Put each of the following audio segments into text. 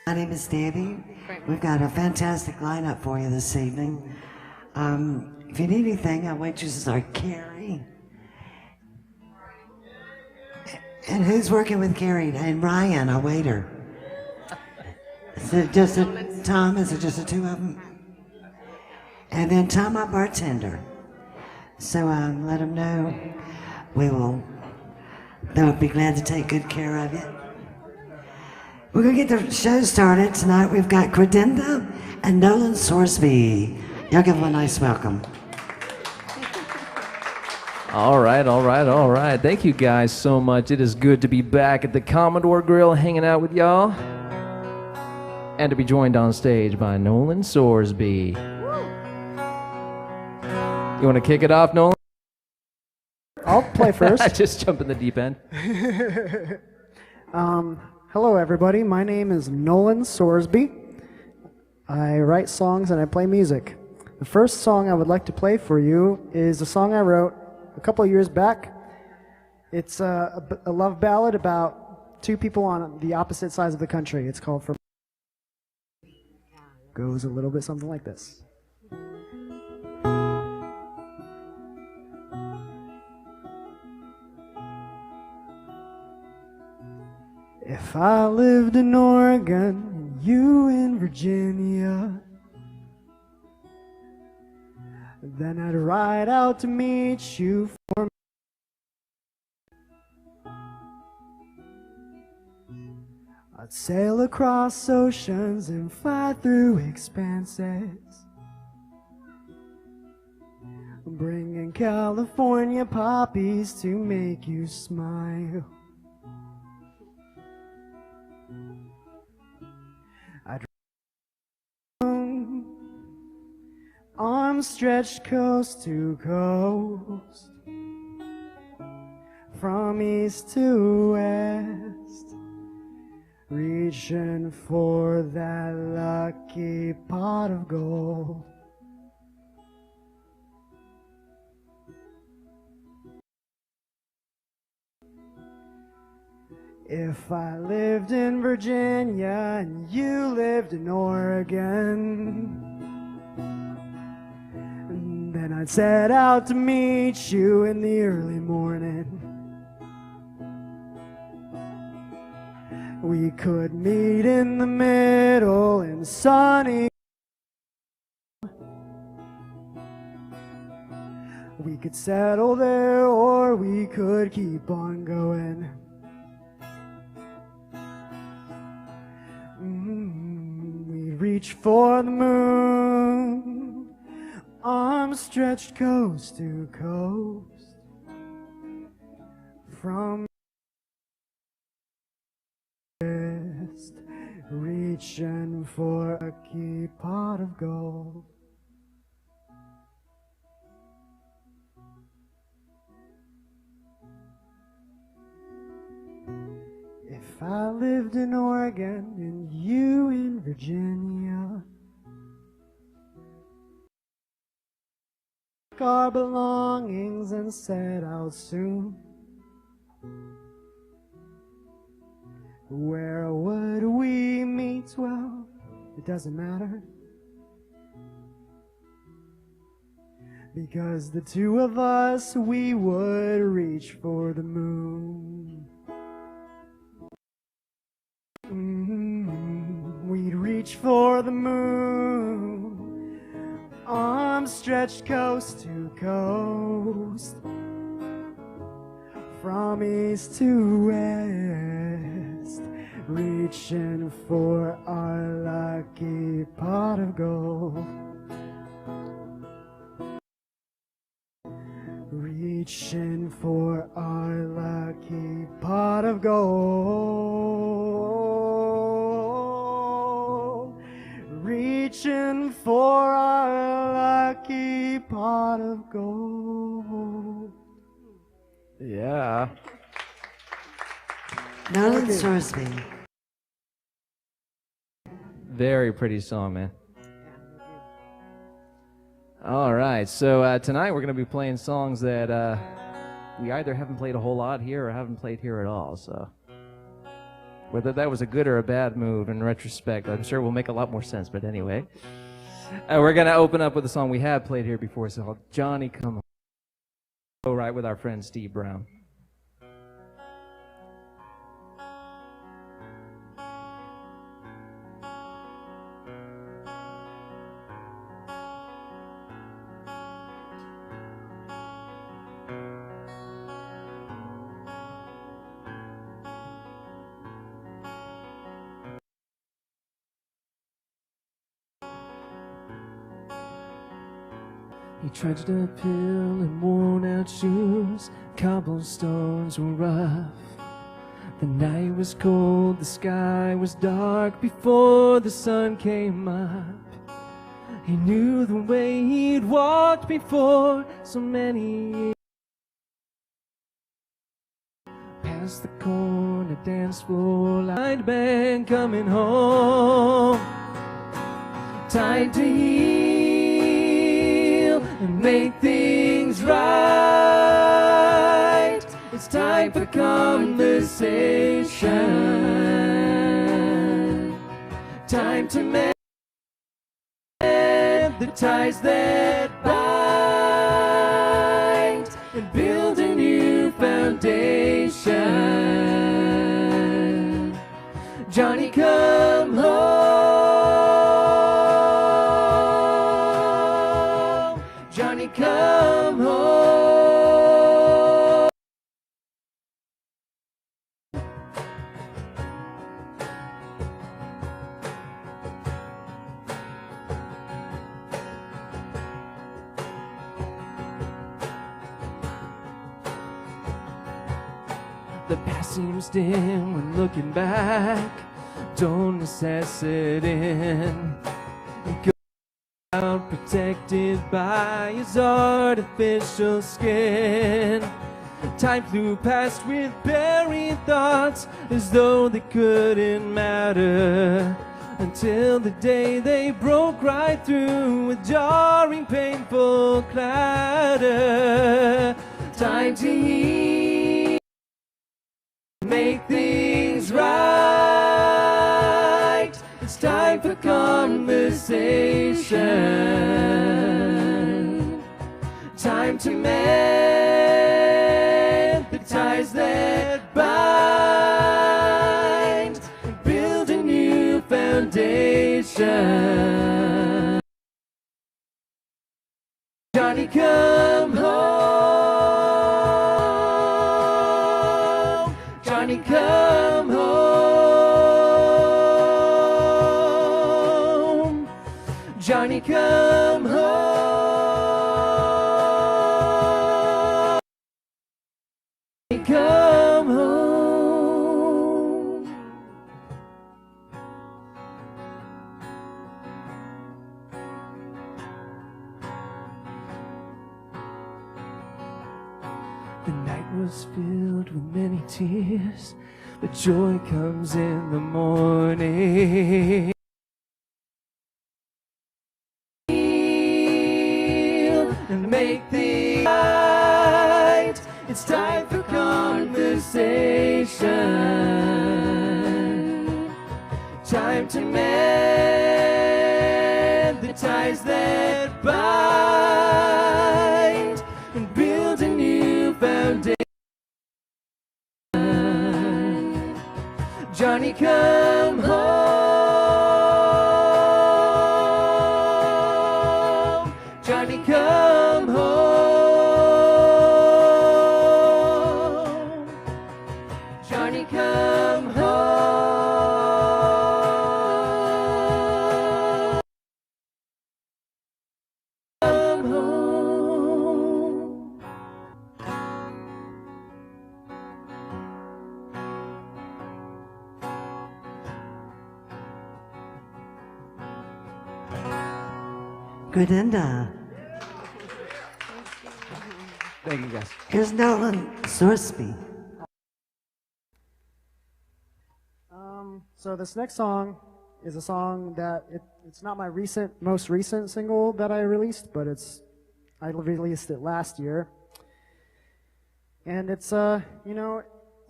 My name is Debbie. We've got a fantastic lineup for you this evening. If you need anything, our waitresses are Carrie. And who's working with Carrie? And Ryan, our waiter. Is it just Tom? Is it just the two of them? And then Tom, our bartender. So let them know they'll be glad to take good care of you. We're going to get the show started tonight. We've got Credenza and Nolan Sorsby. Y'all give them a nice welcome. All right. Thank you guys so much. It is good to be back at the Commodore Grille hanging out with y'all. And to be joined on stage by Nolan Sorsby. You want to kick it off, Nolan? I'll play first. Just jump in the deep end. Hello, everybody. My name is Nolan Sorsby. I write songs and I play music. The first song I would like to play for you is a song I wrote a couple of years back. It's a love ballad about two people on the opposite sides of the country. It's called "For." Goes a little bit something like this. If I lived in Oregon, you in Virginia, then I'd ride out to meet you for me. I'd sail across oceans and fly through expanses, bringing California poppies to make you smile. Arms stretched coast to coast, from east to west, reaching for that lucky pot of gold. If I lived in Virginia and you lived in Oregon, then I'd set out to meet you in the early morning. We could meet in the middle in sunny. We could settle there or we could keep on going. We'd reach for the moon, arms stretched coast to coast, from west, reaching for a key pot of gold. If I lived in Oregon and you in Virginia, our belongings and set out soon. Where would we meet? Well, it doesn't matter, because the two of us, we would reach for the moon. We'd reach for the moon, arms stretched coast to coast, from east to west, reaching for our lucky pot of gold. Reaching for our lucky pot of gold. Reaching for our lucky pot of gold. Yeah. Nolan Sorsby. Very pretty song, man. All right, so tonight we're going to be playing songs that we either haven't played a whole lot here or haven't played here at all. So Whether that was a good or a bad move in retrospect, I'm sure will make a lot more sense, but anyway. We're going to open up with a song we have played here before. It's called Johnny Come Home. Go right with our friend Steve Brown. He trudged uphill in worn-out shoes. Cobblestones were rough. The night was cold, the sky was dark before the sun came up. He knew the way he'd walked before so many years. Past the corner dance floor, light band coming home. Time to heal and make things right. It's time for conversation. Time to mend the ties that bind and build a new foundation. Johnny, come home. Johnny, come home. The past seems dim when looking back. Don't assess it in. Go out protected by his artificial skin. Time flew past with buried thoughts as though they couldn't matter, until the day they broke right through with jarring, painful clatter. Time to heal, make things right. It's time for conversation. Time to mend the ties that bind and build a new foundation. Johnny, come home. Johnny, come home. Johnny, come home. Come home. The night was filled with many tears, but joy comes in the morning. Heal and make things right. It's time for conversation. Time to mend the ties that bind and build a new foundation. Johnny, come home. Johnny, come home. Johnny, come home. Come home. Good end. Thank you, guys. Here's Nolan Sorsby. So this next song is a song that it's not my most recent single that I released, but I released it last year, and it's a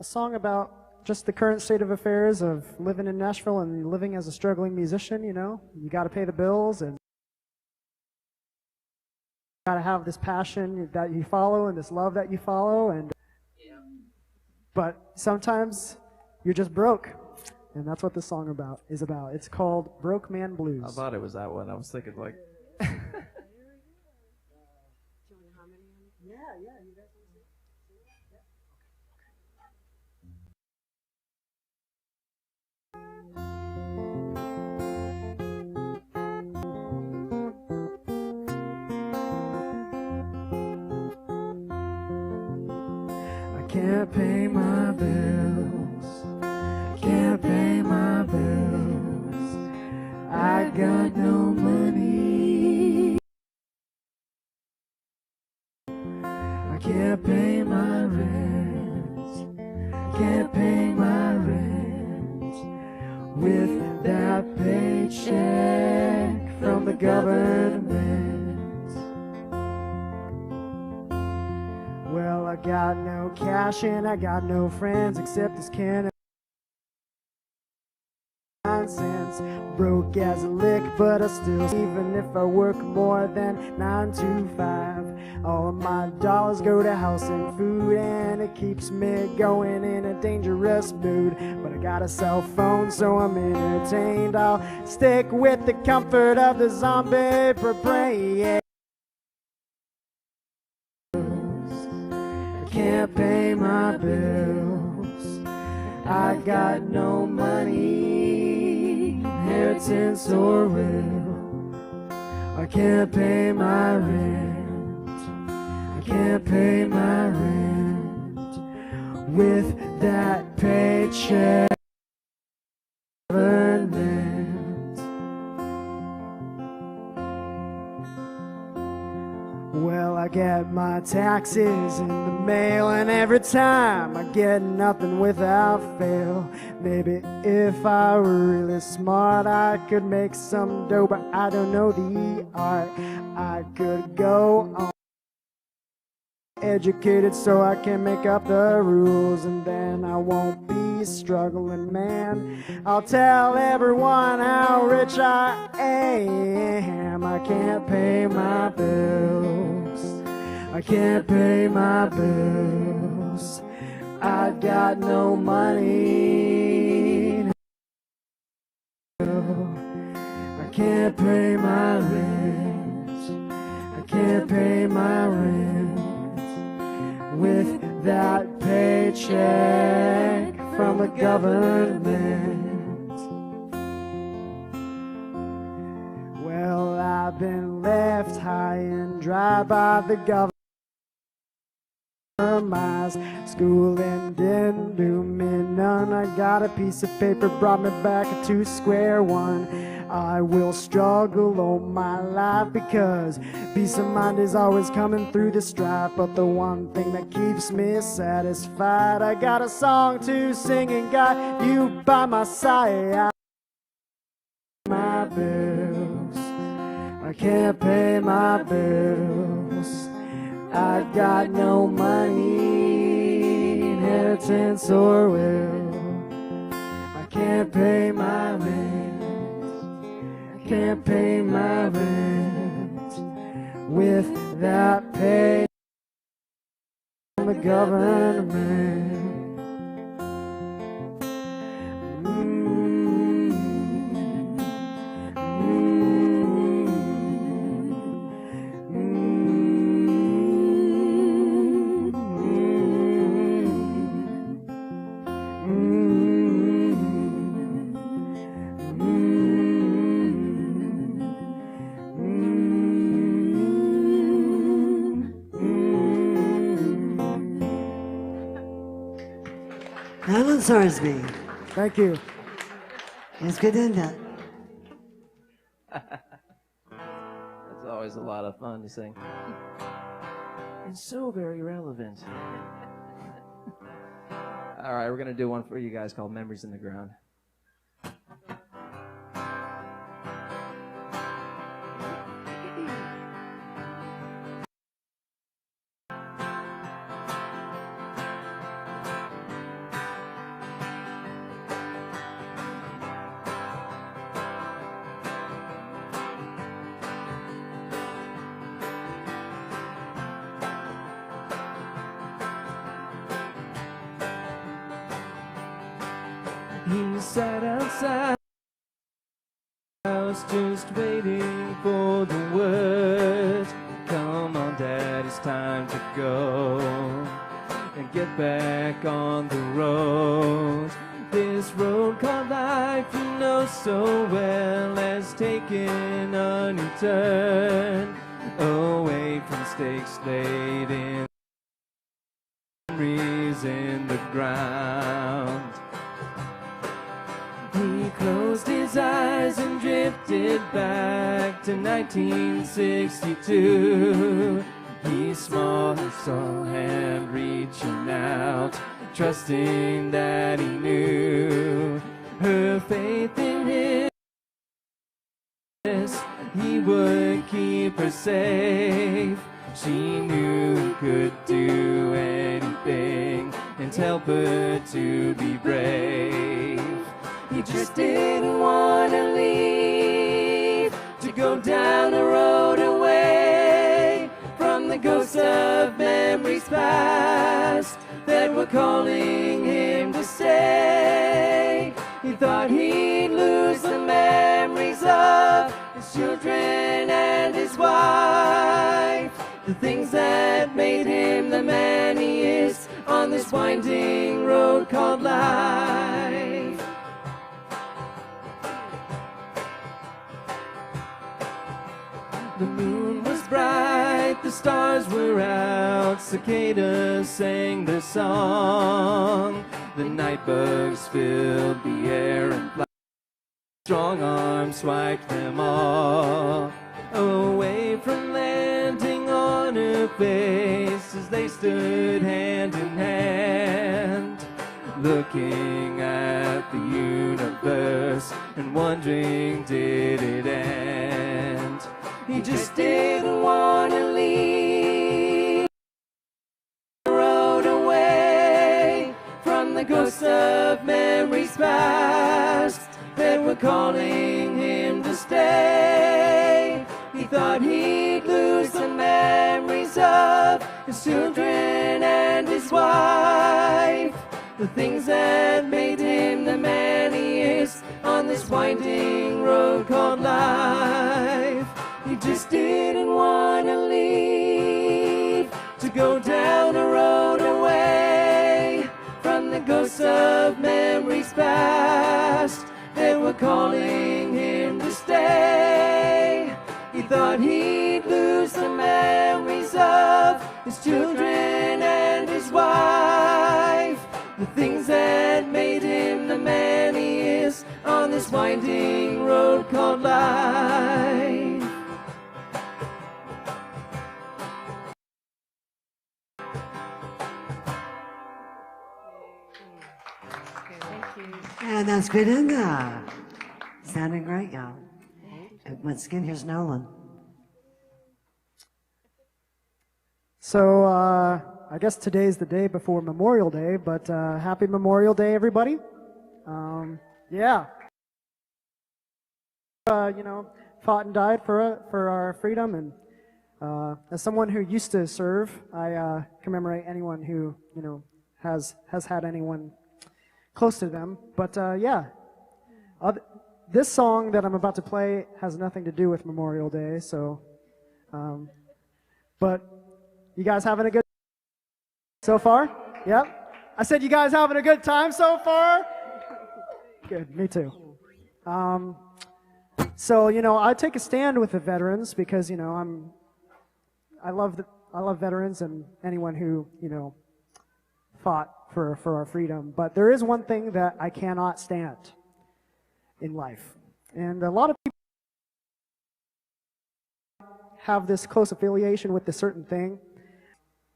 song about just the current state of affairs of living in Nashville and living as a struggling musician, you know. You got to pay the bills and got to have this passion that you follow and this love that you follow. But sometimes you're just broke. And that's what this song is about. It's called Broke Man Blues. I thought it was that one. I was thinking like. I can't pay my bills. Can't pay my bills. I got no money. I can't pay my rent. Can't pay my rent with that paycheck from the government. Well, I got no cash and I got no friends except this can of nonsense. Broke as a lick, but I still, even if I work more than 9 to 5, all of my dollars go to house and food, and it keeps me going in a dangerous mood. But I got a cell phone, so I'm entertained. I'll stick with the comfort of the zombie parade. I can't pay my bills. I got no money, inheritance or will. I can't pay my rent. I can't pay my rent with that paycheck. Well, I get my taxes in the mail, and every time I get nothing without fail. Maybe if I were really smart, I could make some dough, but I don't know the art. I could go on educated so I can make up the rules, and then I won't be struggling, man. I'll tell everyone how rich I am. I can't pay my bills. I can't pay my bills. I got no money. I can't pay my rent. I can't pay my rent with that paycheck from the government. Well, I've been left high and dry by the government. My schooling didn't do me none. I got a piece of paper, brought me back to square one. I will struggle all my life because peace of mind is always coming through the strife. But the one thing that keeps me satisfied, I got a song to sing and got you by my side. My bills, I can't pay my bills. I got no money, inheritance or will. I can't pay my rent. I can't pay my rent with that pay from the government. Alan Sorsby. Thank you. It's good in that. That's always a lot of fun to sing. And so very relevant. All right, we're going to do one for you guys called Memories in the Ground. He sat outside house just waiting for the word. Come on, Dad, it's time to go and get back on the road. This road called life, you know so well, has taken a new turn. Away from stakes laid in memories in the ground. He closed his eyes and drifted back to 1962. He saw hand reaching out, trusting that he knew her faith in his. He would keep her safe. She knew he could do anything and help her to be brave. He just didn't want to leave, to go down the road away from the ghosts of memories past that were calling him to stay. He thought he'd lose the memories of his children and his wife, the things that made him the man he is on this winding road called life. The moon was bright, the stars were out, cicadas sang their song. The night bugs filled the air and strong arms swiped them all away from landing on her face as they stood hand in hand, looking at the universe and wondering, did it end? He just didn't want to leave the road away from the ghosts of memories past that were calling him to stay. He thought he'd lose the memories of his children and his wife, the things that made him the man he is on this winding road called life. He just didn't want to leave, to go down the road away from the ghosts of memories past that were calling him to stay. He thought he'd lose the memories of his children and his wife, the things that made him the man he is on this winding road called life. And that's Gridinga. Sounding great, y'all. And once again, here's Nolan. So, I guess today's the day before Memorial Day, but happy Memorial Day, everybody. Yeah. Fought and died for our freedom, and as someone who used to serve, I commemorate anyone who, has had anyone close to them. But this song that I'm about to play has nothing to do with Memorial Day, so, but you guys having a good so far? Yep. I said you guys having a good time so far? Good, me too. So, I take a stand with the veterans because, I love veterans and anyone who, fought for our freedom. But there is one thing that I cannot stand in life. And a lot of people have this close affiliation with this certain thing.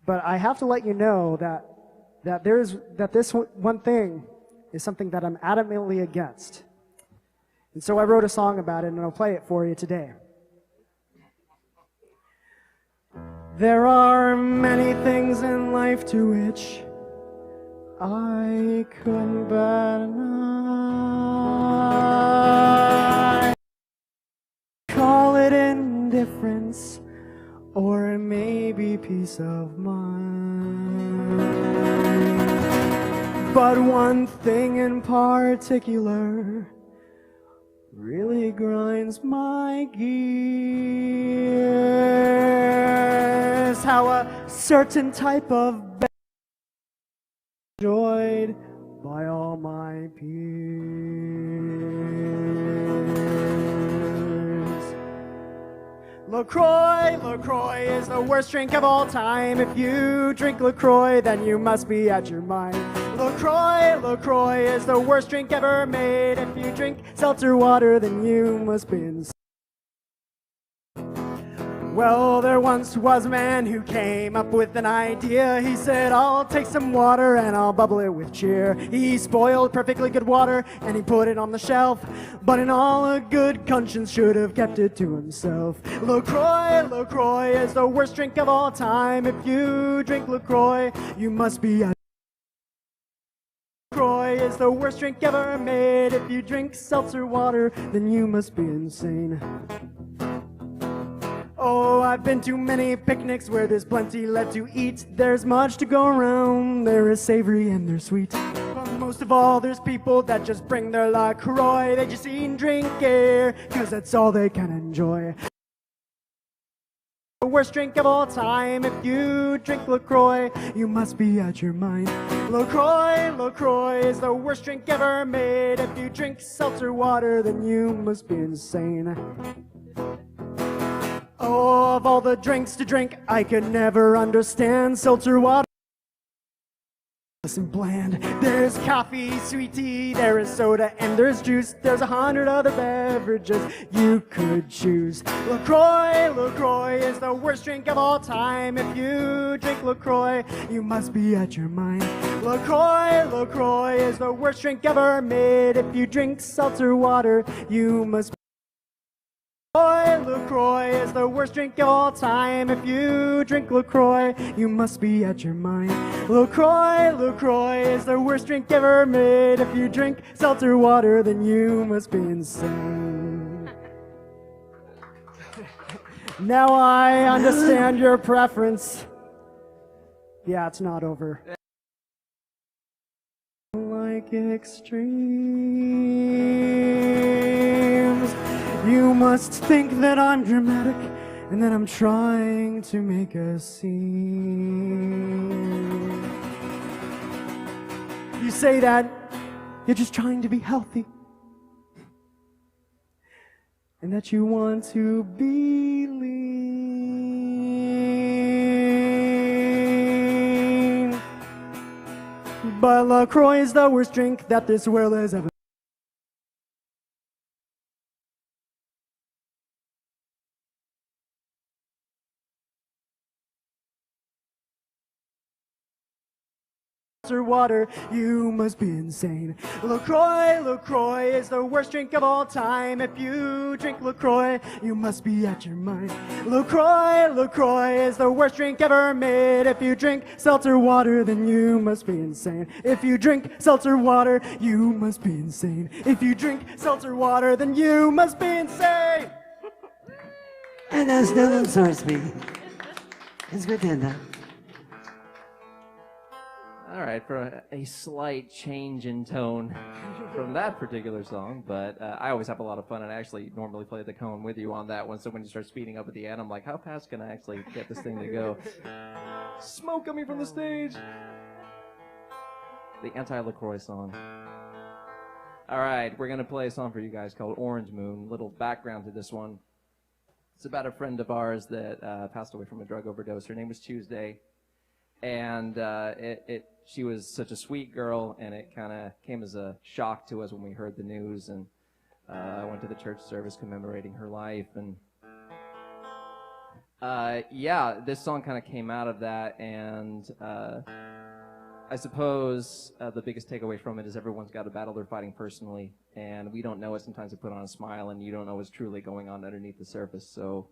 But I have to let you know that this one thing is something that I'm adamantly against. And so I wrote a song about it, and I'll play it for you today. There are many things in life to which I couldn't but deny. Call it indifference or maybe peace of mind. But one thing in particular really grinds my gears. How a certain type of enjoyed by all my peers. Lacroix is the worst drink of all time. If you drink Lacroix, then you must be at your mind. Lacroix is the worst drink ever made. If you drink seltzer water, then you must be insane. Well, there once was a man who came up with an idea. He said, I'll take some water and I'll bubble it with cheer. He spoiled perfectly good water and he put it on the shelf. But in all a good conscience should have kept it to himself. Lacroix is the worst drink of all time. If you drink Lacroix, you must be a Lacroix is the worst drink ever made. If you drink seltzer water, then you must be insane. Oh, I've been to many picnics where there's plenty left to eat. There's much to go around, there is savory and there's sweet. But most of all, there's people that just bring their Lacroix. They just eat and drink air, cause that's all they can enjoy. The worst drink of all time. If you drink Lacroix, you must be out your mind. Lacroix is the worst drink ever made. If you drink seltzer water, then you must be insane. Oh, of all the drinks to drink, I could never understand seltzer water. And bland. There's coffee, sweet tea, there is soda, and there's juice. There's 100 other beverages you could choose. Lacroix is the worst drink of all time. If you drink Lacroix, you must be at your mind. Lacroix is the worst drink ever made. If you drink seltzer water, you must be. Lacroix is the worst drink of all time. If you drink Lacroix, you must be at your mind. Lacroix is the worst drink ever made. If you drink seltzer water, then you must be insane. Now I understand your preference. Yeah, it's not over. Like extremes. You must think that I'm dramatic and that I'm trying to make a scene. You say that you're just trying to be healthy and that you want to be lean. But Lacroix is the worst drink that this world has ever. Water, you must be insane. Lacroix is the worst drink of all time. If you drink Lacroix, you must be at your mind. Lacroix is the worst drink ever made. If you drink seltzer water, then you must be insane. If you drink seltzer water, you must be insane. If you drink seltzer water, then you must be insane. And that's Nolan Sorsby. It's good to end that. All right, for a slight change in tone from that particular song, but I always have a lot of fun, and I actually normally play the cone with you on that one, so when you start speeding up at the end, I'm like, how fast can I actually get this thing to go? Smoke coming from the stage! The anti-LaCroix song. All right, we're going to play a song for you guys called Orange Moon. Little background to this one. It's about a friend of ours that passed away from a drug overdose. Her name was Tuesday. And she was such a sweet girl, and it kind of came as a shock to us when we heard the news. And I went to the church service commemorating her life. And yeah, this song kind of came out of that. And I suppose the biggest takeaway from it is everyone's got a battle they're fighting personally. And we don't know it. Sometimes they put on a smile, and you don't know what's truly going on underneath the surface. So,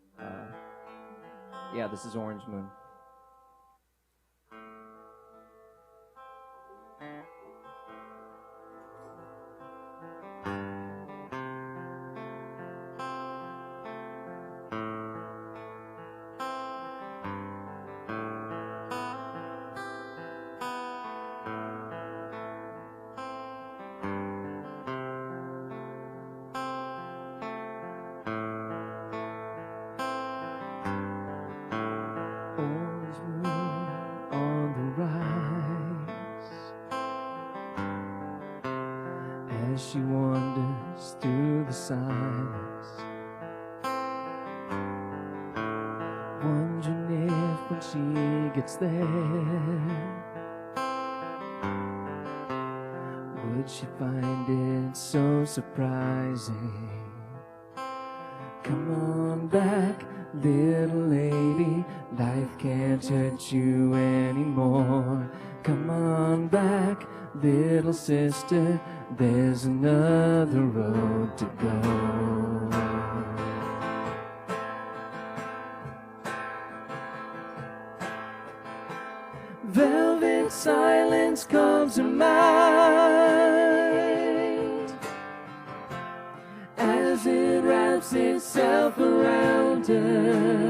yeah, this is Orange Moon. as she wanders through the silence, wondering if when she gets there, would she find it so surprising? Come on back, little lady, life can't hurt you anymore. Come on back, little sister, there's another road to go. Velvet silence calms her mind as it wraps itself around her.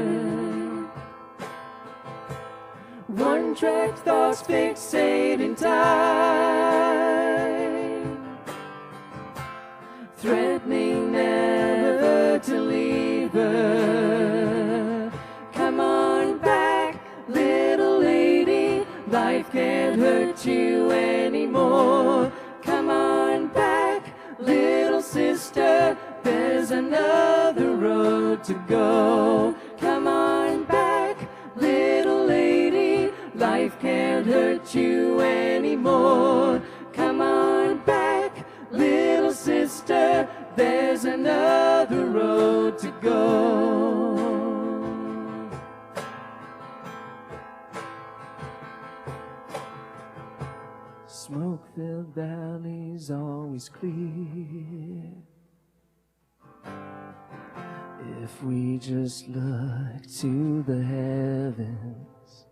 One-track thoughts fixate in time, threatening never to leave her. Come on back, little lady, life can't hurt you anymore. Come on back, little sister, there's another road to go. Come on back, little lady, life can't hurt you anymore. Come on back, little sister, there's another road to go. Smoke-filled valleys always clear if we just look to the heavens.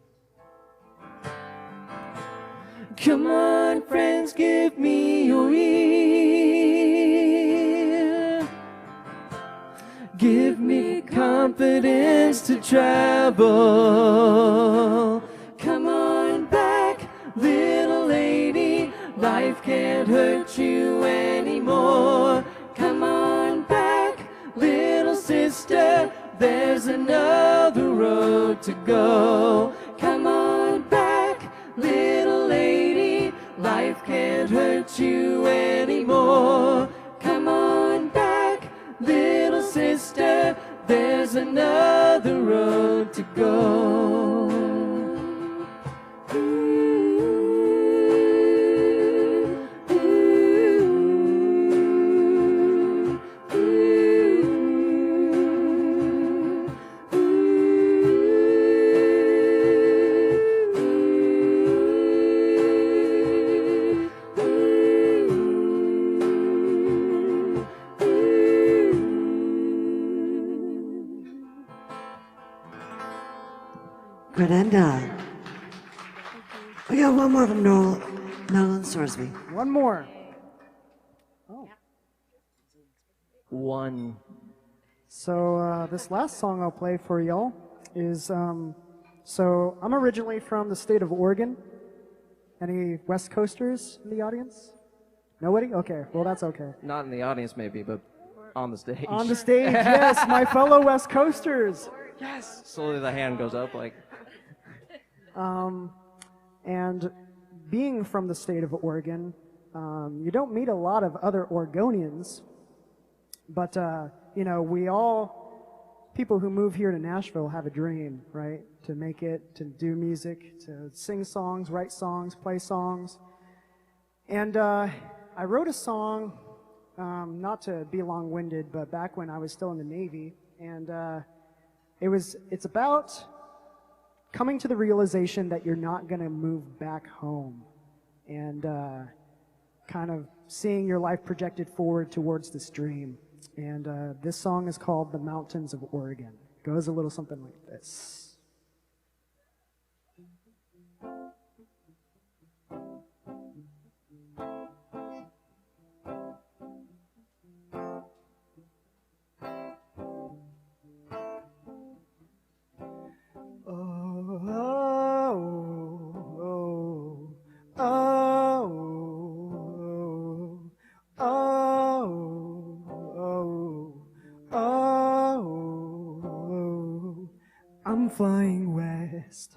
Come on, friends, give me your ear. Give me confidence to travel. Come on back, little lady, life can't hurt you anymore. Come on back, little sister, there's another road to go. Come on back, little lady, life can't hurt you anymore. Come on back, little sister, there's another road to go. Grenenda. We got one more from Nolan Sorsby. One more. Oh. One. So this last song I'll play for y'all is, so I'm originally from the state of Oregon. Any West Coasters in the audience? Nobody? Okay, well that's okay. Not in the audience maybe, but on the stage. On the stage, yes, my fellow West Coasters. Yes! Slowly the hand goes up like... And being from the state of Oregon, you don't meet a lot of other Oregonians, but, you know, people who move here to Nashville have a dream, right? To make it, to do music, to sing songs, write songs, play songs. And I wrote a song, not to be long-winded, but back when I was still in the Navy, and it's about coming to the realization that you're not going to move back home, and kind of seeing your life projected forward towards this dream. And this song is called The Mountains of Oregon. It goes a little something like this. I'm flying west,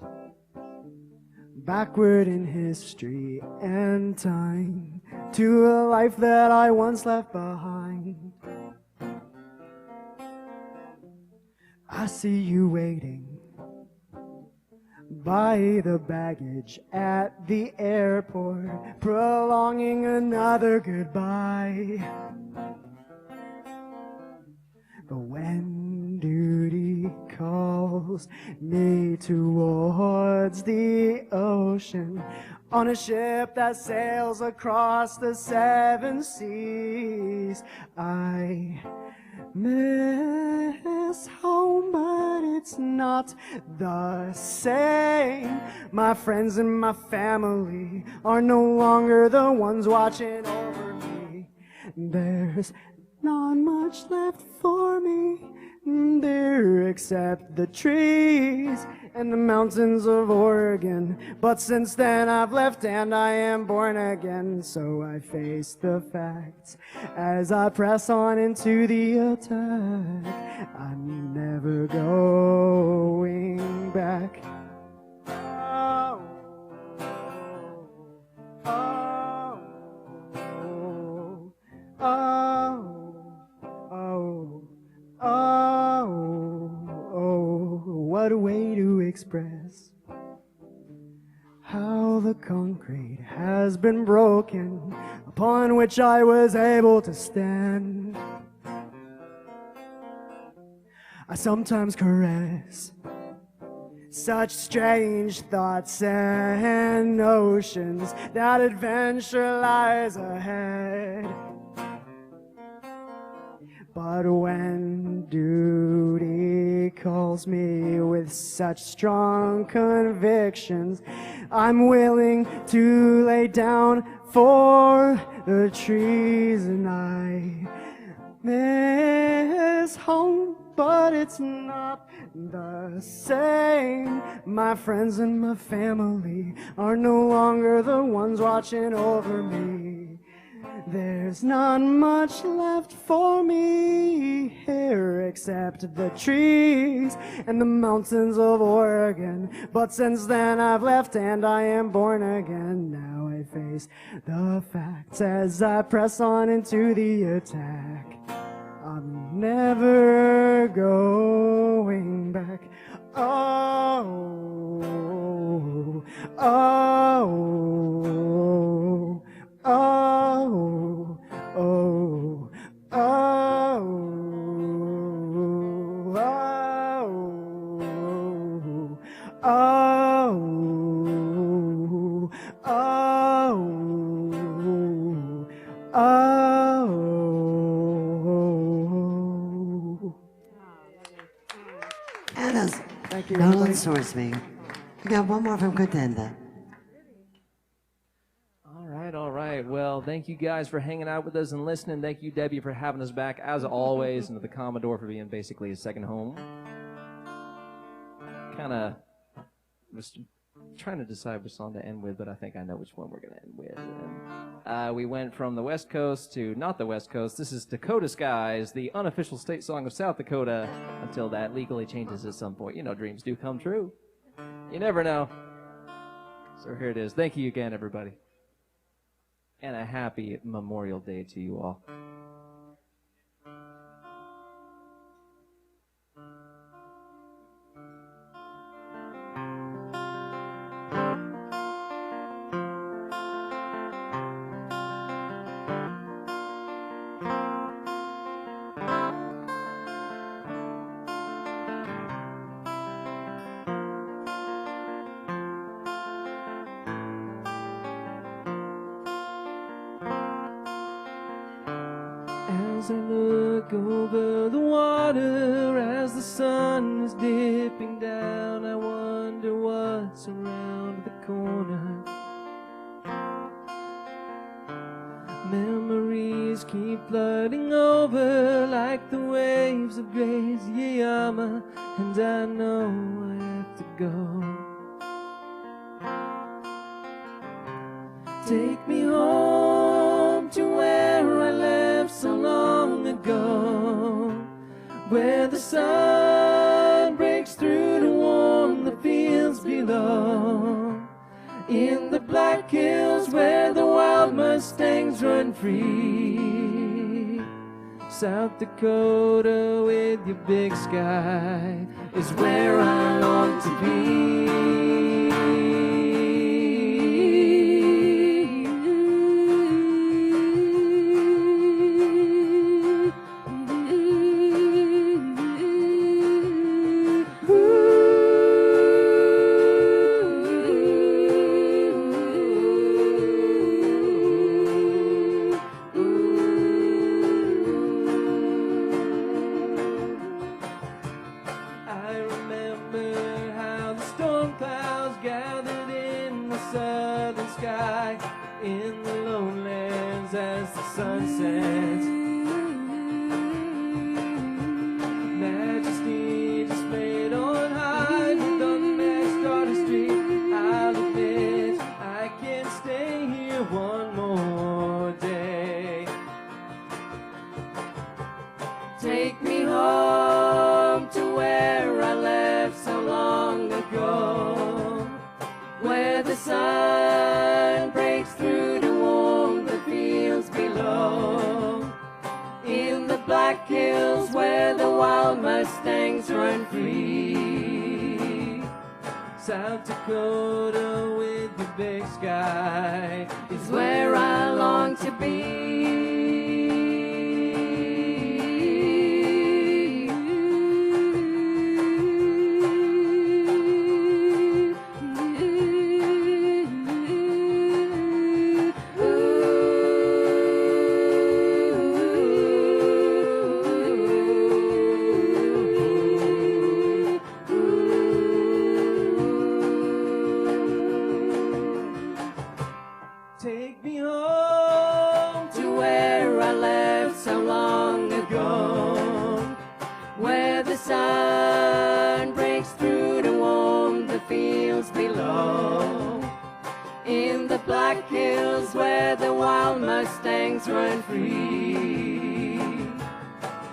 backward in history and time to a life that I once left behind. I see you waiting by the baggage at the airport, prolonging another goodbye. But when duty calls me towards the ocean, on a ship that sails across the 7 seas, I miss home, but it's not the same. My friends and my family are no longer the ones watching over me. There's not much left for me there except the trees and the mountains of Oregon. But since then I've left and I am born again. So I face the facts as I press on into the attack. I'm never going back. Oh, oh, oh, oh. What a way to express how the concrete has been broken upon which I was able to stand. I sometimes caress such strange thoughts and notions that adventure lies ahead. But when duty calls me with such strong convictions, I'm willing to lay down for the trees. And I miss home, but it's not the same. My friends and my family are no longer the ones watching over me. There's not much left for me here except the trees and the mountains of Oregon. But since then I've left and I am born again. Now I face the facts as I press on into the attack. I'm never going back. Oh, oh, oh, oh, oh, oh, oh, oh. And as Thank you, Nolan everybody. Sorsby. We got one more from Contenda. All right. Well, thank you guys for hanging out with us and listening. Thank you, Debbie, for having us back, as always, and to the Commodore for being basically a second home. Kind of was trying to decide which song to end with, but I think I know which one we're going to end with. And, we went from the West Coast to not the West Coast. This is Dakotas Guys, the unofficial state song of South Dakota, until that legally changes at some point. You know, dreams do come true. You never know. So here it is. Thank you again, everybody. And a happy Memorial Day to you all. As I look over the water, as the sun is dipping down, I wonder what's around the corner. Memories keep flooding over like the waves of Graziama, and I know I have to go. Take me home to where I left so long ago, where the sun breaks through to warm the fields below, hills where the wild mustangs run free. South Dakota with your big sky is where I long to be. In the lowlands as the sun sets, majesty displayed on high with unmatched artistry. I'll admit I can't stay here one more day. Take me home to where I left so long ago, where the sun breaks through to warm the fields below, in the black hills where the wild mustangs run free. South Dakota with the big sky is where I long to be. Take me home to where I left so long ago, where the sun breaks through to warm the fields below, in the black hills where the wild mustangs run free.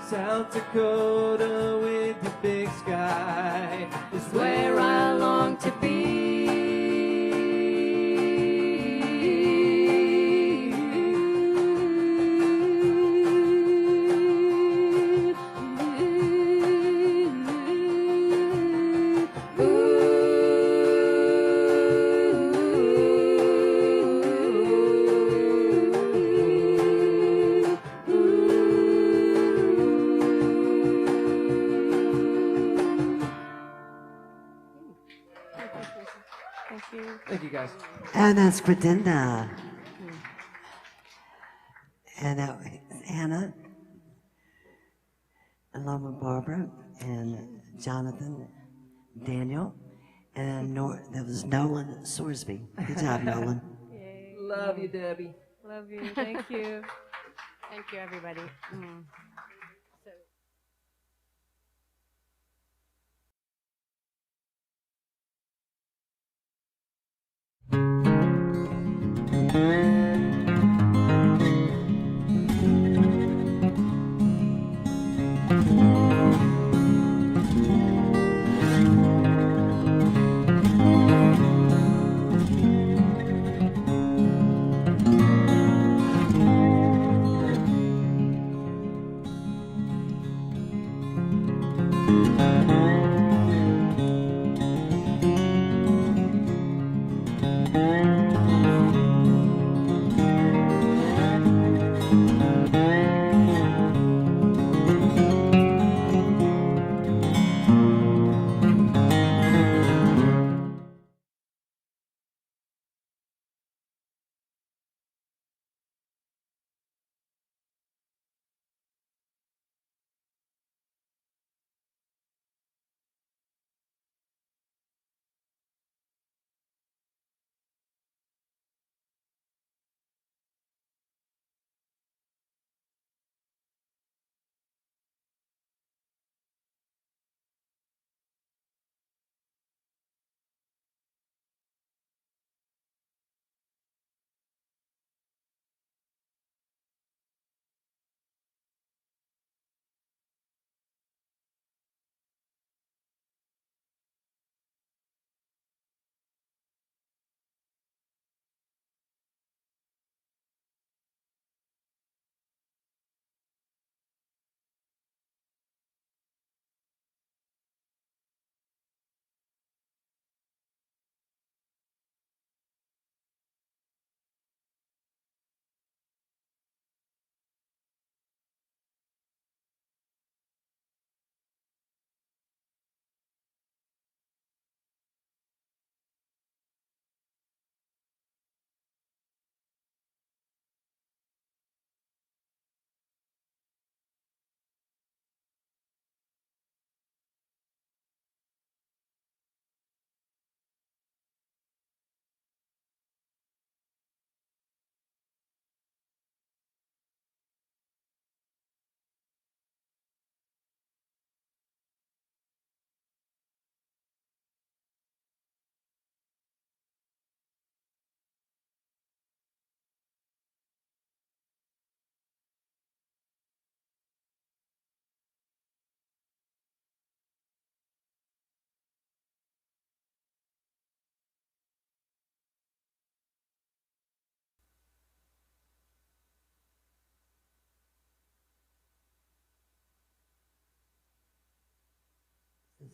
South Dakota with your big sky is where I long to be. Thank you, guys. And that's Credenza. And that was Anna, along with Barbara and Jonathan, Daniel, and that was Nolan Sorsby. Good job, Nolan. Yay. Love you, Debbie. Love you. Thank you. Thank you, everybody.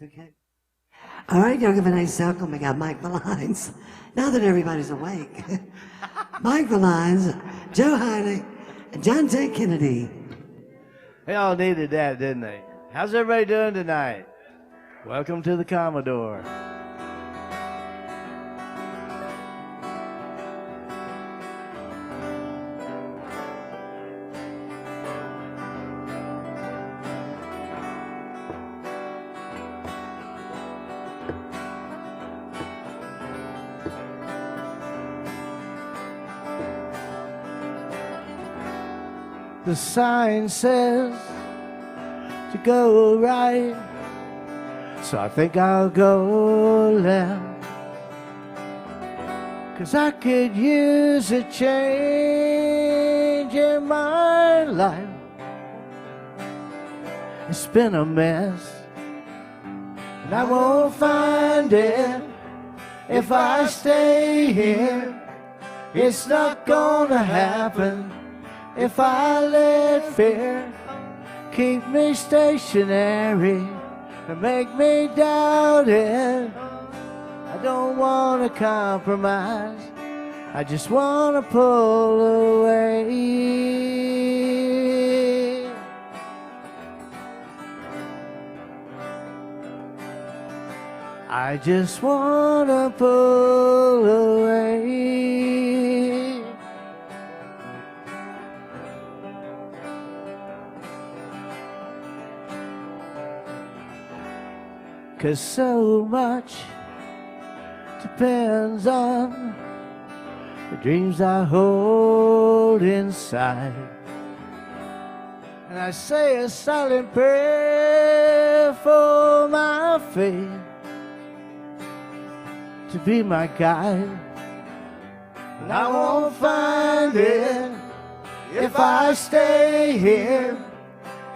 Okay. All right, y'all give a nice welcome. We got Mike Valines. Now that everybody's awake. Mike Valines, Joe Hynek, and John J. Kennedy. They all needed that, didn't they? How's everybody doing tonight? Welcome to the Commodore. The sign says to go right, so I think I'll go left. 'Cause I could use a change in my life. It's been a mess, and I won't find it if I stay here. It's not gonna happen if I let fear keep me stationary and make me doubt it. I don't want to compromise, I just want to pull away. I just want to pull away. 'Cause so much depends on the dreams I hold inside. And I say a silent prayer for my faith to be my guide. And I won't find it if I stay here.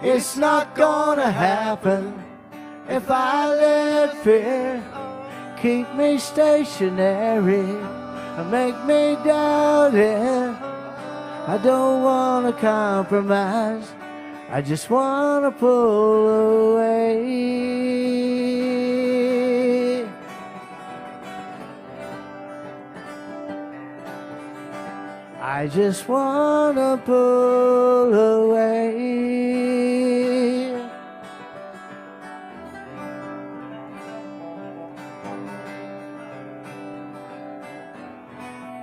It's not gonna happen if I let fear keep me stationary and make me doubt it. I don't want to compromise, I just want to pull away. I just want to pull away.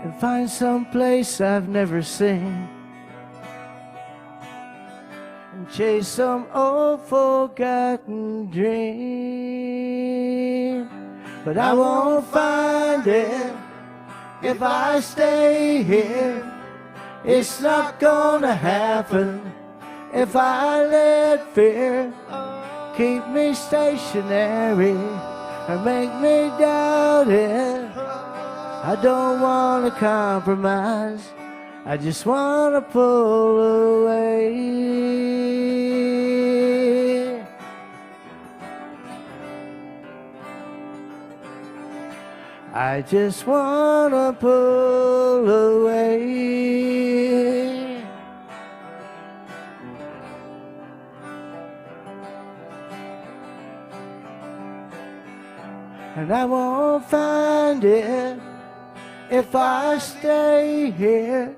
And find some place I've never seen and chase some old forgotten dream. But I won't find it if I stay here. It's not gonna happen if I let fear keep me stationary and make me doubt it. I don't want to compromise, I just want to pull away. I just want to pull away. And I won't find it if I stay here.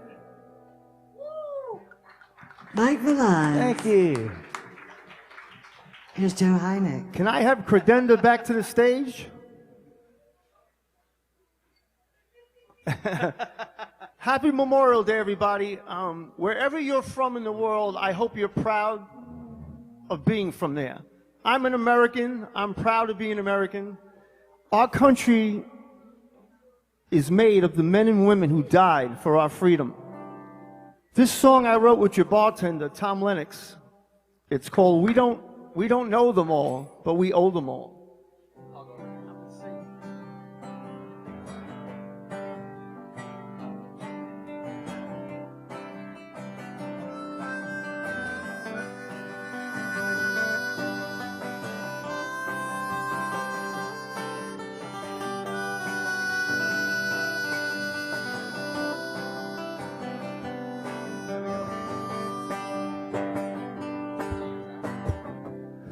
Mike Valines. Thank you. Here's Joe Hynek. Can I have Credenda back to the stage? Happy Memorial Day, everybody. Wherever you're from in the world, I hope you're proud of being from there. I'm an American. I'm proud of being American. Our country is made of the men and women who died for our freedom. This song I wrote with your bartender, Tom Lennox. It's called We Don't Know Them All, but We Owe Them All.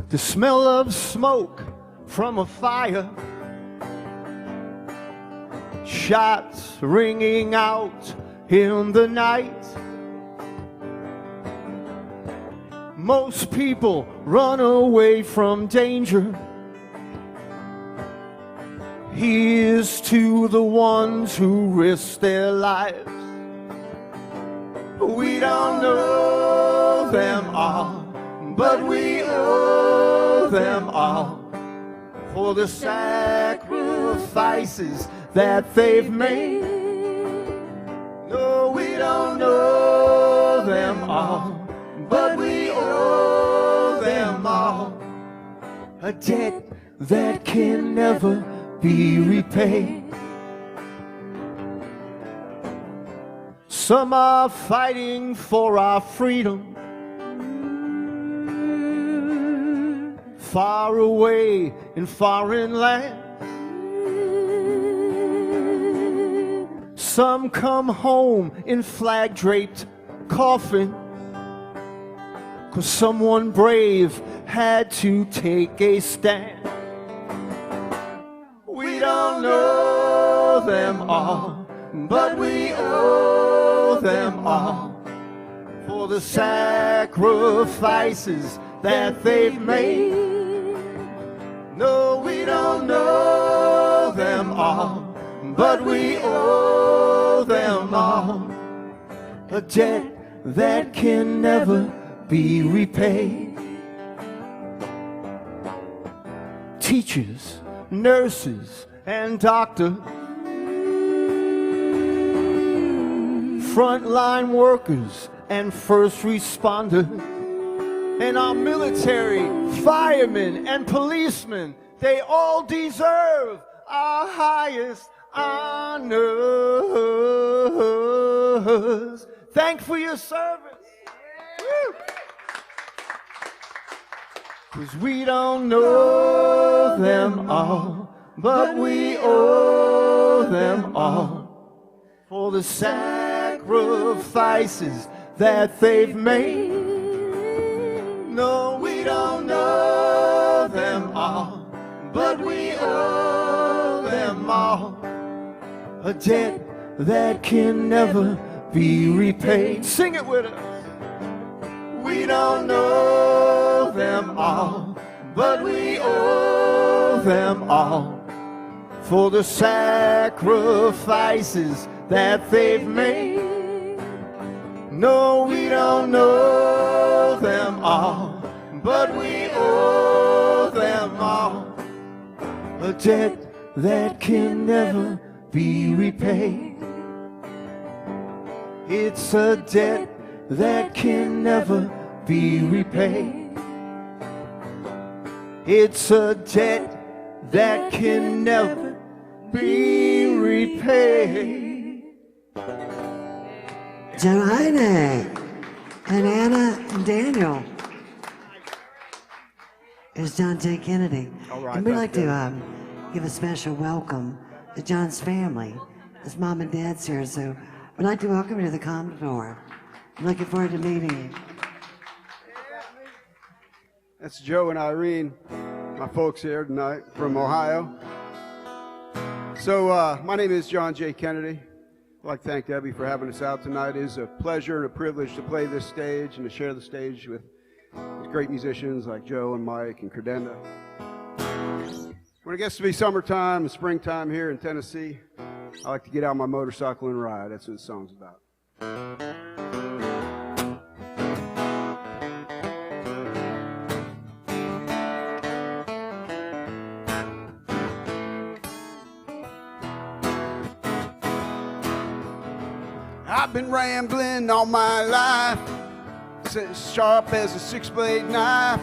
The smell of smoke from a fire. Shots ringing out in the night. Most people run away from danger. Here's to the ones who risk their lives. We don't know them all, but we owe them all for the sacrifices that they've made. No, we don't know them all, but we owe them all a debt that can never be repaid. Some are fighting for our freedom, far away in foreign lands. Some come home in flag-draped coffin, 'cause someone brave had to take a stand. We don't know them all, but we owe them all for the sacrifices that they've made. No, we don't know them all, but we owe them all a debt that can never be repaid. Teachers, nurses, and doctors, frontline workers and first responders, and our military, firemen, and policemen, they all deserve our highest honors. Thank for your service. Woo. 'Cause we don't know them all, but we owe them all for the sacrifices that they've made. No, we don't know them all, but we owe them all a debt that can never be repaid. Sing it with us. We don't know them all, but we owe them all for the sacrifices that they've made. No, we don't know them all, but we owe them all a debt that can never be repaid. It's a debt that can never be repaid. It's a debt that can never be repaid. Joanna and Anna and Daniel. It's John J. Kennedy. All right, And we'd like that's to give a special welcome to John's family. His mom and dad's here, so we'd like to welcome you to the Commodore. I'm looking forward to meeting you. That's Joe and Irene, my folks here tonight from Ohio. So my name is John J. Kennedy. I'd like to thank Debbie for having us out tonight. It is a pleasure and a privilege to play this stage and to share the stage with great musicians like Joe and Mike and Credenda. When it gets to be summertime and springtime here in Tennessee, I like to get out my motorcycle and ride. That's what the song's about. I've been rambling all my life, as sharp as a six-blade knife.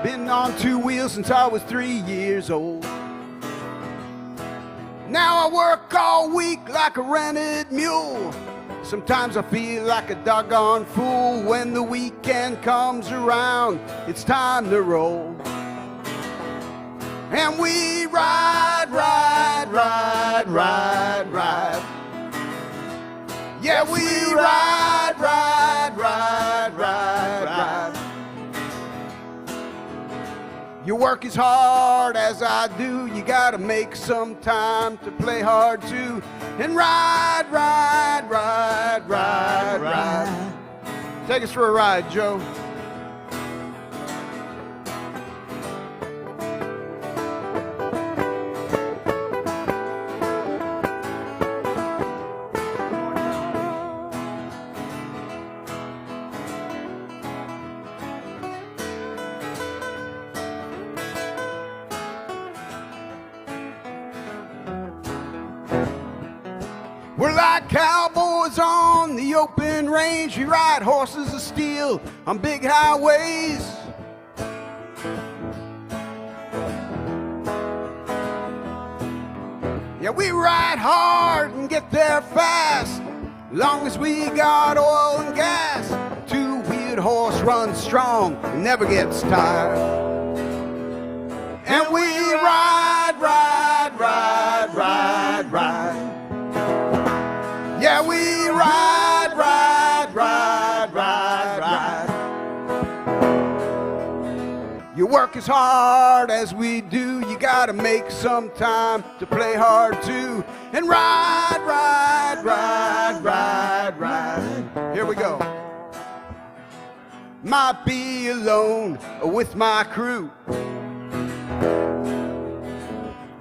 Been on two wheels since I was 3 years old. Now I work all week like a rented mule. Sometimes I feel like a doggone fool. When the weekend comes around, it's time to roll. And we ride, ride, ride, ride, ride. Yeah, we ride, ride, ride, ride, ride. You work as hard as I do, you gotta make some time to play hard too. And ride, ride, ride, ride, ride. Take us for a ride, Joe. We're like cowboys on the open range. We ride horses of steel on big highways. Yeah, we ride hard and get there fast, long as we got oil and gas. Two-wheeled horse runs strong and never gets tired. And we ride, ride, ride, ride, ride. Yeah, we ride, ride, ride, ride, ride. You work as hard as we do, you gotta make some time to play hard too. And ride, ride, ride, ride, ride. Here we go. Might be alone with my crew.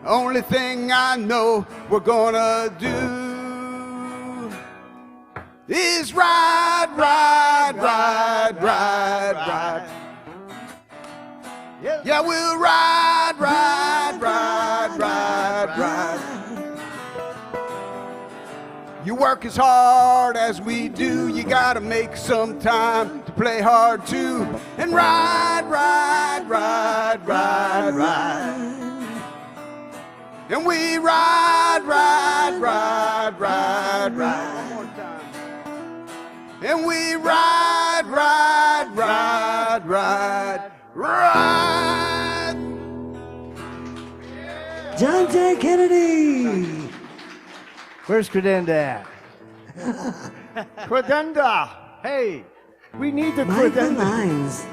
Only thing I know we're gonna do is ride, ride, ride, ride, ride. Yeah, we'll ride, ride, ride, ride, ride. You work as hard as we do, you gotta make some time to play hard too. And ride, ride, ride, ride, ride. And we ride, ride, ride, ride, ride. And we ride, ride, ride, ride, ride. John J. Kennedy. Where's Credenda at? Credenda. Hey, we need the Mike the credenda. Lines.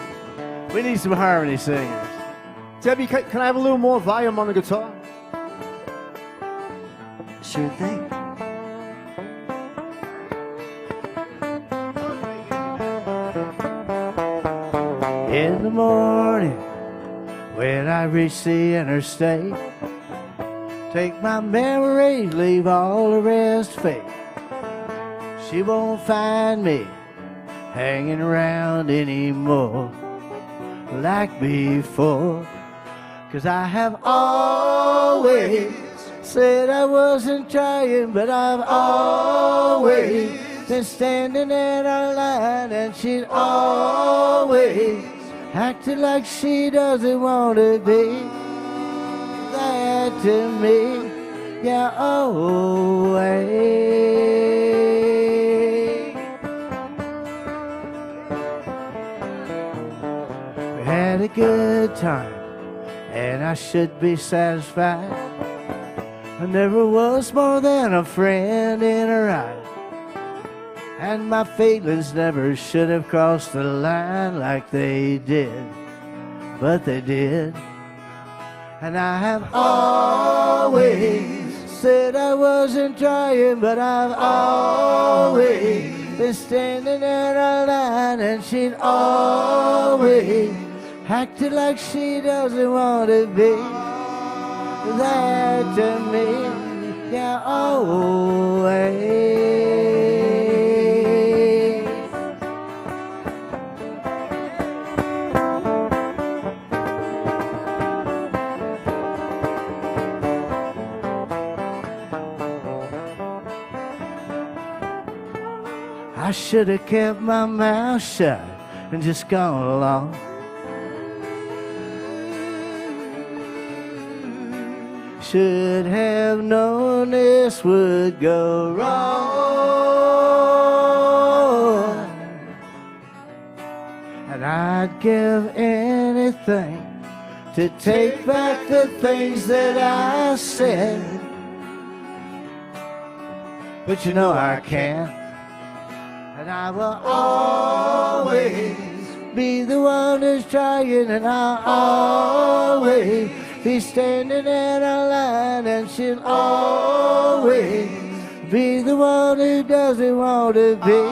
We need some harmony singers. Debbie, can I have a little more volume on the guitar? Sure thing. In the morning, when I reach the interstate, take my memories, leave all the rest fade. She won't find me hanging around anymore like before, 'cause I have always said I wasn't trying, but I've always been standing in her line, and she'd always acted like she doesn't want to be that to me. Yeah, always. We had a good time, and I should be satisfied. I never was more than a friend in her eyes. And my feelings never should have crossed the line like they did, but they did. And I have always said I wasn't trying, but I've always been standing in her line, and she'd always acted like she doesn't want to be that to me. Yeah, always. I should have kept my mouth shut and just gone along. Should have known this would go wrong, and I'd give anything to take back the things that I said. But you know I can't. And I will always be the one who's trying, and I'll always be standing in a line, and she'll always be the one who doesn't want to be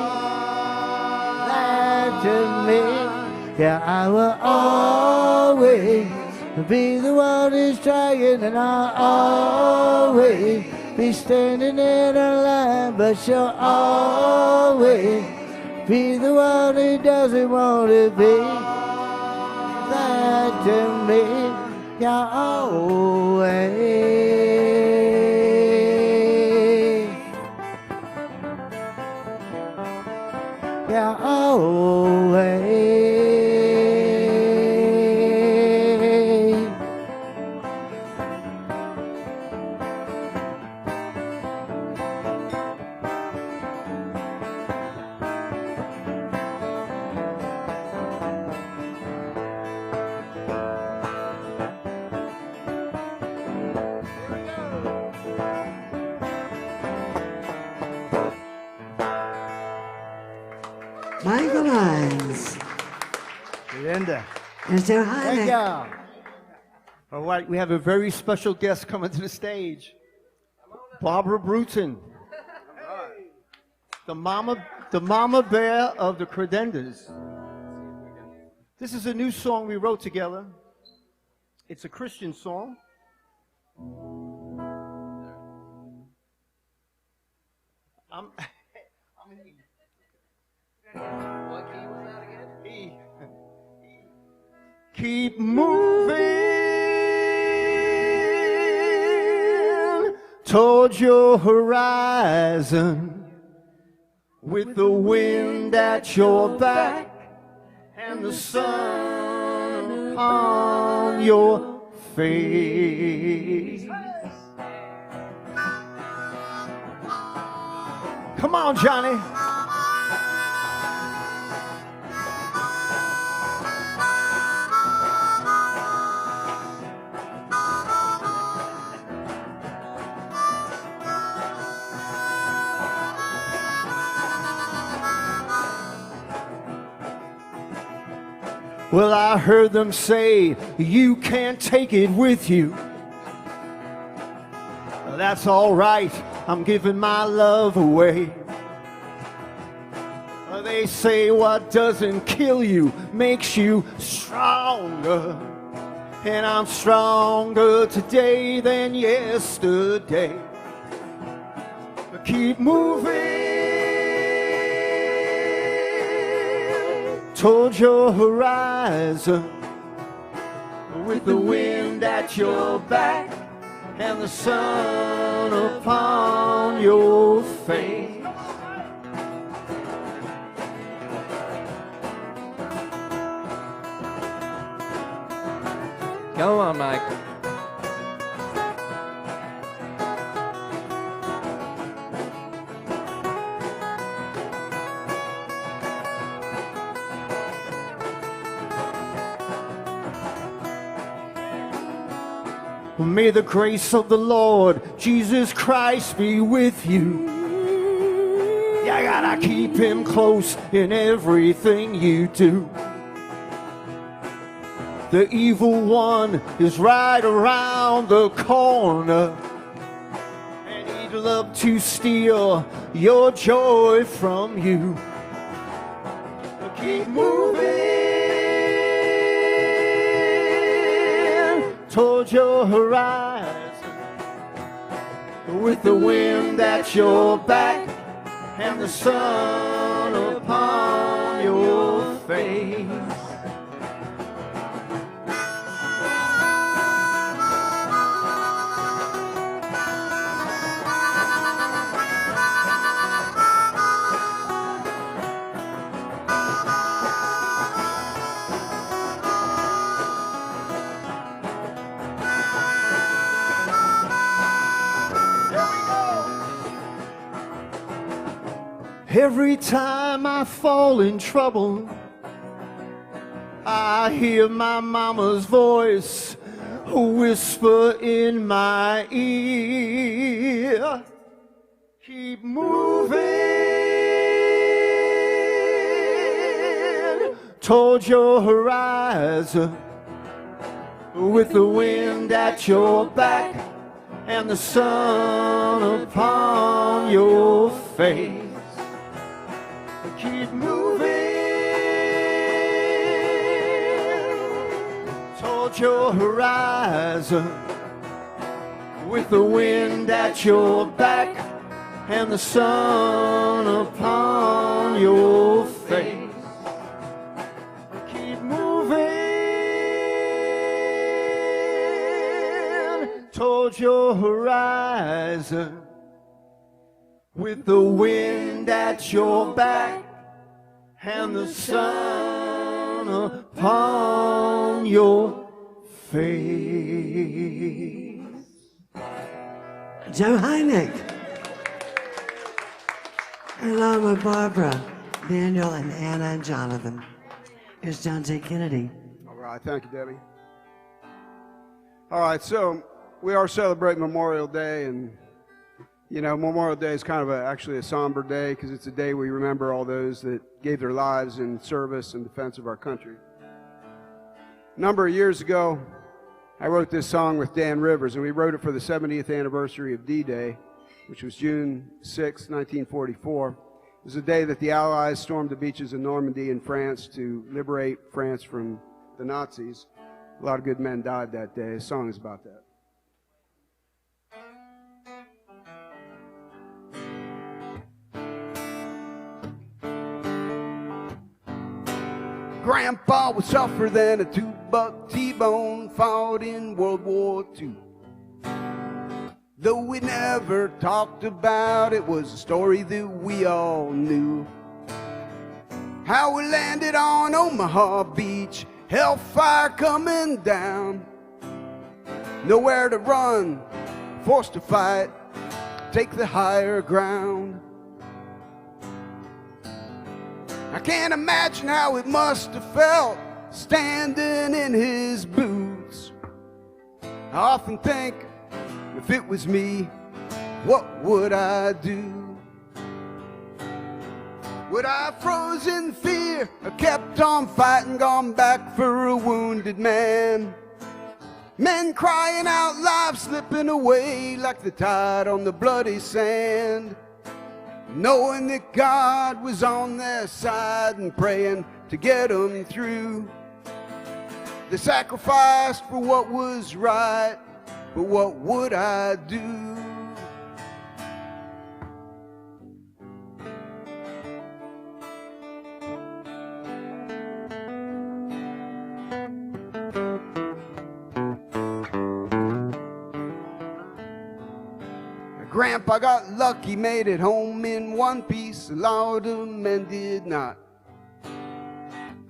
that to me. Yeah, I will always be the one who's trying, and I'll always be standing in a line, but she'll always be the one who doesn't want to be that to me. Yeah, always. Yeah, always. Michael Hines. Linda. And Joe Thank Hynek. you. All right, we have a very special guest coming to the stage. Barbara Bruton. The mama bear of the Credenders. This is a new song we wrote together. It's a Christian song. What key was that again? E. Keep moving towards your horizon with the wind at your back and the sun upon your face. Come on, Johnny. Well, I heard them say you can't take it with you. Well, that's all right. I'm giving my love away. Well, they say what doesn't kill you makes you stronger. And I'm stronger today than yesterday. But keep moving towards your horizon with the wind at your back and the sun upon your face. Come on, Mike. May the grace of the Lord Jesus Christ be with you. You gotta keep him close in everything you do. The evil one is right around the corner, and he'd love to steal your joy from you. Keep moving towards your horizon with the wind at your back and the sun upon your face. Every time I fall in trouble, I hear my mama's voice whisper in my ear. Keep moving towards your horizon, with the wind at your back and the sun upon your face. Keep moving towards your horizon, with the wind at your back and the sun upon your face. Keep moving towards your horizon, with the wind at your back and the sun upon your face. Joe Hynek. Along with Barbara, Daniel, and Anna, and Jonathan. Here's John J. Kennedy. All right, thank you, Debbie. All right, so we are celebrating Memorial Day, and you know, Memorial Day is kind of actually a somber day because it's a day we remember all those that gave their lives in service and defense of our country. A number of years ago, I wrote this song with Dan Rivers, and we wrote it for the 70th anniversary of D-Day, which was June 6, 1944. It was the day that the Allies stormed the beaches of Normandy in France to liberate France from the Nazis. A lot of good men died that day. The song is about that. Grandpa was tougher than a $2 T-bone, fought in World War II. Though we never talked about it, was a story that we all knew. How we landed on Omaha Beach, hellfire coming down. Nowhere to run, forced to fight, take the higher ground. I can't imagine how it must have felt standing in his boots. I often think, if it was me, what would I do? Would I have frozen in fear, or kept on fighting, gone back for a wounded man? Men crying out, life slipping away like the tide on the bloody sand. Knowing that God was on their side and praying to get them through. They sacrificed for what was right, but what would I do? Grandpa got lucky, made it home in one piece. A lot of men did not.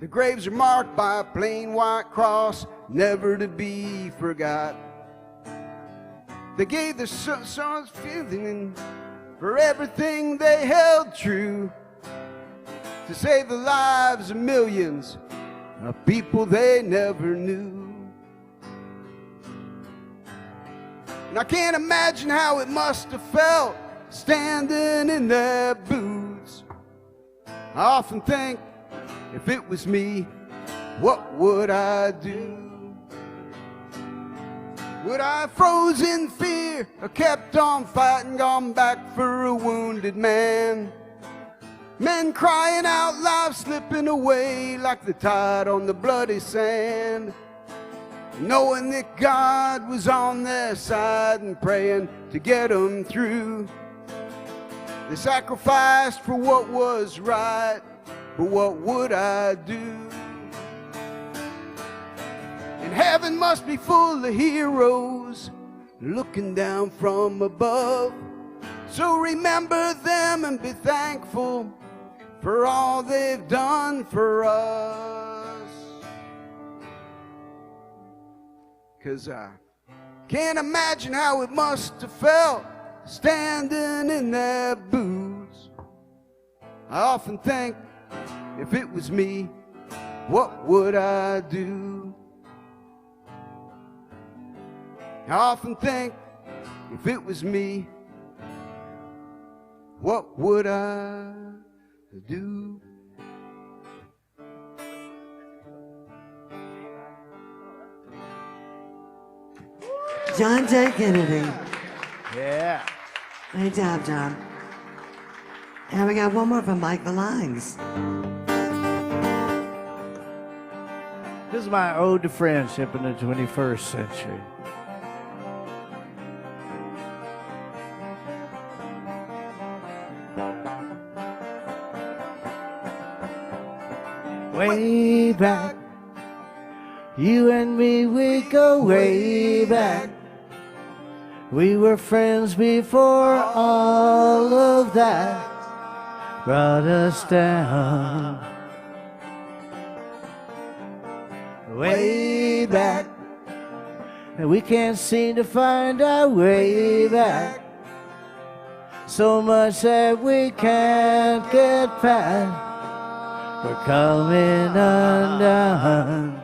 The graves are marked by a plain white cross, never to be forgot. They gave their sons feeling for everything they held true, to save the lives of millions of people they never knew. And I can't imagine how it must have felt standing in their boots. I often think, if it was me, what would I do? Would I have frozen in fear, or kept on fighting, gone back for a wounded man? Men crying out, life slipping away like the tide on the bloody sand. Knowing that God was on their side and praying to get them through. They sacrificed for what was right, but what would I do? And heaven must be full of heroes looking down from above. So remember them and be thankful for all they've done for us. 'Cause I can't imagine how it must have felt standing in their boots. I often think, if it was me, what would I do? I often think, if it was me, what would I do? John J. Kennedy. Yeah. Great job, John. And we got one more from Mike Valines. This is my ode to friendship in the 21st century. Way back, you and me, we go way back. We were friends before all of that brought us down. Way back, and we can't seem to find our way back. So much that we can't get past. We're coming undone.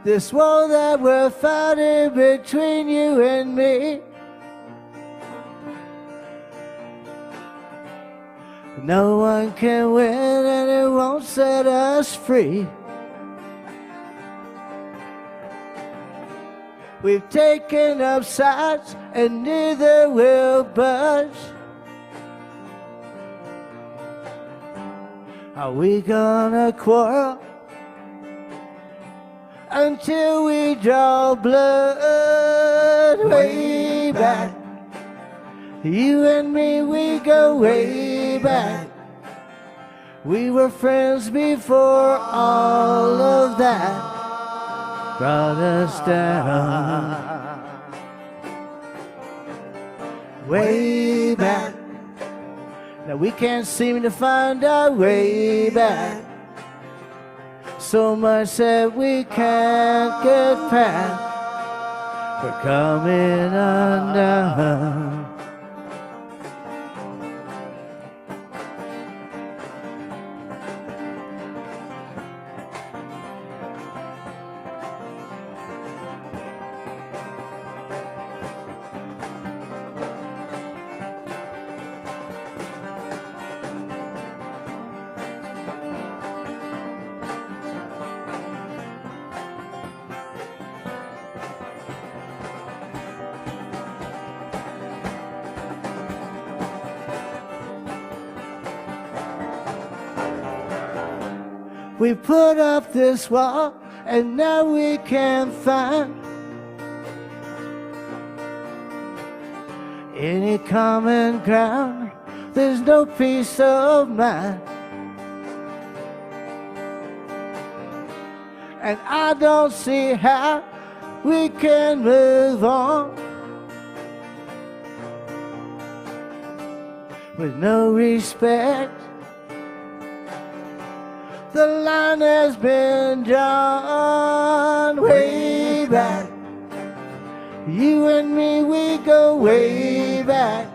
This wall that we're fighting between you and me, no one can win and it won't set us free. We've taken up sides and neither will budge. Are we gonna quarrel until we draw blood? Way back, you and me, we go way back. We were friends before all of that brought us down. Way back, now we can't seem to find our way back. So much that we can't get past. We're coming undone. We put up this wall and now we can't find any common ground. There's no peace of mind. And I don't see how we can move on with no respect. The line has been drawn way back. You and me, we go way back.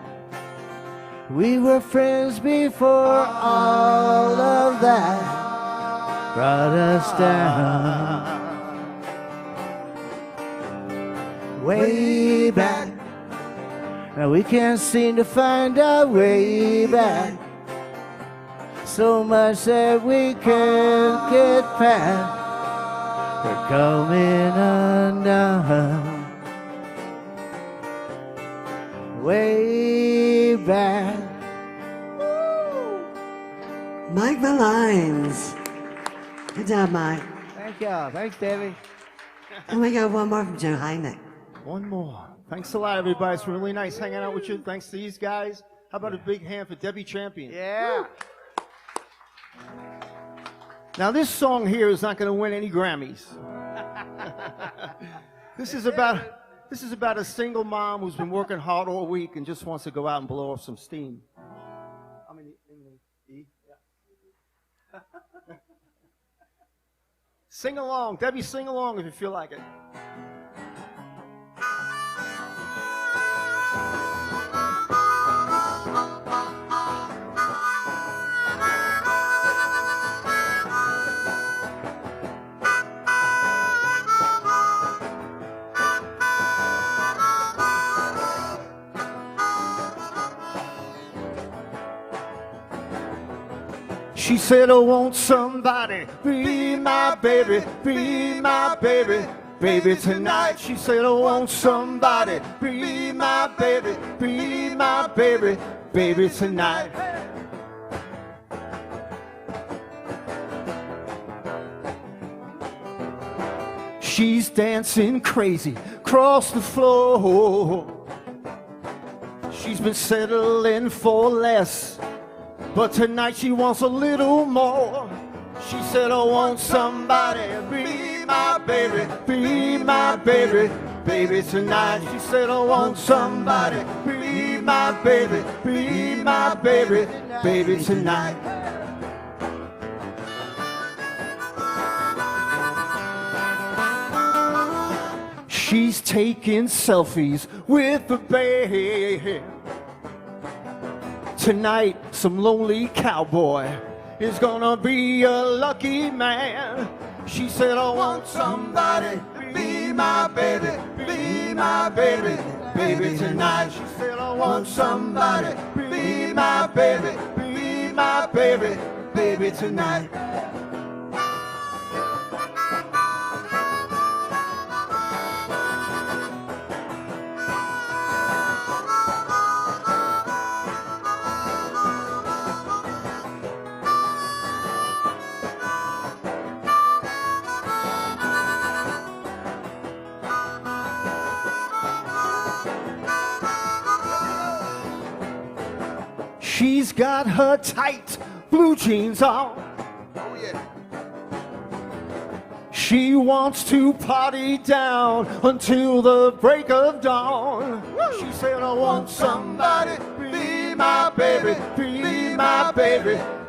We were friends before all of that brought us down. Way back, now we can't seem to find our way back. So much that we can't get past. We're coming undone. Way back. Mike Valines. Good job, Mike. Thank y'all. Thanks, Debbie. And we got one more from Joe Hynek. One more. Thanks a lot, everybody. It's really nice hanging out with you. Thanks to these guys. How about a big hand for Debbie Champion? Yeah. Now, this song here is not going to win any Grammys. This is about a single mom who's been working hard all week and just wants to go out and blow off some steam. I'm in E. Yeah. Sing along, Debbie. Sing along if you feel like it. She said, I want somebody, be my baby, be my baby. baby tonight. She said, I want somebody, be my baby, baby tonight. She's dancing crazy across the floor. She's been settling for less, but tonight she wants a little more. She said, I want somebody, be my baby, baby tonight. She said, I want somebody, be my baby, baby tonight. She's taking selfies with the babe. Tonight, some lonely cowboy is gonna be a lucky man. She said, I want somebody, be my baby, baby tonight. She said, I want somebody, be my baby, baby tonight. She's got her tight blue jeans on. Oh yeah. She wants to party down until the break of dawn. Woo! She said, I want somebody, be my baby,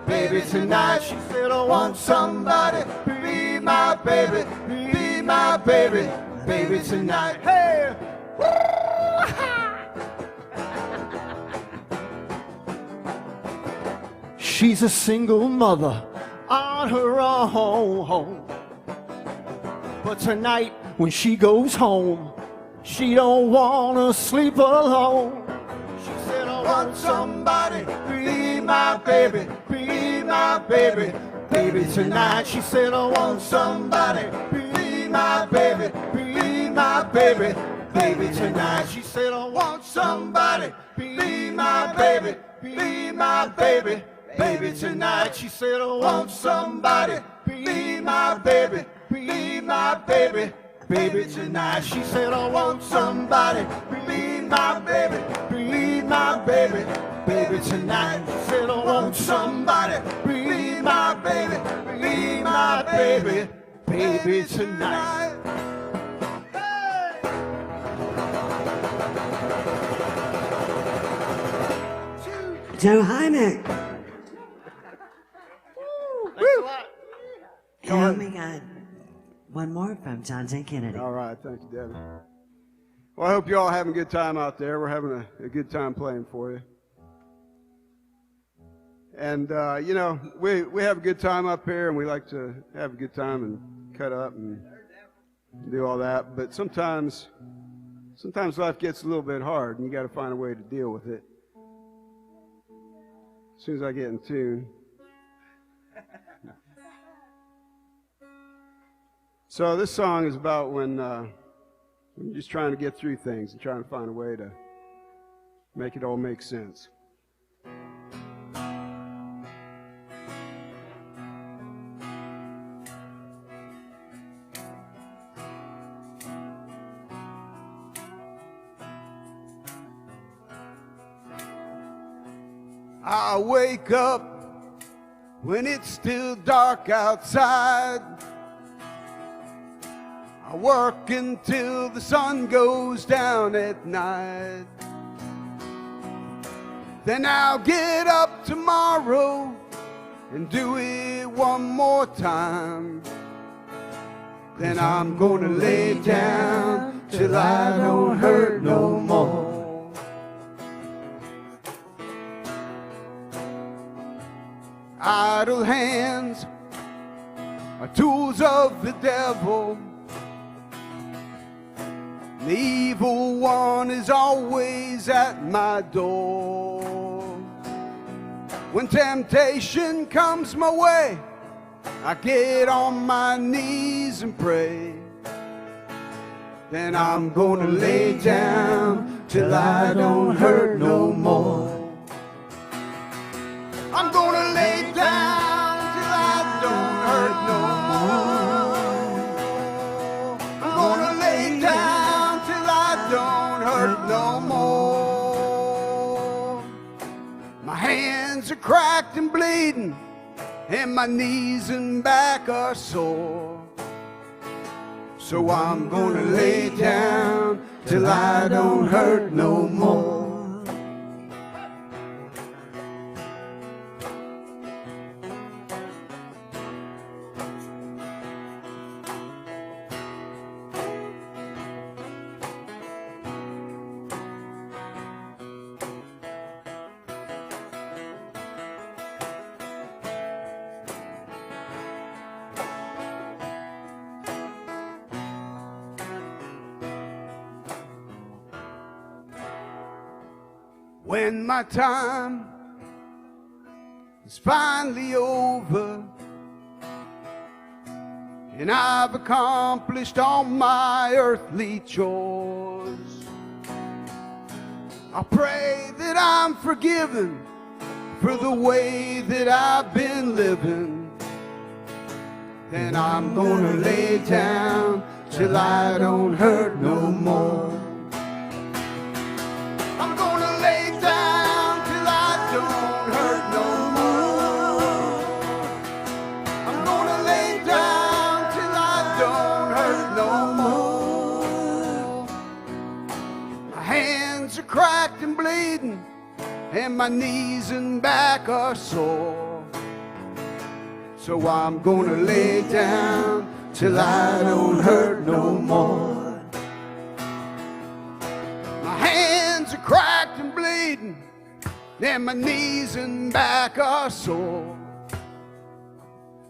baby tonight. She said, I want somebody, be my baby, baby tonight. Hey! She's a single mother on her own. But tonight when she goes home, she don't wanna sleep alone. She said, I want somebody, be my baby, baby tonight. She said, I want somebody, be my baby, baby tonight. She said, I want somebody, be my baby, baby tonight. She said, I want somebody, be my baby, baby tonight. She said, I want somebody, be my baby, baby tonight. She said, I want somebody, be my baby, baby tonight. Joe Hynek. And we got one more from John J. Kennedy. All right, thank you, Debbie. Well, I hope you all having a good time out there. We're having a good time playing for you. And, you know, we have a good time up here, and we like to have a good time and cut up and do all that. But sometimes life gets a little bit hard, and you got to find a way to deal with it. As soon as I get in tune. So this song is about when you're just trying to get through things and trying to find a way to make it all make sense. I wake up when it's still dark outside. I work until the sun goes down at night. Then I'll get up tomorrow and do it one more time. Then I'm gonna lay down till I don't hurt no more. Idle hands are tools of the devil. The evil one is always at my door. When temptation comes my way, I get on my knees and pray. then I'm gonna lay down till I don't hurt no more. I'm gonna lay down till I don't hurt no more. I'm gonna lay down till I don't hurt no more. My hands are cracked and bleeding, and my knees and back are sore. So I'm gonna lay down till I don't hurt no more. When my time is finally over and I've accomplished all my earthly chores, I pray that I'm forgiven for the way that I've been living. Then I'm gonna lay down till I don't hurt no more. I'm gonna lay down till I don't hurt no more. I'm gonna lay down till I don't hurt no more. My hands are cracked and bleeding, and my knees and back are sore. So I'm gonna lay down till I don't hurt no more. Cracked and bleeding, and my knees and back are sore.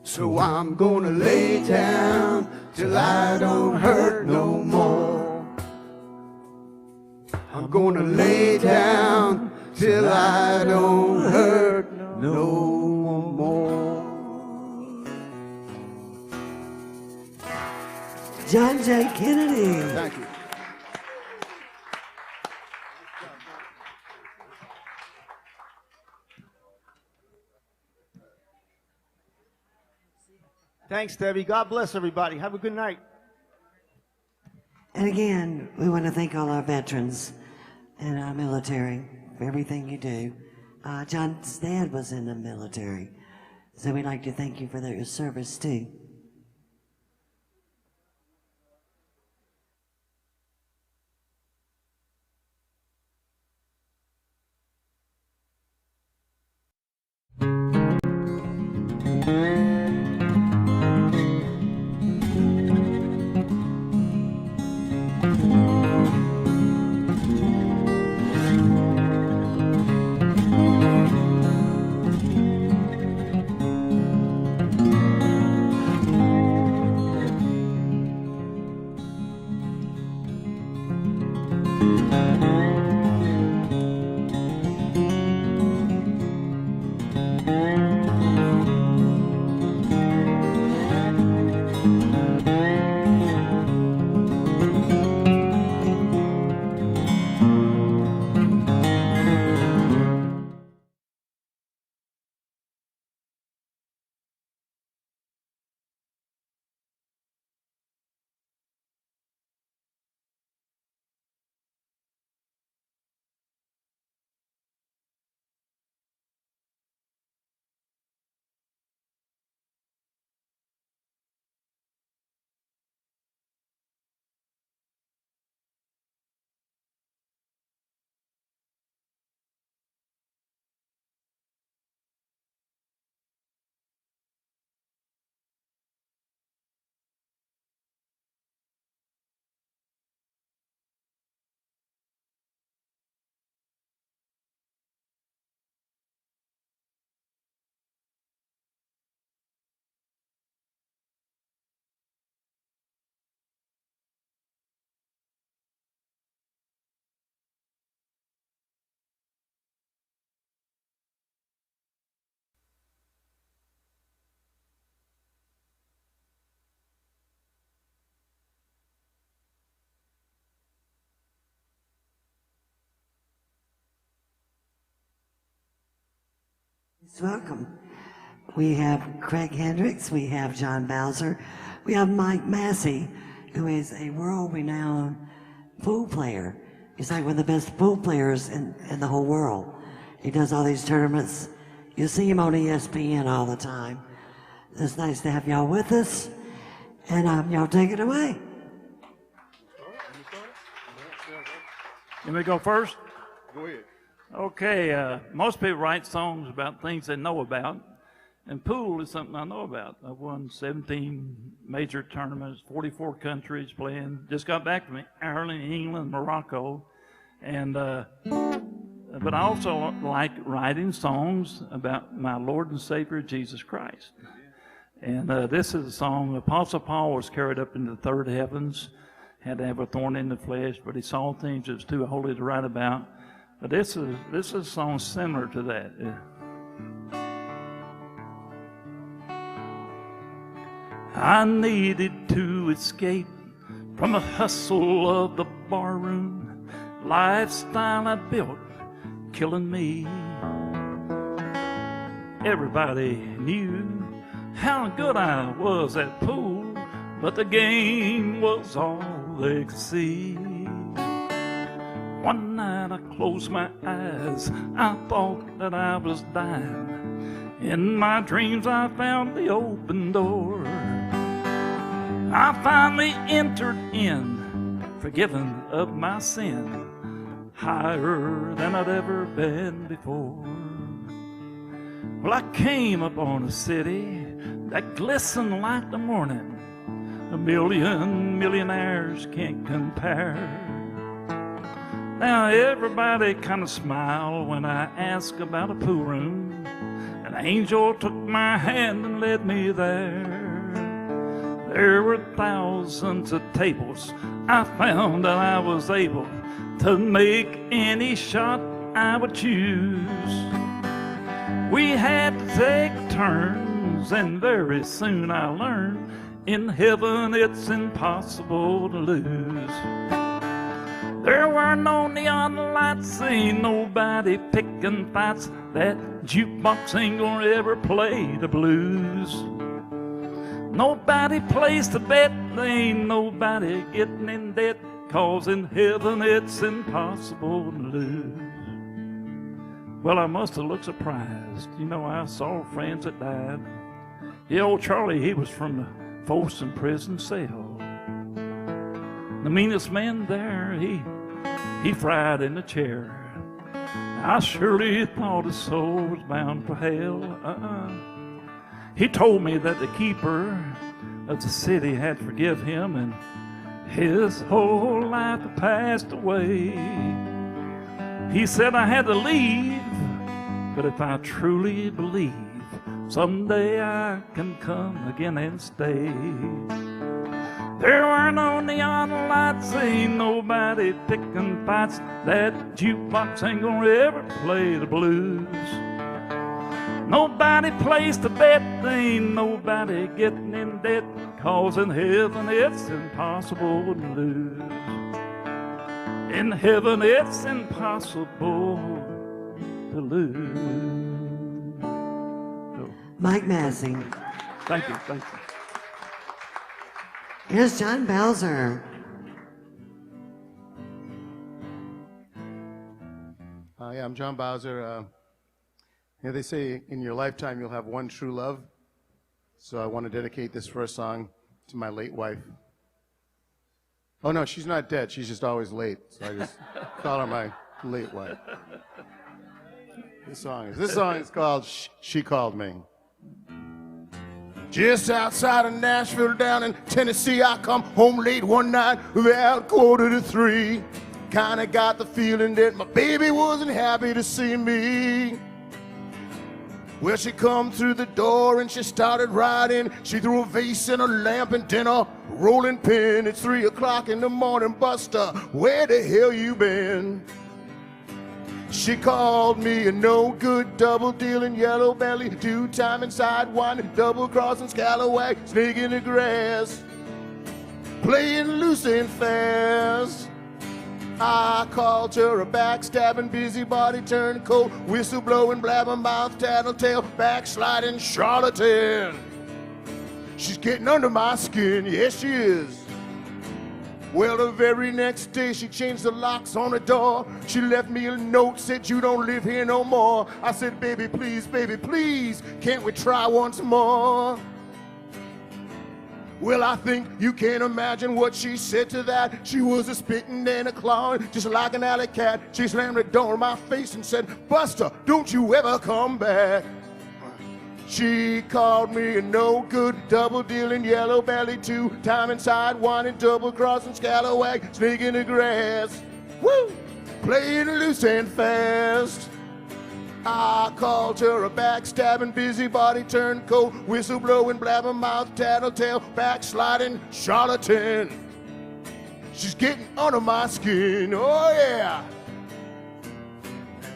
So I'm gonna lay down till I don't hurt no more. I'm gonna lay down till I don't hurt no more. John J. Kennedy. Thank you. Thanks, Debbie. God bless everybody. Have a good night. And again, we want to thank all our veterans and our military for everything you do. John's dad was in the military, so we'd like to thank you for your service too. Welcome. We have Craig Hendricks, we have John Bowser, we have Mike Massey, who is a world-renowned pool player. He's like one of the best pool players in the whole world. He does all these tournaments. You see him on ESPN all the time. It's nice to have y'all with us, and y'all take it away. You may go first? Go ahead. Okay, most people write songs about things they know about, and pool is something I know about. I've won 17 major tournaments, 44 countries playing. Just got back from Ireland, England, Morocco, and but I also like writing songs about my Lord and Savior Jesus Christ. And this is a song. Apostle Paul was carried up into the third heavens, had to have a thorn in the flesh, but he saw things that was too holy to write about. But this is a song similar to that. I needed to escape from the hustle of the barroom, lifestyle I built, killing me. Everybody knew how good I was at pool, but the game was all they could see. One night I closed my eyes, I thought that I was dying. In my dreams I found the open door. I finally entered in, forgiven of my sin, higher than I'd ever been before. Well, I came upon a city that glistened like the morning. A million millionaires can't compare. Now everybody kind of smiled when I asked about a pool room. An angel took my hand and led me there. There were thousands of tables. I found that I was able to make any shot I would choose. We had to take turns, and very soon I learned in heaven it's impossible to lose. There were no neon lights, ain't nobody picking fights. That jukebox ain't gonna ever play the blues. Nobody plays to bet, ain't nobody getting in debt, 'cause in heaven it's impossible to lose. Well, I must have looked surprised. You know, I saw friends that died. Yeah, old Charlie, he was from the Folsom prison cell. The meanest man there, he fried in the chair. I surely thought his soul was bound for hell. He told me that the keeper of the city had forgiven him, and his whole life had passed away. He said I had to leave, but if I truly believe, someday I can come again and stay. There were no neon lights, ain't nobody picking fights. That jukebox ain't gonna ever play the blues. Nobody plays to bet, ain't nobody getting in debt, 'cause in heaven it's impossible to lose. In heaven it's impossible to lose. So, Mike Massey. thank you, thank you. Here's John Bowser. Hi, I'm John Bowser. They say in your lifetime you'll have one true love. So I want to dedicate this first song to my late wife. Oh no, she's not dead. She's just always late. So I just call her my late wife. This song is called She Called Me. Just outside of Nashville, down in Tennessee, I come home late one night, about 2:45. Kinda got the feeling that my baby wasn't happy to see me. Well, she come through the door and she started riding. She threw a vase and a lamp and then a rolling pin. It's 3 o'clock in the morning, Buster, where the hell you been? She called me a no-good, double-dealing, yellow belly, two-time inside one, double-crossing scallywag, snake in the grass, playing loose and fast. I called her a backstabbing, busybody, turncoat, whistle-blowing, blabbermouth, tattletale, backsliding charlatan. She's getting under my skin, yes she is. Well, the very next day she changed the locks on the door. She left me a note, said you don't live here no more. I said, baby, please, can't we try once more? Well, I think you can't imagine what she said to that. She was a spitting and a clawing, just like an alley cat. She slammed the door in my face and said, Buster, don't you ever come back. She called me a no-good, double-dealing, yellow-belly, two-time inside, whining, double-crossing, scalawag, snake in the grass. Woo! Playing loose and fast. I called her a backstabbing, busybody, turncoat, whistle-blowing, blabbermouth, tattletale, backsliding charlatan. She's getting under my skin, oh yeah.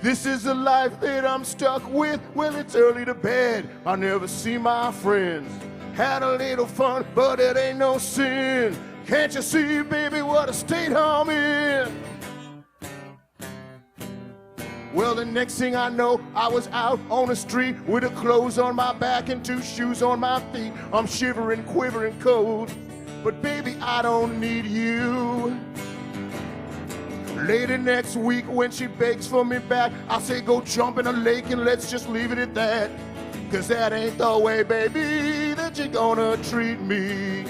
This is the life that I'm stuck with. Well, it's early to bed, I never see my friends. Had a little fun, but it ain't no sin. Can't you see, baby, what a state I'm in? Well, the next thing I know, I was out on the street with the clothes on my back and two shoes on my feet. I'm shivering, quivering cold, but baby, I don't need you. Later next week when she begs for me back, I say go jump in a lake and let's just leave it at that. Cause that ain't the way, baby, that you're gonna treat me.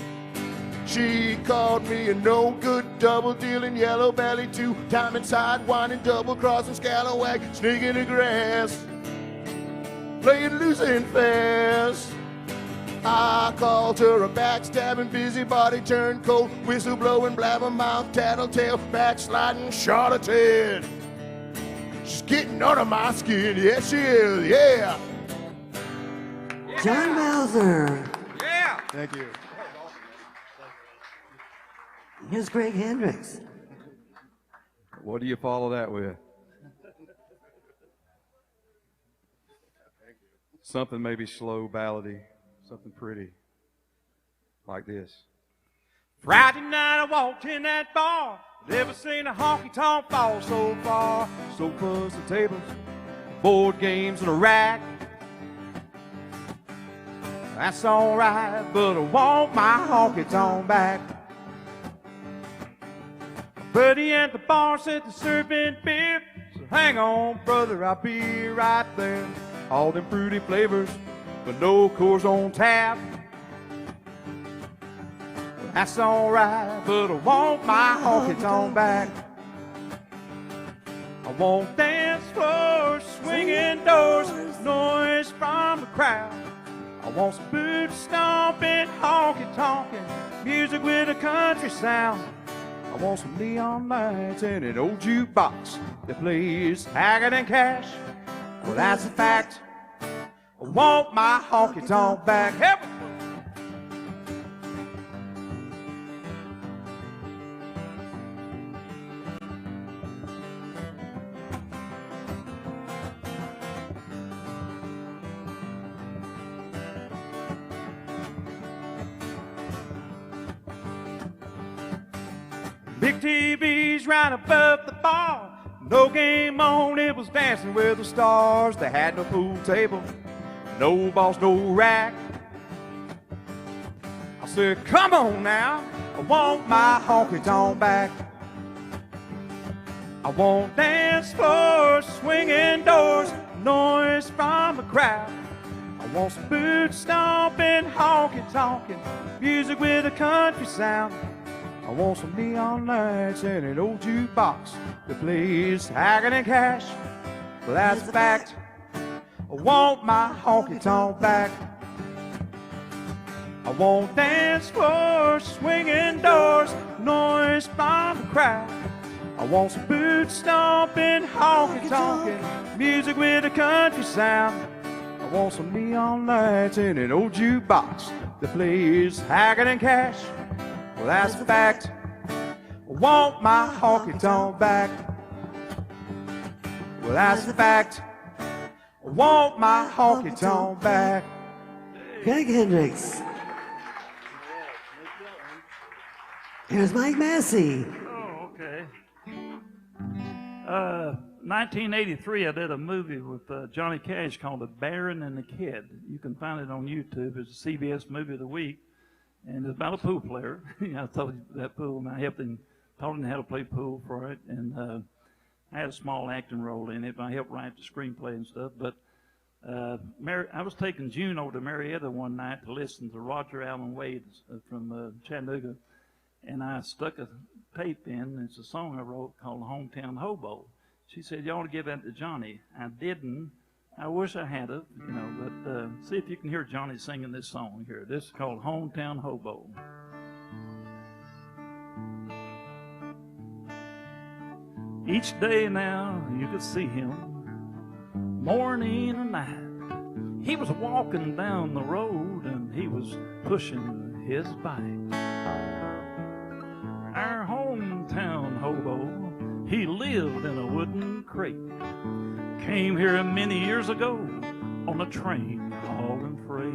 She called me a no-good, double-dealing, yellow-belly, two-time inside, whining, double-crossing, scalawag, snake in the grass, playing loose and fast. I called her a backstabbing, busybody, turncoat, whistle-blowing, blabbermouth, tattletale, backsliding charlatan. She's getting under my skin, yes she is, yeah. John Bowser. Yeah. Thank you. Here's Greg Hendricks. What do you follow that with? Something maybe slow, ballady, something pretty, like this. Friday night I walked in that bar. Never seen a honky-tonk fall so far. Sofas and tables, board games and a rack. That's alright, but I want my honky-tonk back. Buddy at the bar said they're serving beer. So hang on, brother, I'll be right there. All them fruity flavors, but no Coors on tap. That's alright, but I want my honky-tonk back. I want dance floors, swinging doors, noise from the crowd. I want some boot stomping, honky-tonkin', music with a country sound. I want some neon lights and an old jukebox that plays Haggard and Cash. Well, that's a fact. I want my honky-tonk back. Help me. Big TV's right above the bar. No game on, it was Dancing with the Stars. They had no pool table, no balls, no rack. I said, come on now, I want my honky-tonk back. I want dance floors, swinging doors, noise from the crowd. I want some boot stomping, honky-tonkin', music with a country sound. I want some neon lights and an old jukebox that plays Haggard and Cash. Well, that's a fact. I want my honky-tonk back. I want dance floors, swinging doors, noise from the crowd. I want some boot stomping, honky-tonkin', music with a country sound. I want some neon lights and an old jukebox that plays Haggard and Cash. Well, that's a fact. I want my honky-tonk back. Well, that's a fact. I want my honky-tonk back. Greg Hendricks. Here's Mike Massey. Oh, okay. 1983, I did a movie with Johnny Cash called The Baron and the Kid. You can find it on YouTube. It's a CBS movie of the week. And it's about a pool player. I told you that pool, and I helped him, taught him how to play pool for it. And I had a small acting role in it, but I helped write the screenplay and stuff. But I was taking June over to Marietta one night to listen to Roger Allen Wade from Chattanooga. And I stuck a tape in. It's a song I wrote called Hometown Hobo. She said, you ought to give that to Johnny. I didn't. I wish I had it, but see if you can hear Johnny singing this song here. This is called Hometown Hobo. Each day now you could see him, morning and night. He was walking down the road and he was pushing his bike. Our hometown hobo, he lived in a wooden crate. Came here many years ago on a train hauling freight.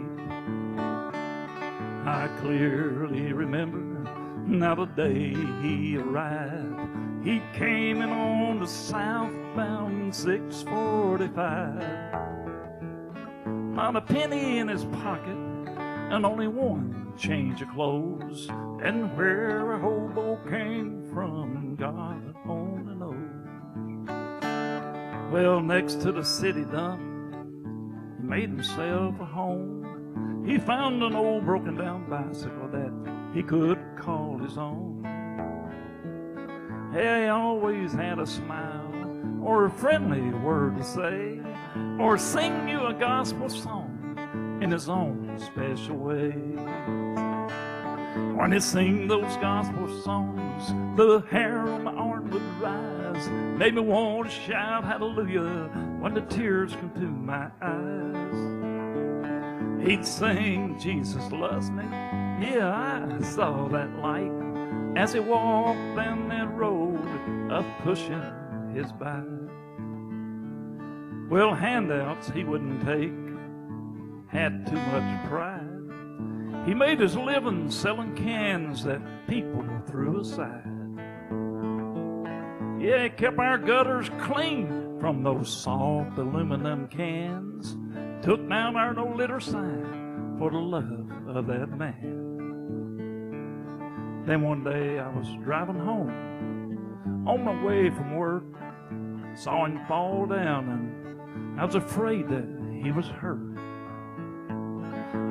I clearly remember now the day he arrived. He came in on the southbound 645. Not a penny in his pocket and only one change of clothes. And where a hobo came from, God only knows. Well, next to the city dump, he made himself a home. He found an old broken down bicycle that he could call his own. Hey, he always had a smile or a friendly word to say, or sing you a gospel song in his own special way. When he sing those gospel songs, the hair on my arm would rise. Made me want to shout hallelujah when the tears come to my eyes. He'd sing, Jesus loves me. Yeah, I saw that light as he walked down that road, up pushing his bike. Well, handouts he wouldn't take, had too much pride. He made his living selling cans that people threw aside. Yeah, he kept our gutters clean from those soft aluminum cans. Took down our no litter sign for the love of that man. Then one day I was driving home on my way from work. Saw him fall down and I was afraid that he was hurt.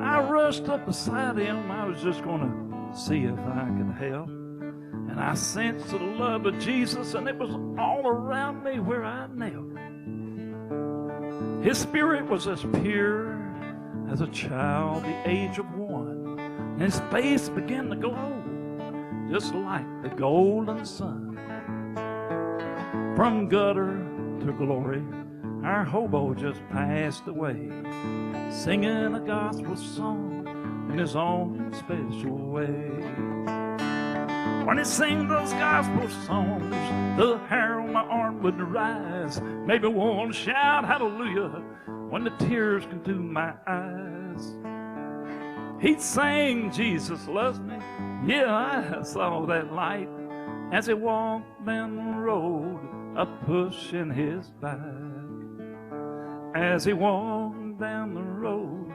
I rushed up beside him. I was just going to see if I could help. And I sensed the love of Jesus, and it was all around me where I knelt. His spirit was as pure as a child the age of 1. And his face began to glow just like the golden sun. From gutter to glory, our hobo just passed away, singing a gospel song in his own special way. When he sang those gospel songs, the hair on my arm would rise. Made me want to shout hallelujah when the tears come to my eyes. He'd sing, Jesus loves me. Yeah, I saw that light as he walked down the road, up pushing his bike. As he walked down the road,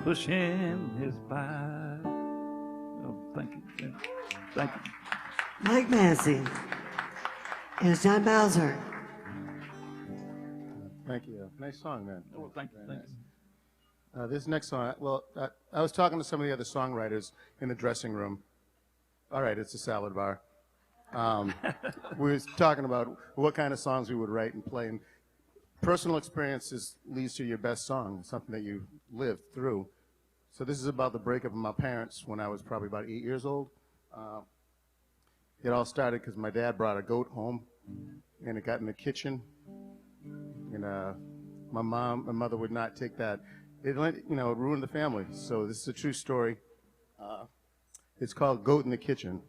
pushing his bike. Oh, thank you. Thank you. Mike Massey. Here's John Bowser. Thank you. Nice song, man. Oh, thank you. Thank you. This next song, I was talking to some of the other songwriters in the dressing room. All right, it's a salad bar. We was talking about what kind of songs we would write and play. And personal experiences leads to your best song, something that you lived through. So this is about the breakup of my parents when I was probably about 8 years old. It all started because my dad brought a goat home, and it got in the kitchen. And my mother would not take that. It ruined the family. So this is a true story. It's called Goat in the Kitchen.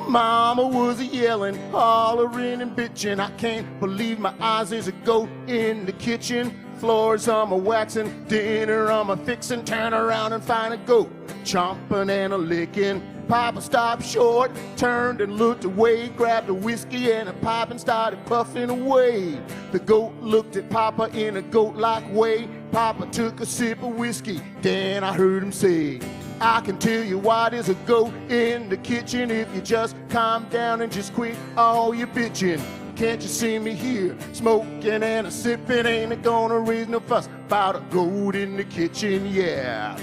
Mama was yelling, hollering and bitching. I can't believe my eyes, there's a goat in the kitchen. Floors I'm a waxing, dinner I'm a fixing. Turn around and find a goat chomping and a licking. Papa stopped short, turned and looked away, grabbed a whiskey and a pipe and started puffing away. The goat looked at Papa in a goat-like way. Papa took a sip of whiskey, then I heard him say, I can tell you why there's a goat in the kitchen if you just calm down and just quit all your bitching. Can't you see me here, smoking and a sipping? Ain't it gonna raise no fuss about a goat in the kitchen, yeah.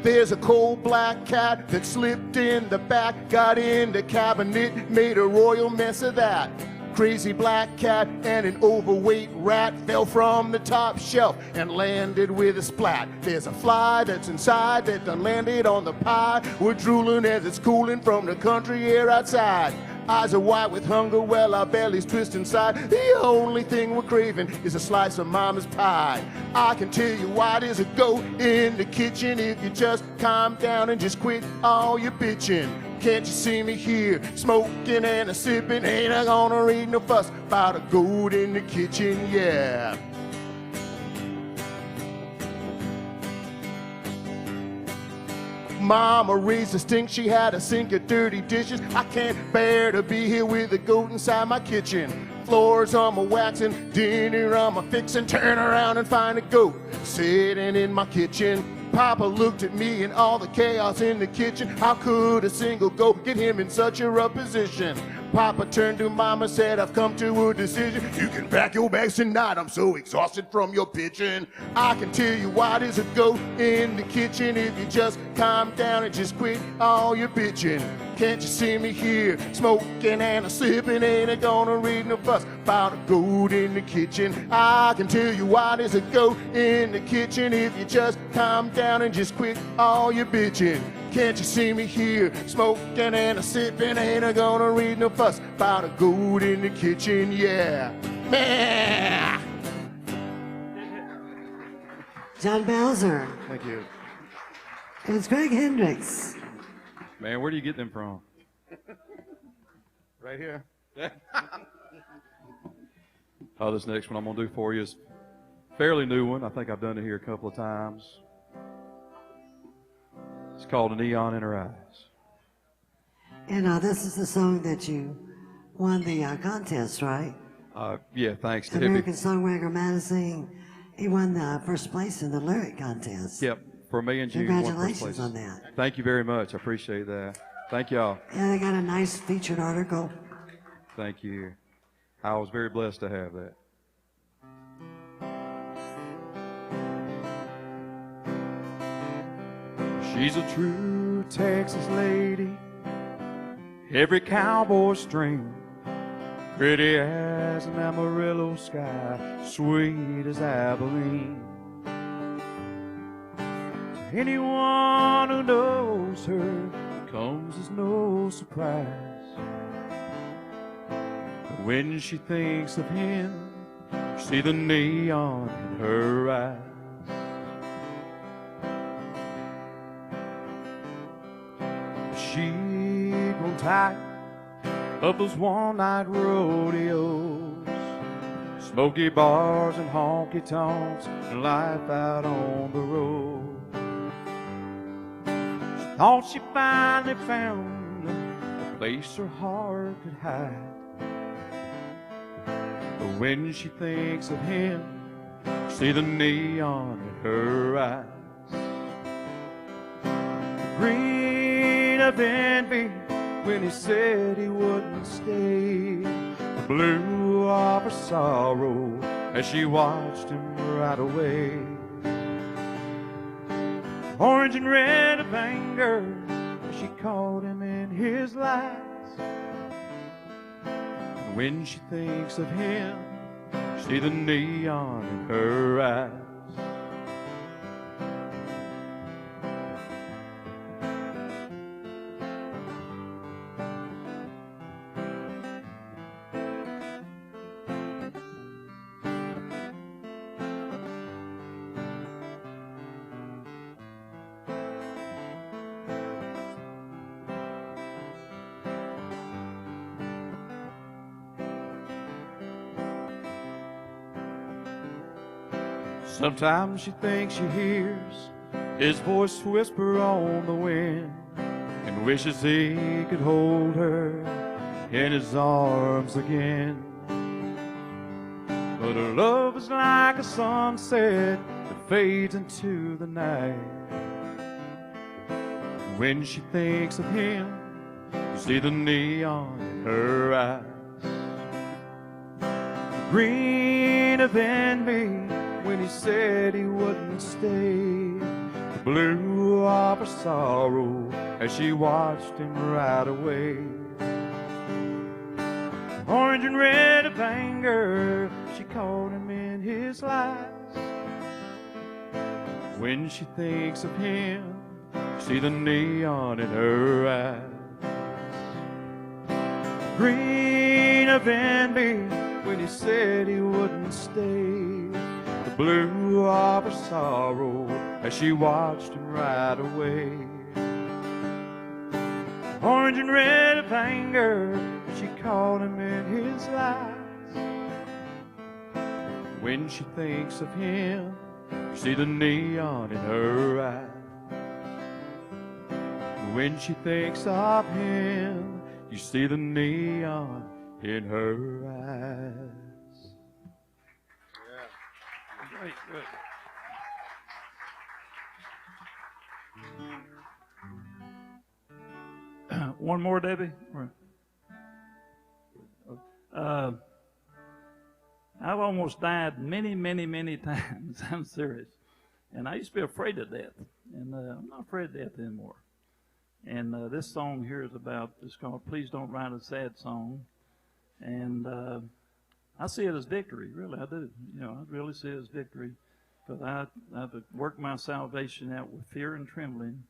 There's a cold black cat that slipped in the back, got in the cabinet, made a royal mess of that. Crazy black cat and an overweight rat fell from the top shelf and landed with a splat. There's a fly that's inside that done landed on the pie. We're drooling as it's cooling from the country air outside. Eyes are white with hunger, well our bellies twist inside. The only thing we're craving is a slice of mama's pie. I can tell you why there's a goat in the kitchen if you just calm down and just quit all your bitching. Can't you see me here, smoking and a sipping? Ain't I gonna read no fuss about a goat in the kitchen, yeah. Mama raised a stink, she had a sink of dirty dishes. I can't bear to be here with a goat inside my kitchen. Floors I'm a waxing, dinner I'm a fixing. Turn around and find a goat sitting in my kitchen. Papa looked at me and all the chaos in the kitchen. How could a single goat get him in such a rough position? Papa turned to Mama, said, I've come to a decision. You can pack your bags tonight, I'm so exhausted from your pitching. I can tell you why there's a goat in the kitchen if you just calm down and just quit all your bitching. Can't you see me here, smoking and a sipping? Ain't it gonna read no fuss about a goat in the kitchen? I can tell you why there's a goat in the kitchen if you just calm down and just quit all your bitching. Can't you see me here, smoking and a sipping? Ain't I gonna read no fuss about a goat in the kitchen, yeah. Meh. John Bowser. Thank you. It was Greg Hendricks. Man, where do you get them from? Right here. Oh, this next one I'm going to do for you is a fairly new one. I think I've done it here a couple of times. It's called A Neon in Her Eyes. And this is the song that you won the contest, right? Yeah, thanks to American Hippie. Songwriter Magazine. He won the first place in the lyric contest. Yep, for me and you. won first Congratulations place. on that. Thank you very much. I appreciate that. Thank y'all. Yeah, they got a nice featured article. Thank you. I was very blessed to have that. She's a true Texas lady, every cowboy's dream, pretty as an Amarillo sky, sweet as Abilene. To anyone who knows her, it comes as no surprise. But when she thinks of him, you see the neon in her eyes. She grown tired of those one-night rodeos, smoky bars and honky-tonks, and life out on the road. She thought she finally found a place her heart could hide. But when she thinks of him, you see the neon in her eyes. Green of envy when he said he wouldn't stay, the blue of her sorrow as she watched him ride away. Orange and red of anger as she caught him in his lies. And when she thinks of him, you see the neon in her eyes. Sometimes she thinks she hears his voice whisper on the wind and wishes he could hold her in his arms again. But her love is like a sunset that fades into the night. When she thinks of him, you see the neon in her eyes. The green of envy when he said he wouldn't stay. The blue of her sorrow as she watched him ride away. Orange and red of anger, she caught him in his lies. When she thinks of him, see the neon in her eyes. Green of envy when he said he wouldn't stay. The blue of her sorrow as she watched him ride away. Orange and red of anger, she caught him in his lies. When she thinks of him, see the neon in her eyes. When she thinks of him, you see the neon in her eyes. Yeah. Great, good. One more, Debbie. I've almost died many, many, many times. I'm serious. And I used to be afraid of death. And I'm not afraid of death anymore. And this song here is about, it's called Please Don't Write a Sad Song. And I see it as victory, really, I do. You know, I really see it as victory. Because I've worked my salvation out with fear and trembling.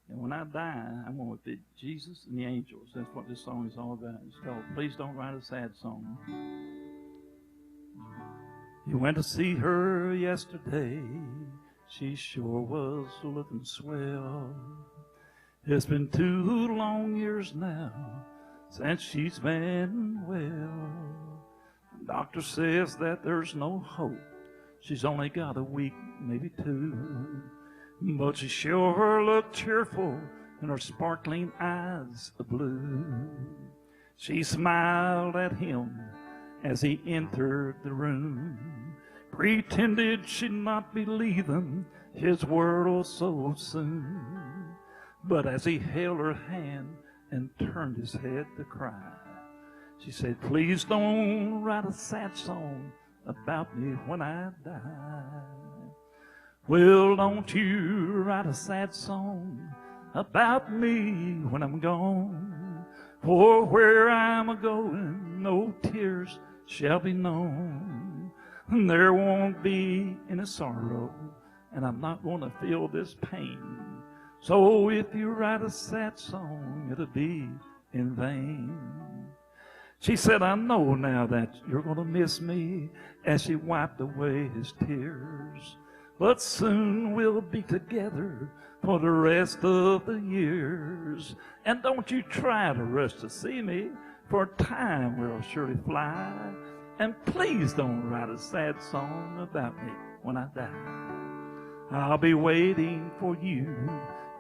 And when I die, I'm going to be Jesus and the angels. That's what this song is all about. It's called Please Don't Write a Sad Song. You went to see her yesterday. She sure was looking swell. It's been 2 long years now since she's been well. The doctor says that there's no hope. She's only got a week, maybe 2. But she sure looked cheerful and her sparkling eyes of blue. She smiled at him as he entered the room, pretended she'd not be leaving his world so soon. But as he held her hand and turned his head to cry, she said, please don't write a sad song about me when I die. Well, don't you write a sad song about me when I'm gone. For where I'm a-going, no tears shall be known. And there won't be any sorrow, and I'm not going to feel this pain. So if you write a sad song, it'll be in vain. She said, I know now that you're going to miss me, as she wiped away his tears. But soon we'll be together for the rest of the years. And don't you try to rush to see me, for time will surely fly. And please don't write a sad song about me when I die. I'll be waiting for you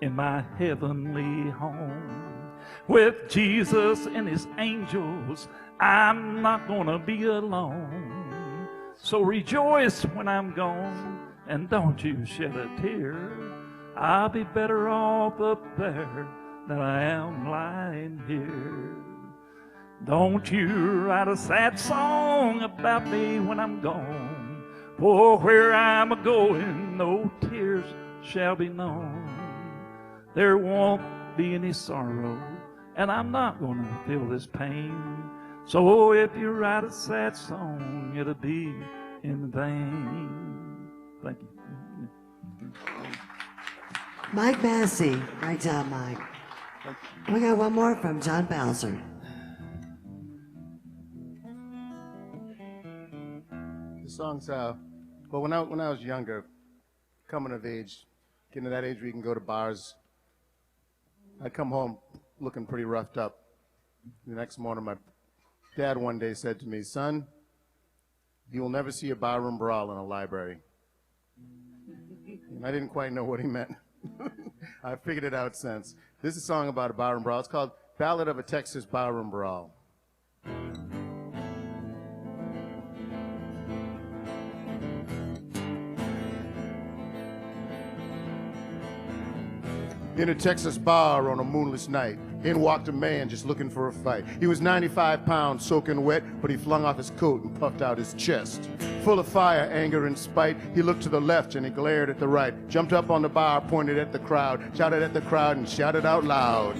in my heavenly home. With Jesus and his angels, I'm not gonna be alone. So rejoice when I'm gone, and don't you shed a tear. I'll be better off up there than I am lying here. Don't you write a sad song about me when I'm gone. For where I'm a-going, no tears shall be known. There won't be any sorrow, and I'm not gonna feel this pain. So if you write a sad song, it'll be in vain. Thank you. Mike Massey. Great job, Mike. We got one more from John Bowser. The song's, well, when I was younger, coming of age, getting to that age where you can go to bars, I'd come home looking pretty roughed up. The next morning, my dad one day said to me, son, you will never see a barroom brawl in a library. and I didn't quite know what he meant. I figured it out since. This is a song about a barroom brawl. It's called Ballad of a Texas Barroom Brawl. In a Texas bar on a moonless night, in walked a man just looking for a fight. He was 95 pounds, soaking wet, but he flung off his coat and puffed out his chest. Full of fire, anger, and spite, he looked to the left and he glared at the right. Jumped up on the bar, pointed at the crowd, shouted at the crowd, and shouted out loud.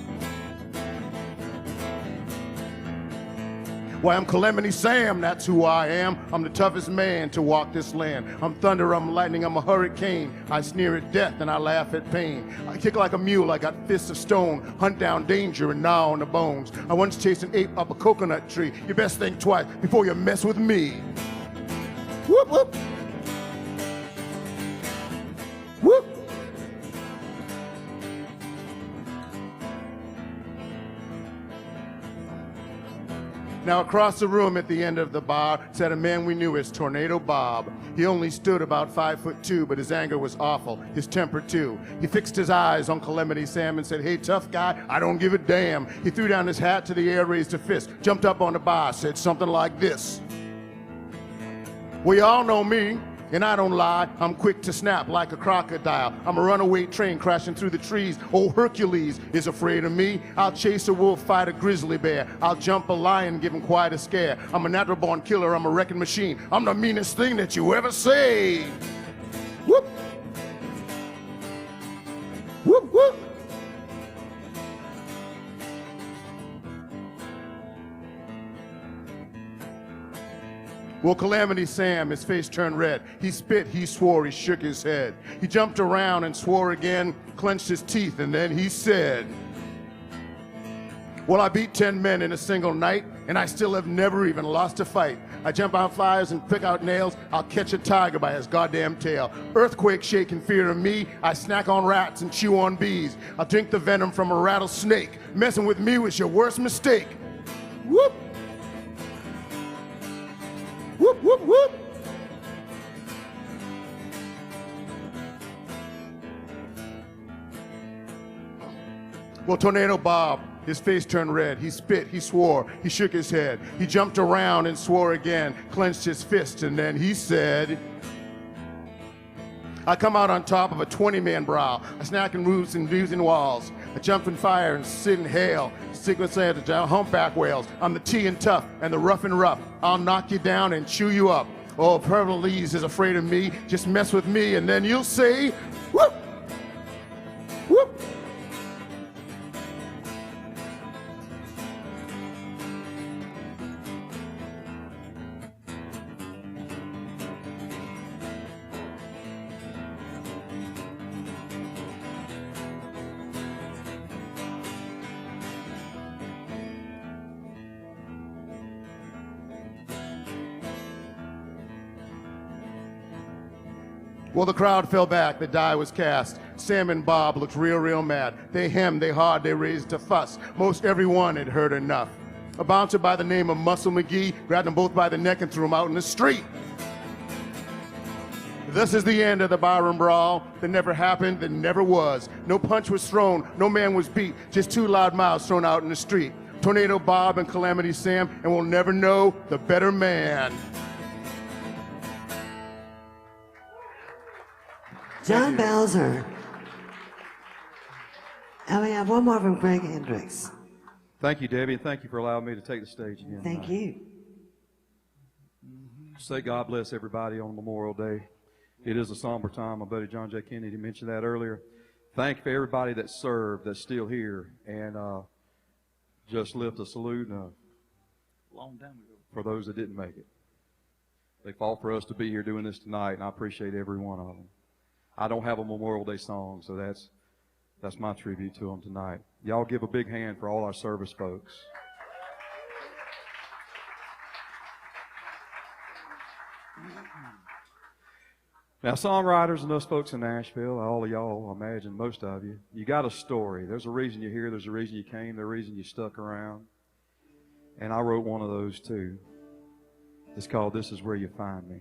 Why, I'm Calamity Sam, that's who I am. I'm the toughest man to walk this land. I'm thunder, I'm lightning, I'm a hurricane. I sneer at death and I laugh at pain. I kick like a mule, I got fists of stone. Hunt down danger and gnaw on the bones. I once chased an ape up a coconut tree. You best think twice before you mess with me. Whoop, whoop. Whoop. Now across the room at the end of the bar sat a man we knew as Tornado Bob. He only stood about 5'2", but his anger was awful, his temper too. He fixed his eyes on Calamity Sam and said, "Hey, tough guy, I don't give a damn." He threw down his hat to the air, raised a fist, jumped up on the bar, said something like this. "Well, you all know me, and I don't lie. I'm quick to snap like a crocodile. I'm a runaway train crashing through the trees. Old Hercules is afraid of me. I'll chase a wolf, fight a grizzly bear. I'll jump a lion, give him quite a scare. I'm a natural born killer, I'm a wrecking machine. I'm the meanest thing that you ever see." Whoop! Whoop, whoop! Well, Calamity Sam, his face turned red. He spit, he swore, he shook his head. He jumped around and swore again, clenched his teeth, and then he said, "Well, I beat 10 men in a single night, and I still have never even lost a fight. I jump on flyers and pick out nails. I'll catch a tiger by his goddamn tail. Earthquake shake in fear of me. I snack on rats and chew on bees. I'll drink the venom from a rattlesnake. Messing with me was your worst mistake." Whoop! Whoop, whoop, whoop! Well, Tornado Bob, his face turned red. He spit, he swore, he shook his head. He jumped around and swore again, clenched his fist, and then he said, "I come out on top of a 20-man brawl. I snack in roofs and views in walls. I jump in fire and sit in hail. Sickle said to humpback whales. I'm the T and tough and the rough and rough. I'll knock you down and chew you up. Oh, if Hercules is afraid of me, just mess with me and then you'll see, whoop, whoop." Well, the crowd fell back, the die was cast. Sam and Bob looked real mad. They hemmed, they hawed, they raised a fuss. Most everyone had heard enough. A bouncer by the name of Muscle McGee grabbed them both by the neck and threw them out in the street. This is the end of the barroom brawl that never happened, that never was. No punch was thrown, no man was beat, just two loud mouths thrown out in the street. Tornado Bob and Calamity Sam, and we'll never know the better man. John Bowser. And we have one more from Greg Hendricks. Thank you, Debbie, and thank you for allowing me to take the stage again. Thank you. Say God bless everybody on Memorial Day. It is a somber time. My buddy John J. Kennedy mentioned that earlier. Thank you for everybody that served, that's still here, and just lift a salute Long time ago. for those that didn't make it. They fought for us to be here doing this tonight, and I appreciate every one of them. I don't have a Memorial Day song, so that's my tribute to them tonight. Y'all give a big hand for all our service folks. Now, songwriters and those folks in Nashville, all of y'all, I imagine most of you, you got a story. There's a reason you're here. There's a reason you came. There's a reason you stuck around. And I wrote one of those too. It's called This Is Where You Find Me.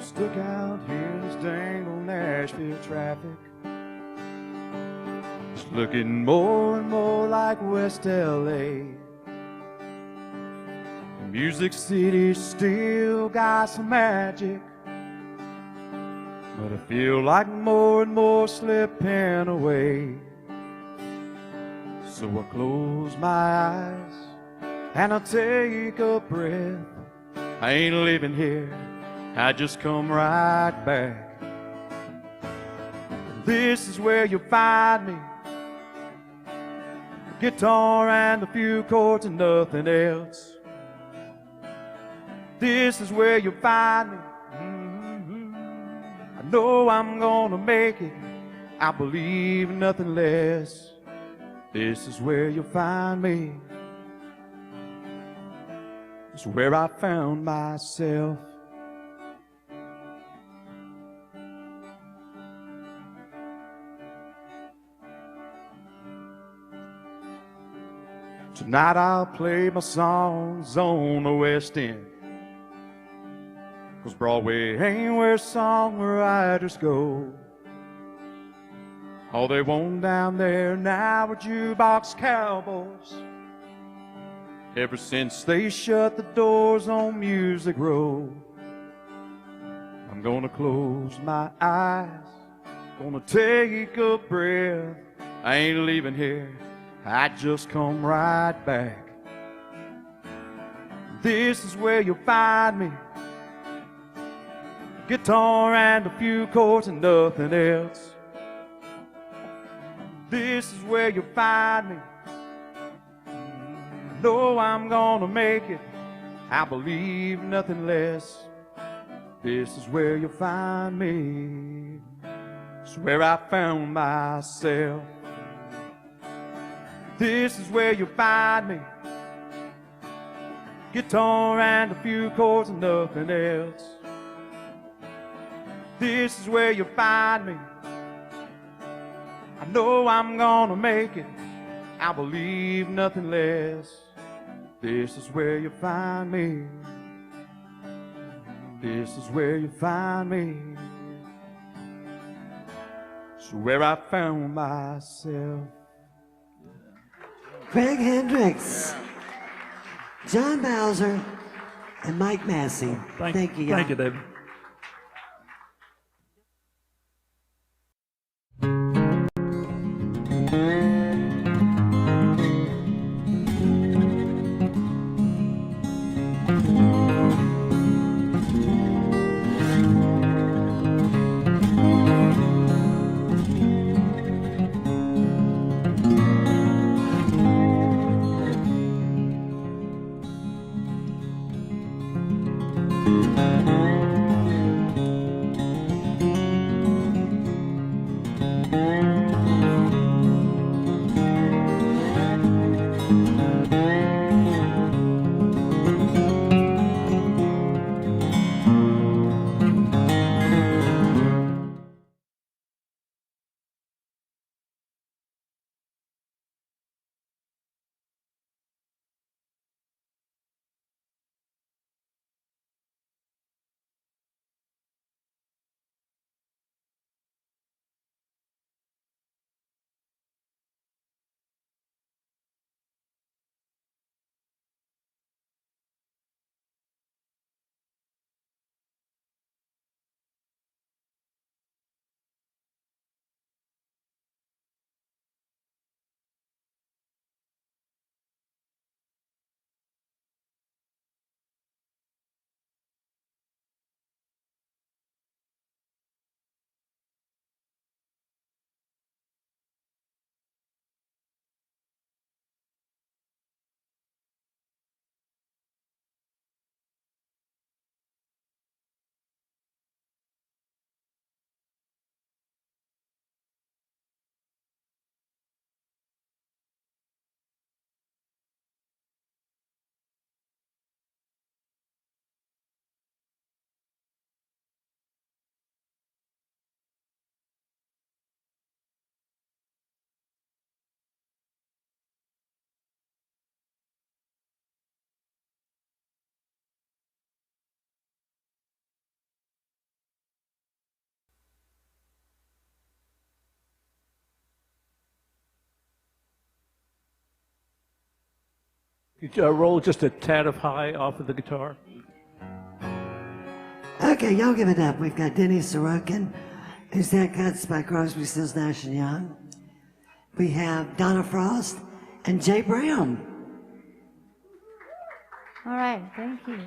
Stuck out here in this dang old Nashville traffic. It's looking more and more like West LA. Music City still got some magic, but I feel like more and more slipping away. So I close my eyes and I take a breath. I ain't living here, I just come right back. This is where you'll find me, a guitar and a few chords and nothing else. This is where you'll find me. I know I'm gonna make it, I believe nothing less. This is where you'll find me. It's where I found myself. Tonight I'll play my songs on the West End, 'cause Broadway ain't where songwriters go. All they want down there now are jukebox cowboys. Ever since they shut the doors on Music Row, I'm gonna close my eyes, gonna take a breath. I ain't leaving here, I just come right back. This is where you'll find me, guitar and a few chords and nothing else. This is where you'll find me. Know I'm gonna make it, I believe nothing less. This is where you'll find me. It's where I found myself. This is where you'll find me, guitar and a few chords and nothing else. This is where you'll find me. I know I'm gonna make it, I believe nothing less. This is where you find me. This is where you find me. It's where I found myself. Craig Hendricks, John Bowser, and Mike Massey. Thank you, y'all. Thank you, David. You roll just a tad of high off of the guitar. Okay, y'all give it up. We've got Denny Sorokin, who's that cuts by Crosby, Stills, Nash and Young. We have Donna Frost and Jay Brown. All right, thank you.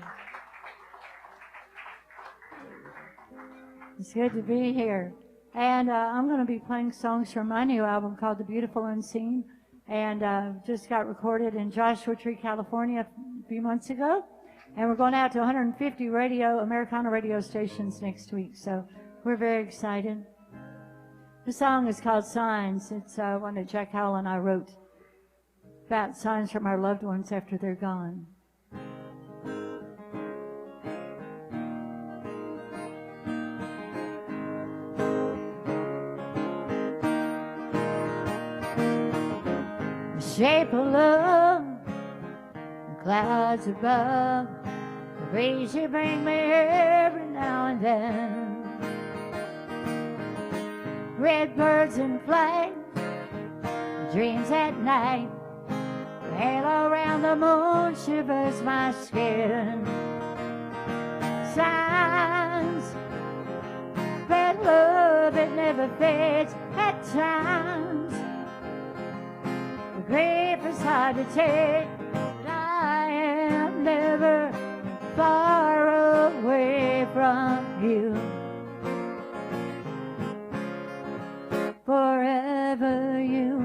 It's good to be here. And I'm going to be playing songs from my new album called The Beautiful Unseen. And just got recorded in Joshua Tree, California a few months ago. And we're going out to 150 Americana radio stations next week. So we're very excited. The song is called Signs. It's one that Jack Howell and I wrote about signs from our loved ones after they're gone. The shape of love, the clouds above, the breeze you bring me every now and then. Red birds in flight, dreams at night, the halo around the moon shivers my skin. Signs that love that never fades at times. The grief is hard to take, but I am never far away from you. Forever you.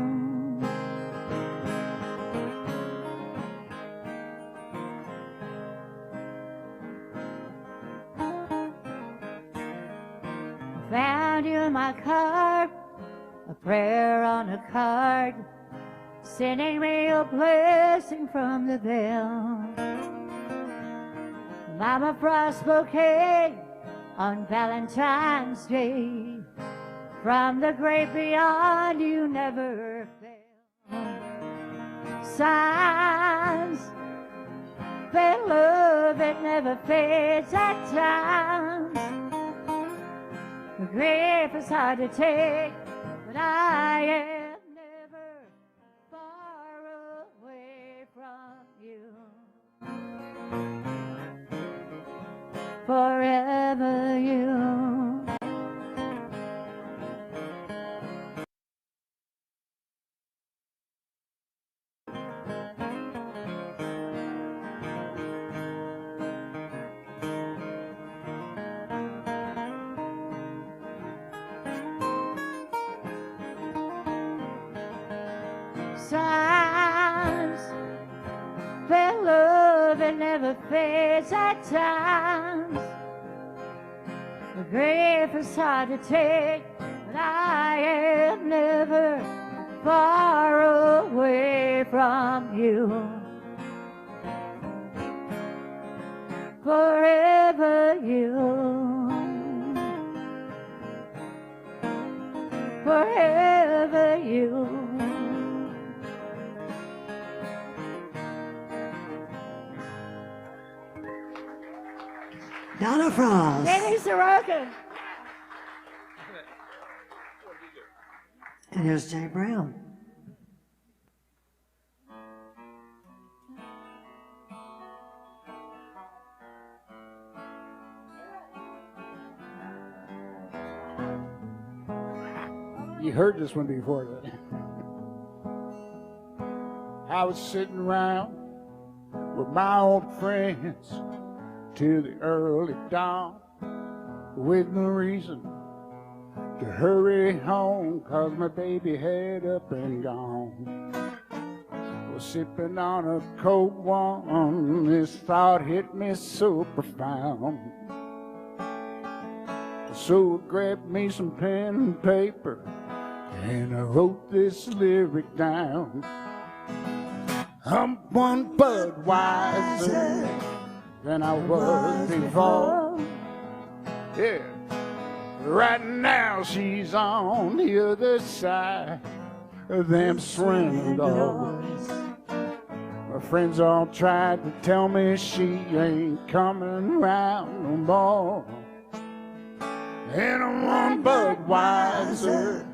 I found you in my car, a prayer on a card, sending me a blessing from the veil. Mama frost bouquet on Valentine's Day. From the great beyond, you never fail. Signs that love that never fades at times. The grief is hard to take, but I am never far away from you. Forever you. Signs that love that never fades at times. The grief is hard to take, but I am never far away from you. Forever you. Forever you. Donna Frost. Denny Sorokin. And here's Jay Brown. You heard this one before, then. I was sitting around with my old friends till the early dawn, with no reason to hurry home, 'cause my baby had up and gone. Was sipping on a cold one, this thought hit me so profound. So I grabbed me some pen and paper, and I wrote this lyric down. I'm one Bud wiser than I was before. Yeah. Right now she's on the other side of them swing doors. My friends all tried to tell me she ain't coming round no more. And I'm one Bud wiser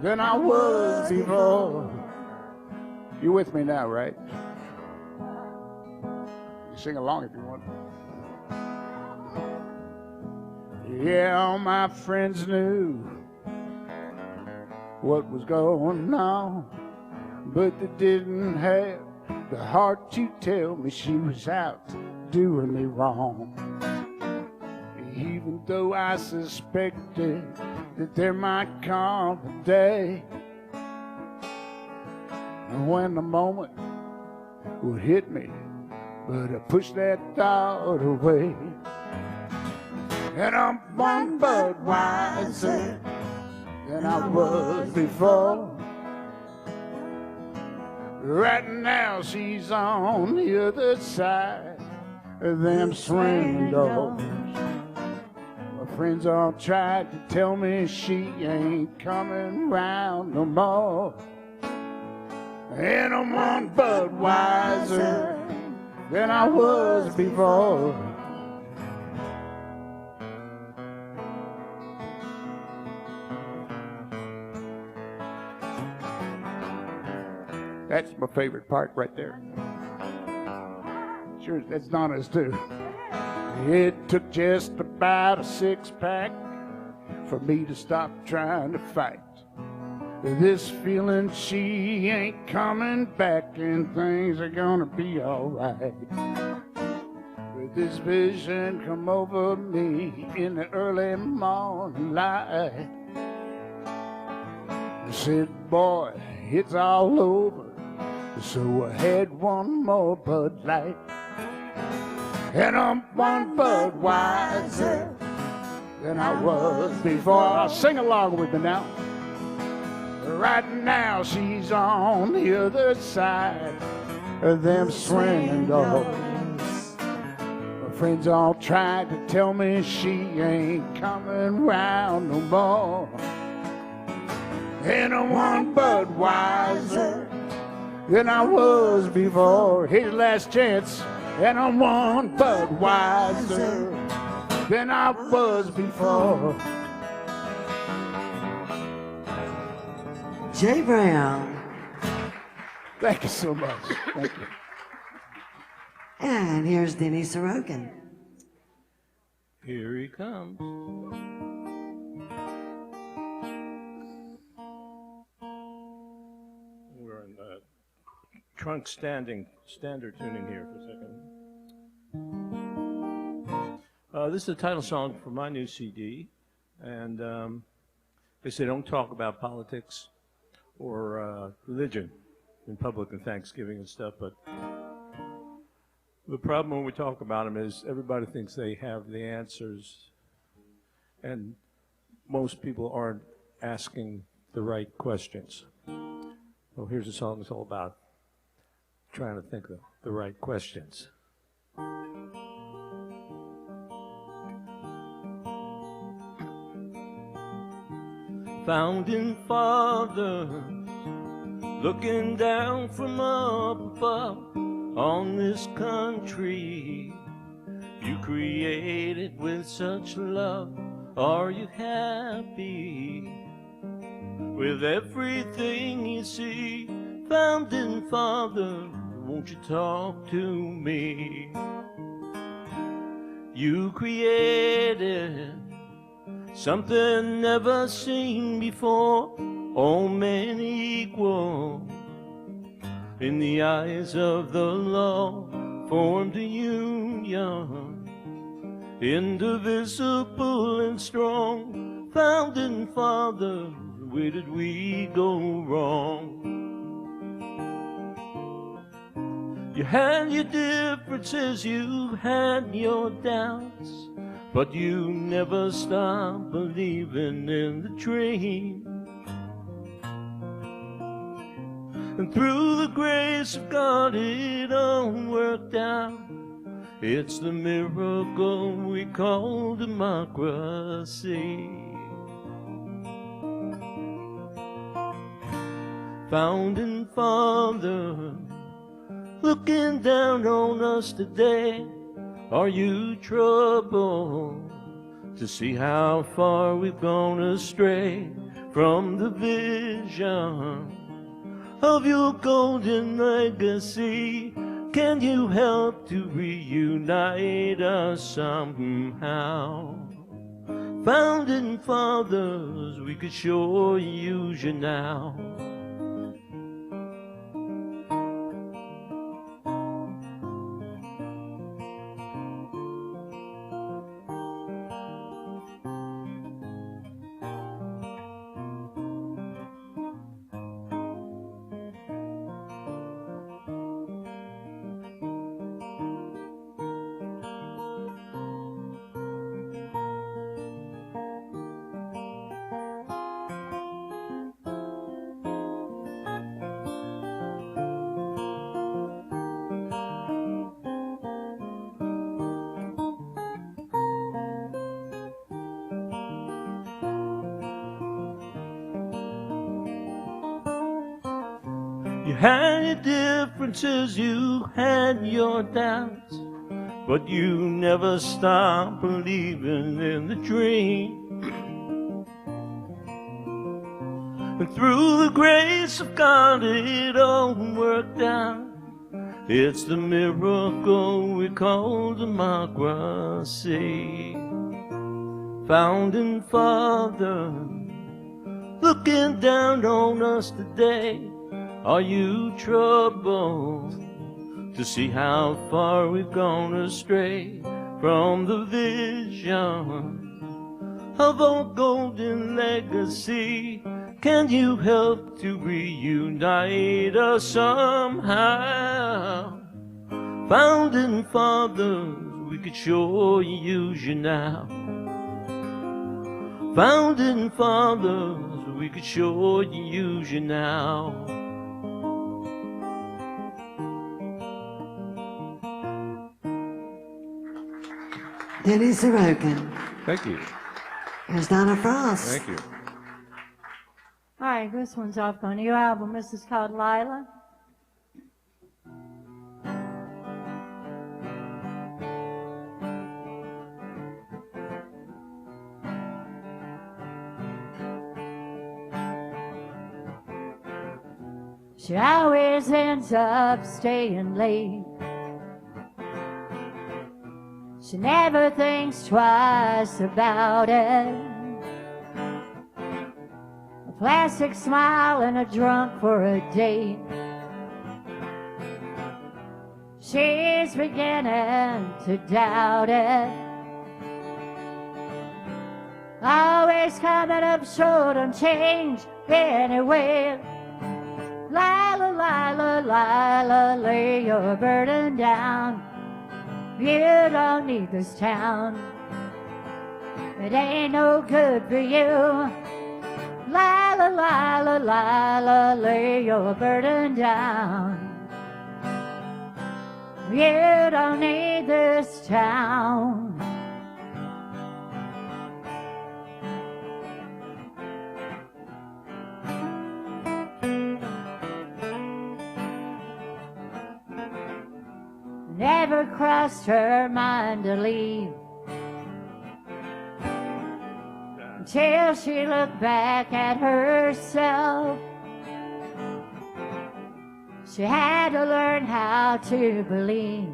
than I was before. You with me now, right? Sing along if you want. Yeah, all my friends knew what was going on, but they didn't have the heart to tell me she was out doing me wrong. Even though I suspected that there might come a day when the moment would hit me, but I pushed that thought away. And I'm one but wiser than I was before. Right now she's on the other side of them swing doors. My friends all tried to tell me she ain't coming round no more. And I'm one but wiser than I was before. That's my favorite part right there. Sure, that's Donna's too. It took just about a 6-pack for me to stop trying to fight this feeling she ain't coming back and things are gonna be alright. But this vision come over me in the early morning light. I said, boy, it's all over. So I had one more Bud Light. And I'm one Bud wiser than I was before. Sing along with me now. Right now she's on the other side of them swinging doors. My friends all tried to tell me she ain't coming round no more. And I'm one Bud wiser than I was before. Here's the last chance. And I'm one Bud wiser than I was before. Jay Brown. Thank you so much. Thank you. And here's Denny Sorokin. Here he comes. We're in the trunk standard tuning here for a second. This is the title song for my new CD, and they say don't talk about politics or religion in public and Thanksgiving and stuff, but the problem when we talk about them is everybody thinks they have the answers, and most people aren't asking the right questions. Well, here's a song that's all about trying to think of the right questions. Founding fathers looking down from up above on this country you created with such love. Are you happy with everything you see? Founding father, won't you talk to me? You created something never seen before, all men equal in the eyes of the law, formed a union, indivisible and strong. Founding father, where did we go wrong? You had your differences, you had your doubts, but you never stopped believing in the dream. And through the grace of God it all worked out. It's the miracle we call democracy. Founding father, looking down on us today, are you troubled to see how far we've gone astray from the vision of your golden legacy? Can you help to reunite us somehow? Founding fathers, we could sure use you now. You had your differences, you had your doubts, but you never stopped believing in the dream. And through the grace of God, it all worked out. It's the miracle we call democracy. Founding Father, looking down on us today, are you troubled to see how far we've gone astray from the vision of our golden legacy? Can you help to reunite us somehow? Founding Fathers, we could sure use you now. Founding Fathers, we could sure use you now. Denny Sorokin. Thank you. Here's Donna Frost. Thank you. All right, this one's off on a new album. This is called Lila. She always ends up staying late. She never thinks twice about it. A plastic smile and a drunk for a date. She's beginning to doubt it. Always coming up short on change anyway. Lila, Lila, Lila, lay your burden down. You don't need this town. It ain't no good for you. Lila, Lila, Lila, lay your burden down. You don't need this town. Never crossed her mind to leave until she looked back at herself. She had to learn how to believe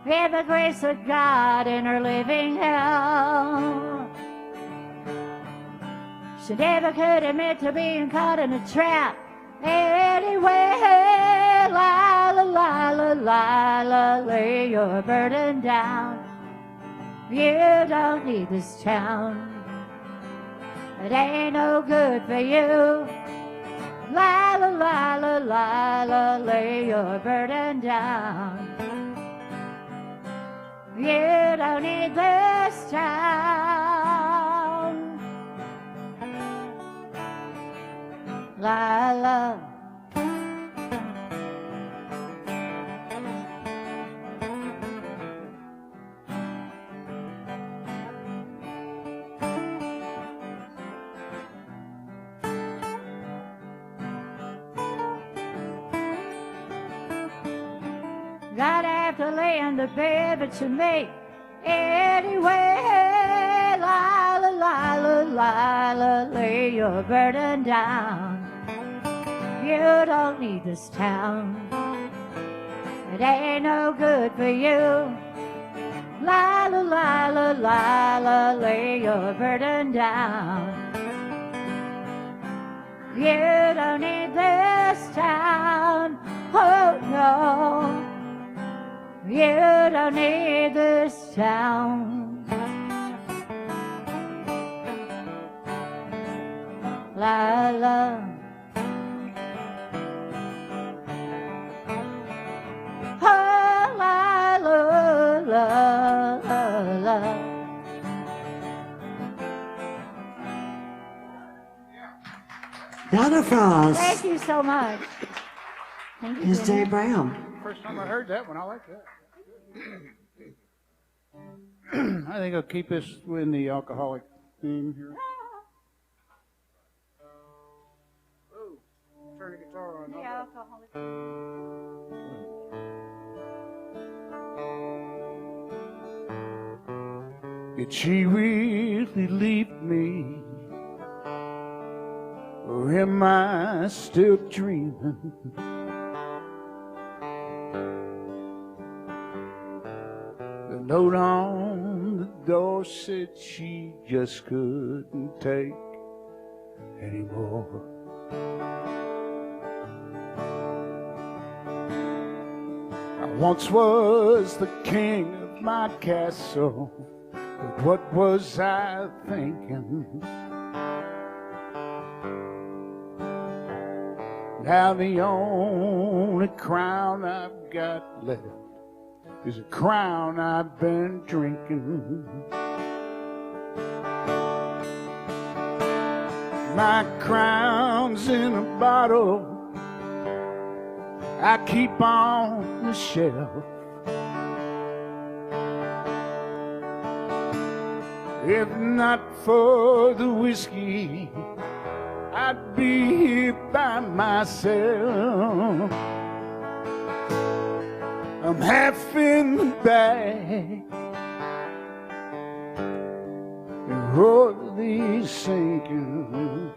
in the grace of God in her living hell. She never could admit to being caught in a trap anyway. Lila, Lila, Lila, lay your burden down. You don't need this town. It ain't no good for you. Lila, Lila, Lila, lay your burden down. You don't need this town. Lila. Gotta have to lay in the bed, but you make anyway. Lila, Lila, Lila, lay your burden down. You don't need this town. It ain't no good for you. La la la la la la, lay your burden down. You don't need this town. Oh no. You don't need this town. La la. Oh, la la la la la. Donna Frost. Thank you so much. Thank you. Is Jay Brown. First time I heard that one, I like that. I think I'll keep this in the alcoholic theme here. Oh, turn the guitar on. The alcoholic. Did she really leave me? Or am I still dreaming? The note on the door said she just couldn't take anymore. I once was the king of my castle, but what was I thinking? Now the only crown I've got left is a crown I've been drinking. My crown's in a bottle I keep on the shelf. If not for the whiskey, I'd be here by myself. I'm half in the bag, and royally sinking.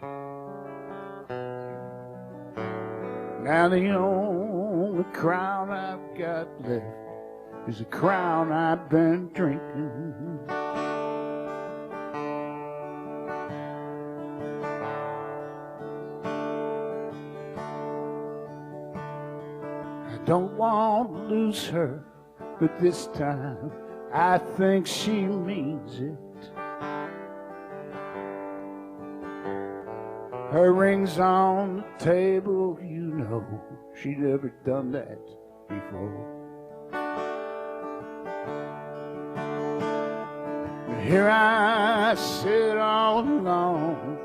Now the only crown I've got left is a crown I've been drinking. Don't want to lose her, but this time I think she means it. Her ring's on the table, you know, she'd never done that before. But here I sit all alone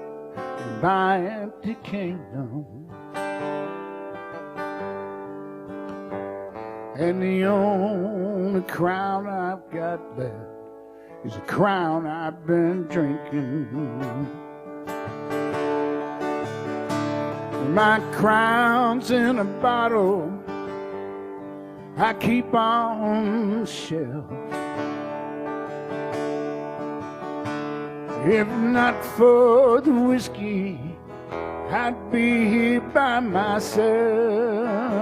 in my empty kingdom. And the only crown I've got left is a crown I've been drinking. My crown's in a bottle I keep on the shelf. If not for the whiskey, I'd be here by myself.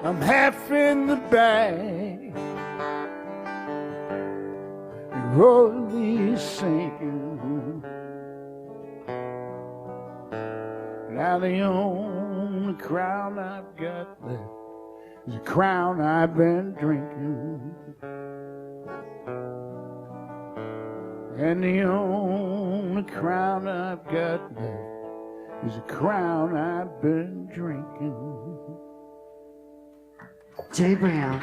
I'm half in the bag, royally sinking. Now the only crown I've got left is a crown I've been drinking. And the only crown I've got left is a crown I've been drinking. Jay Brown.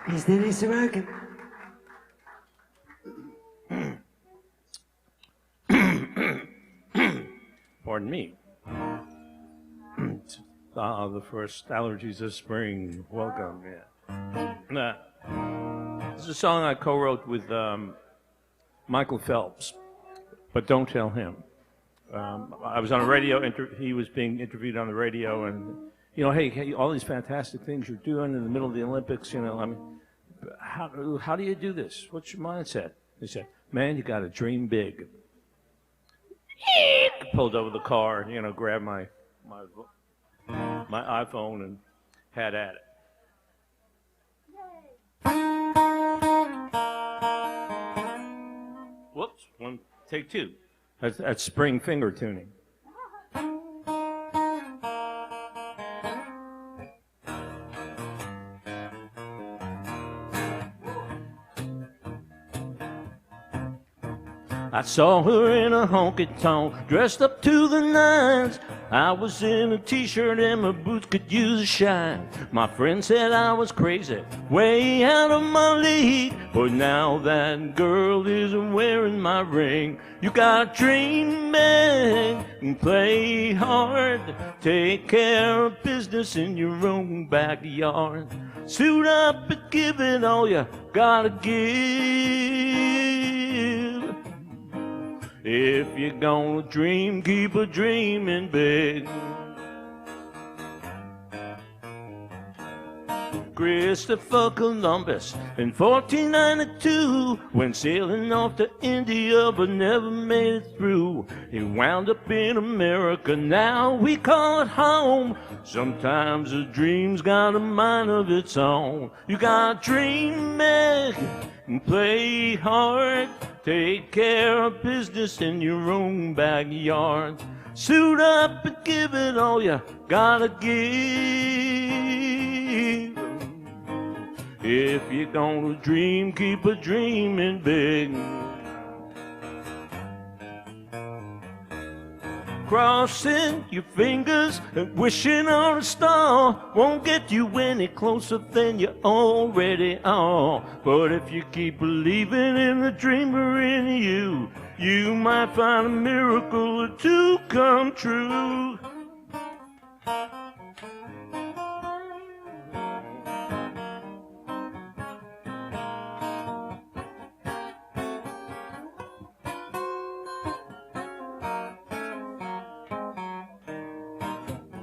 Is Denny Sorokin. Pardon me. The first allergies of spring. Welcome. Yeah. This is a song I co-wrote with Michael Phelps, but don't tell him. I was on a radio. He was being interviewed on the radio, and you know, hey, all these fantastic things you're doing in the middle of the Olympics. You know, I mean, how do you do this? What's your mindset? He said, man, you got to dream big. pulled over the car, grabbed my iPhone and had at it. Whoops, take two. That's spring finger tuning. I saw her in a honky-tonk, dressed up to the nines. I was in a t-shirt and my boots could use a shine. My friend said I was crazy, way out of my league. But now that girl isn't wearing my ring. You gotta dream big and play hard. Take care of business in your own backyard. Suit up and give it all you gotta give. If you're gonna dream, keep a dreaming big. Christopher Columbus in 1492 went sailing off to India but never made it through. He wound up in America, now we call it home. Sometimes a dream's got a mind of its own. You gotta dream big and play hard. Take care of business in your own backyard. Suit up and give it all you gotta give. If you're gonna dream, keep a dreaming big. Crossing your fingers and wishing on a star won't get you any closer than you already are. But if you keep believing in the dreamer in you, you might find a miracle or two come true.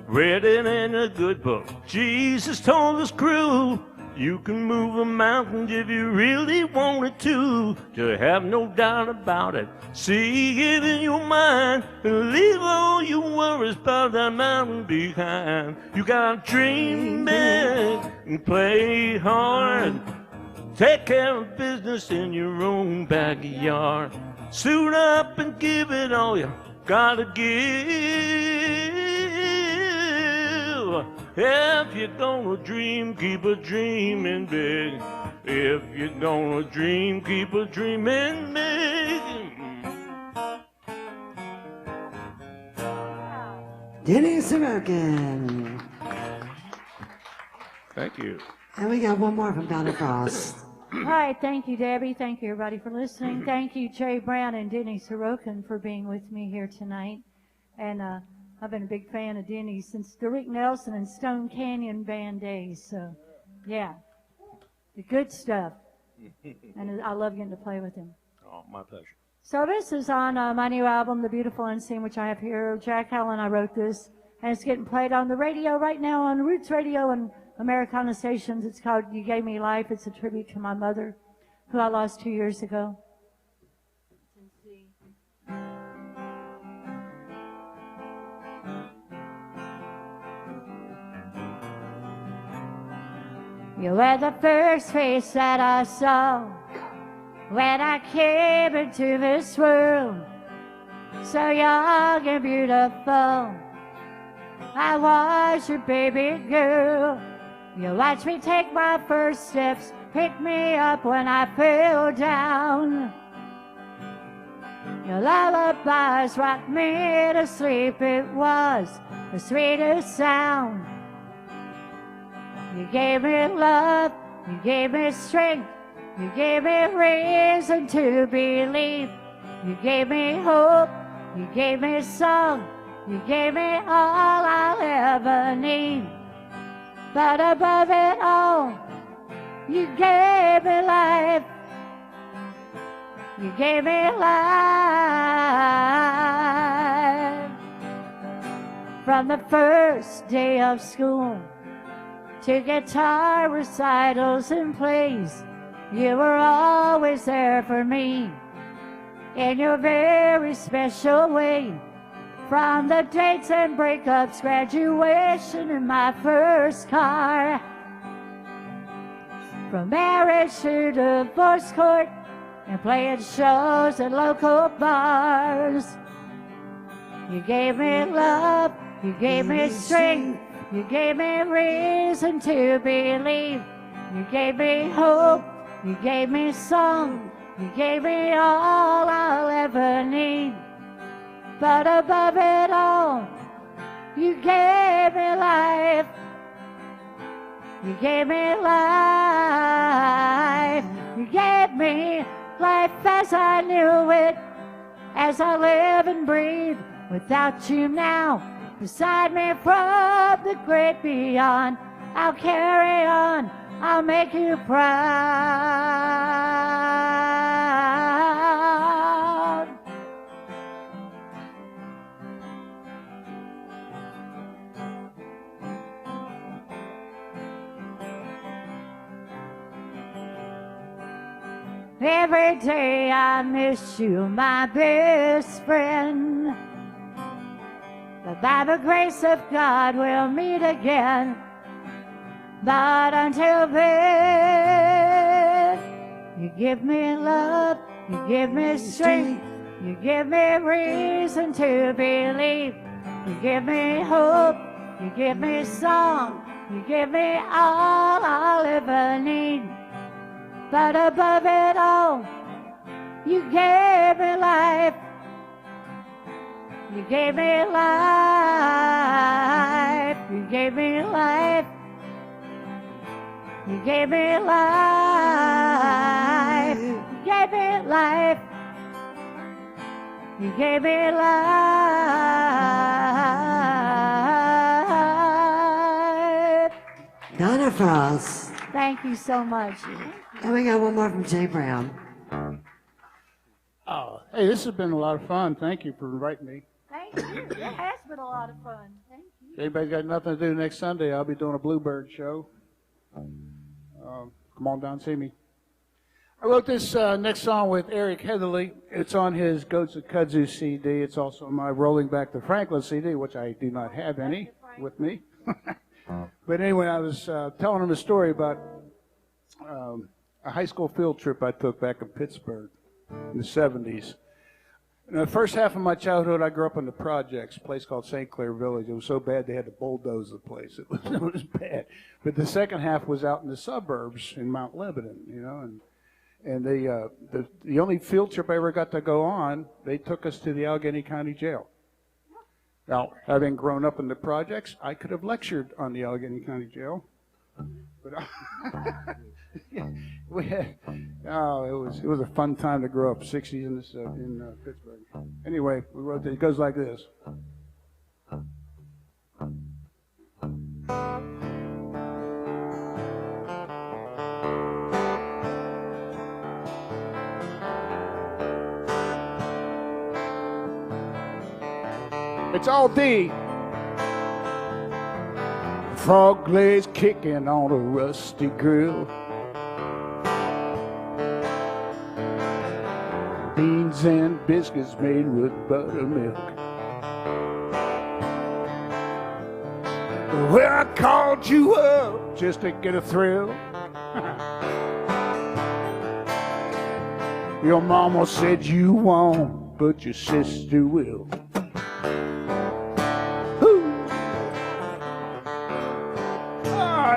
Read it in a good book. Jesus told his crew, you can move a mountain if you really wanted to have no doubt about it. See it in your mind and leave all your worries about that mountain behind. You gotta dream big and play hard. Take care of business in your own backyard. Suit up and give it all you gotta give. If you're gonna dream, keep a dreaming big. If you're gonna dream, keep a dreaming big. Denny Sorokin. Thank you. And we got one more from Donna Frost. All right, thank you, Debbie. Thank you, everybody, for listening. Thank you, Jay Brown and Denny Sorokin, for being with me here tonight. And I've been a big fan of Denny since the Rick Nelson and Stone Canyon band days. So, yeah, the good stuff. And I love getting to play with him. Oh, my pleasure. So this is on my new album, The Beautiful Unseen, which I have here. Jack Allen, I wrote this, and it's getting played on the radio right now on Roots Radio and Americana stations. It's called You Gave Me Life. It's a tribute to my mother, who I lost 2 years ago. You were the first face that I saw when I came into this world, so young and beautiful. I was your baby girl. You watched me take my first steps, pick me up when I fell down. Your lullabies rocked me to sleep. It was the sweetest sound. You gave me love, you gave me strength, you gave me reason to believe. You gave me hope, you gave me song, you gave me all I'll ever need. But above it all, you gave me life. You gave me life. From the first day of school to guitar recitals and plays, you were always there for me in your very special way. From the dates and breakups, graduation in my first car. From marriage to divorce court and playing shows at local bars. You gave me love, you gave me strength, you gave me reason to believe. You gave me hope, you gave me song, you gave me all I'll ever need. But above it all, you gave me life. You gave me life. You gave me life as I knew it, as I live and breathe without you now beside me from the great beyond. I'll carry on, I'll make you proud. Every day I miss you, my best friend. But by the grace of God we'll meet again. But until then, you give me love, you give me strength, you give me reason to believe. You give me hope, you give me song, you give me all I'll ever need. But above it all, you gave me life. You gave me life. You gave me life. You gave me life. You gave me life. You gave me life. Donna Frost. Thank you so much. And we got one more from Jay Brown. Oh, hey, this has been a lot of fun. Thank you for inviting me. Thank you. It has been a lot of fun. Thank you. Anybody got nothing to do next Sunday? I'll be doing a Bluebird show. Come on down and see me. I wrote this next song with Eric Heatherly. It's on his Goats to Kudzu CD. It's also on my Rolling Back to Franklin CD, which I do not have any with me. But anyway, I was telling him a story about a high school field trip I took back in Pittsburgh in the 70s. In the first half of my childhood, I grew up in the projects, a place called St. Clair Village. It was so bad they had to bulldoze the place. It was bad. But the second half was out in the suburbs in Mount Lebanon, you know. And the only field trip I ever got to go on, they took us to the Allegheny County Jail. Now, having grown up in the projects, I could have lectured on the Allegheny County Jail. But it was a fun time to grow up, 60s in Pittsburgh. Anyway, we wrote it. It goes like this. It's all D. Frog legs kicking on a rusty grill. Beans and biscuits made with buttermilk. Well, I called you up just to get a thrill. Your mama said you won't, but your sister will.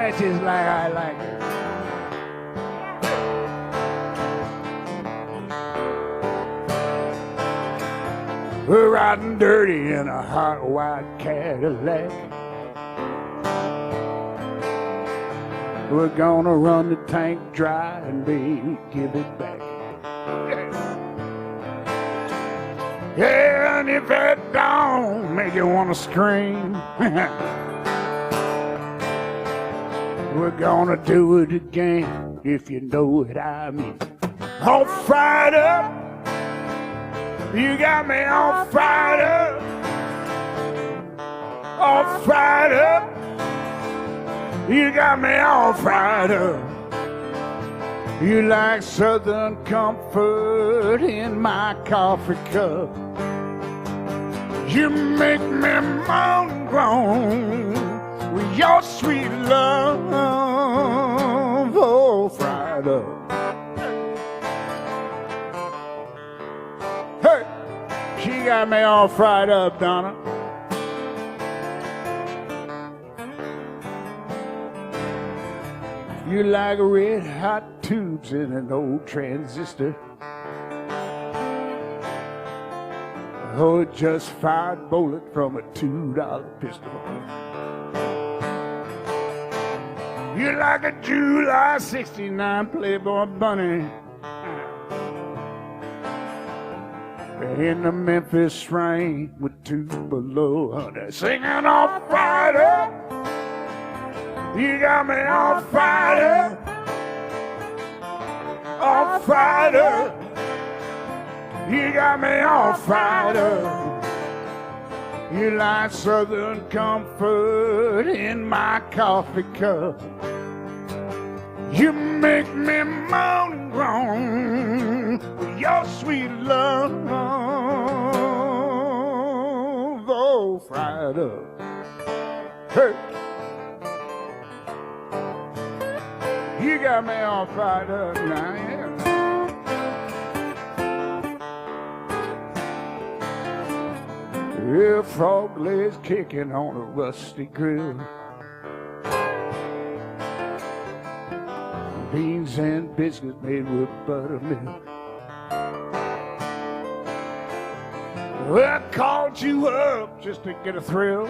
That's just like I like it. We're riding dirty in a hot white Cadillac. We're gonna run the tank dry and baby, give it back. Yeah, and if that don't make you wanna scream, we're gonna do it again, if you know what I mean. All fired up, you got me all fired up. All fired up, you got me all fired up. You like Southern comfort in my coffee cup. You make me moan and groan with your sweet love, oh, fried up. Hey, she got me all fried up, Donna. You like red hot tubes in an old transistor. Oh, it just fired bullet from a $2 pistol. You like a July 69 Playboy bunny in the Memphis rain with two below under, singing all fired up. You got me all fired up, all fired up. You got me all fired up. You like Southern comfort in my coffee cup. You make me moan and groan with your sweet love, oh, fried up. Hey. You got me all fired up now, yeah. Yeah, frog legs kicking on a rusty grill. Beans and biscuits made with buttermilk. Well, I called you up just to get a thrill.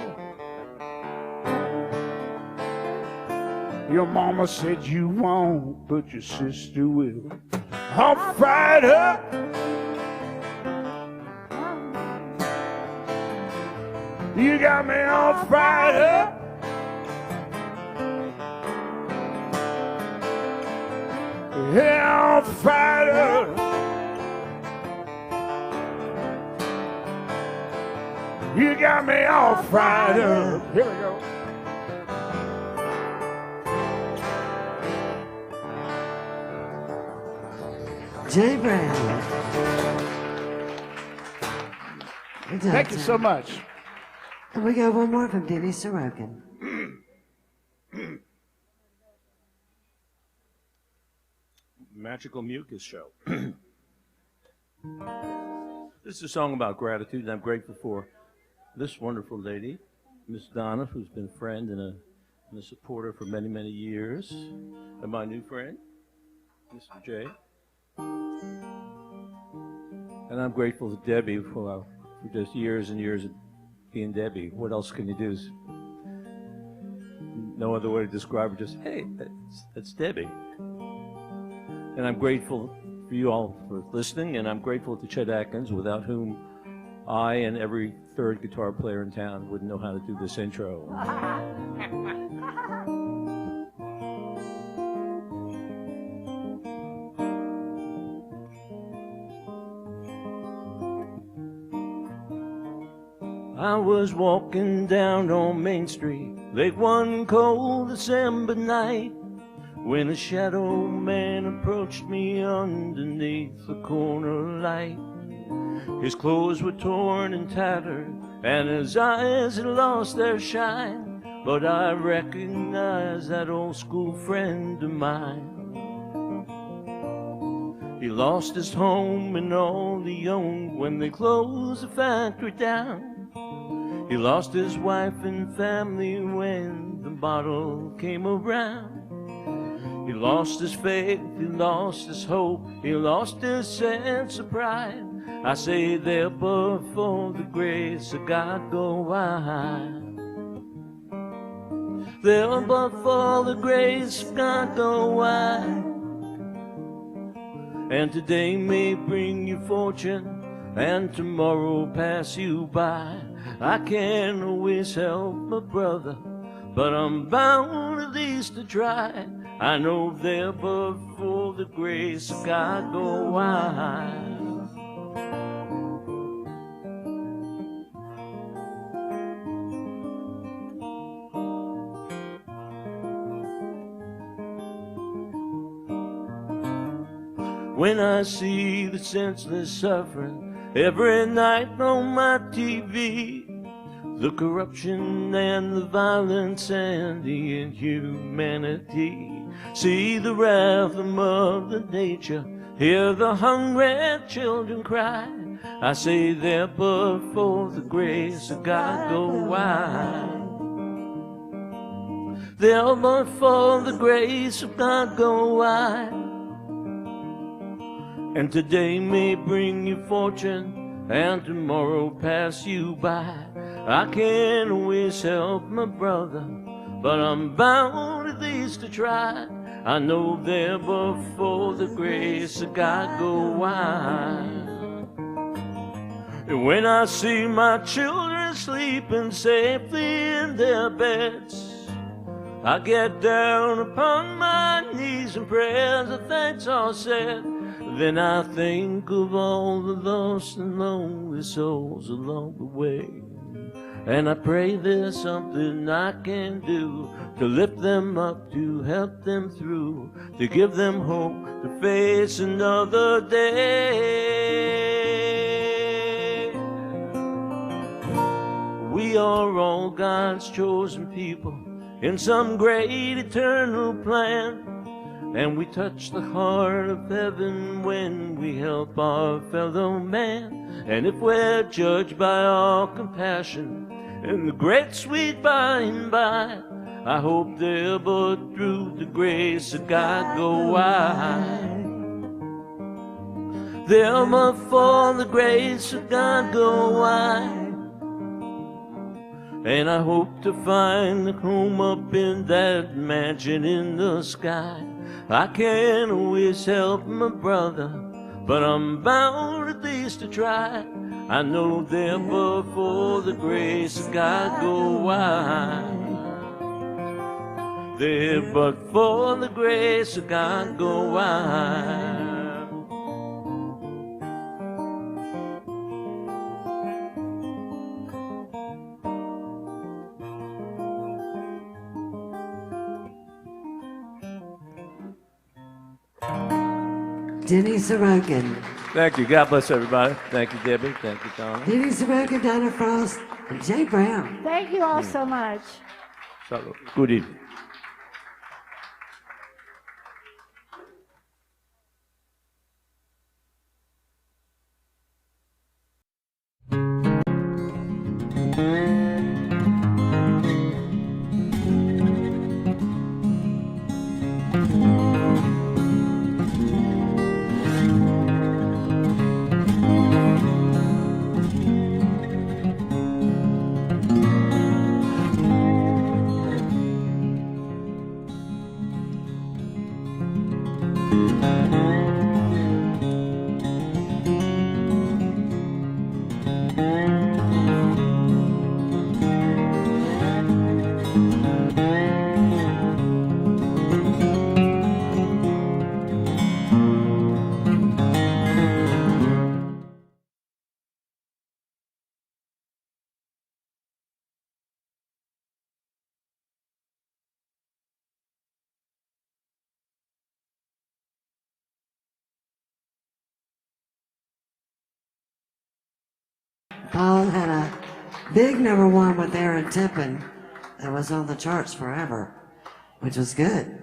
Your mama said you won't, but your sister will. All fired up. You got me all fired up. Yeah, all fired up. You got me all fired up. Here we go. Jay Brown. Thank you so much. And we got one more from Denny Sorokin. Magical Mucus Show. This is a song about gratitude, and I'm grateful for this wonderful lady, Miss Donna, who's been a friend and a supporter for many, many years, and my new friend, Mr. Jay. And I'm grateful to Debbie for just years and years of being Debbie. What else can you do? No other way to describe her, just, hey, that's Debbie. And I'm grateful for you all for listening, and I'm grateful to Chet Atkins, without whom I and every third guitar player in town wouldn't know how to do this intro. I was walking down on Main Street late one cold December night when a shadow man approached me underneath the corner light. His clothes were torn and tattered, and his eyes had lost their shine, but I recognized that old school friend of mine. He lost his home and all he owned when they closed the factory down. He lost his wife and family when the bottle came around. He lost his faith, he lost his hope, he lost his sense of pride. I say there, but for the grace of God go I. There, but for the grace of God go I. And today may bring you fortune, and tomorrow pass you by. I can't always help my brother, but I'm bound at least to try. I know there, but for the grace of God go I. When I see the senseless suffering Every night on my TV, the corruption and the violence and the inhumanity. See the wrath of Mother Nature, hear the hungry children cry. I say there, but for the grace of God go wide. There, but for the grace of God go wide. And today may bring you fortune, and tomorrow pass you by. I can't always help my brother, but I'm bound at least to try. I know there, but for the grace of God go wide. And when I see my children sleeping safely in their beds, I get down upon my knees and prayers of thanks are said. Then I think of all the lost and lonely souls along the way, and I pray there's something I can do to lift them up, to help them through, to give them hope to face another day. We are all God's chosen people in some great eternal plan, and we touch the heart of heaven when we help our fellow man. And if we're judged by our compassion in the great sweet by and by, I hope there, but through the grace of God go wide. There, but for the grace of God go wide. And I hope to find a home up in that mansion in the sky. I can't always help my brother, but I'm bound at least to try. I know there, but for the grace of God go wide. There, but for the grace of God go wide. Denny Sorokin. Thank you. God bless everybody. Thank you, Debbie. Thank you, Donna. Denny Sorokin, Donna Frost, and Jay Brown. Thank you all so much. Good evening. Paul had a big #1 with Aaron Tippin that was on the charts forever, which was good.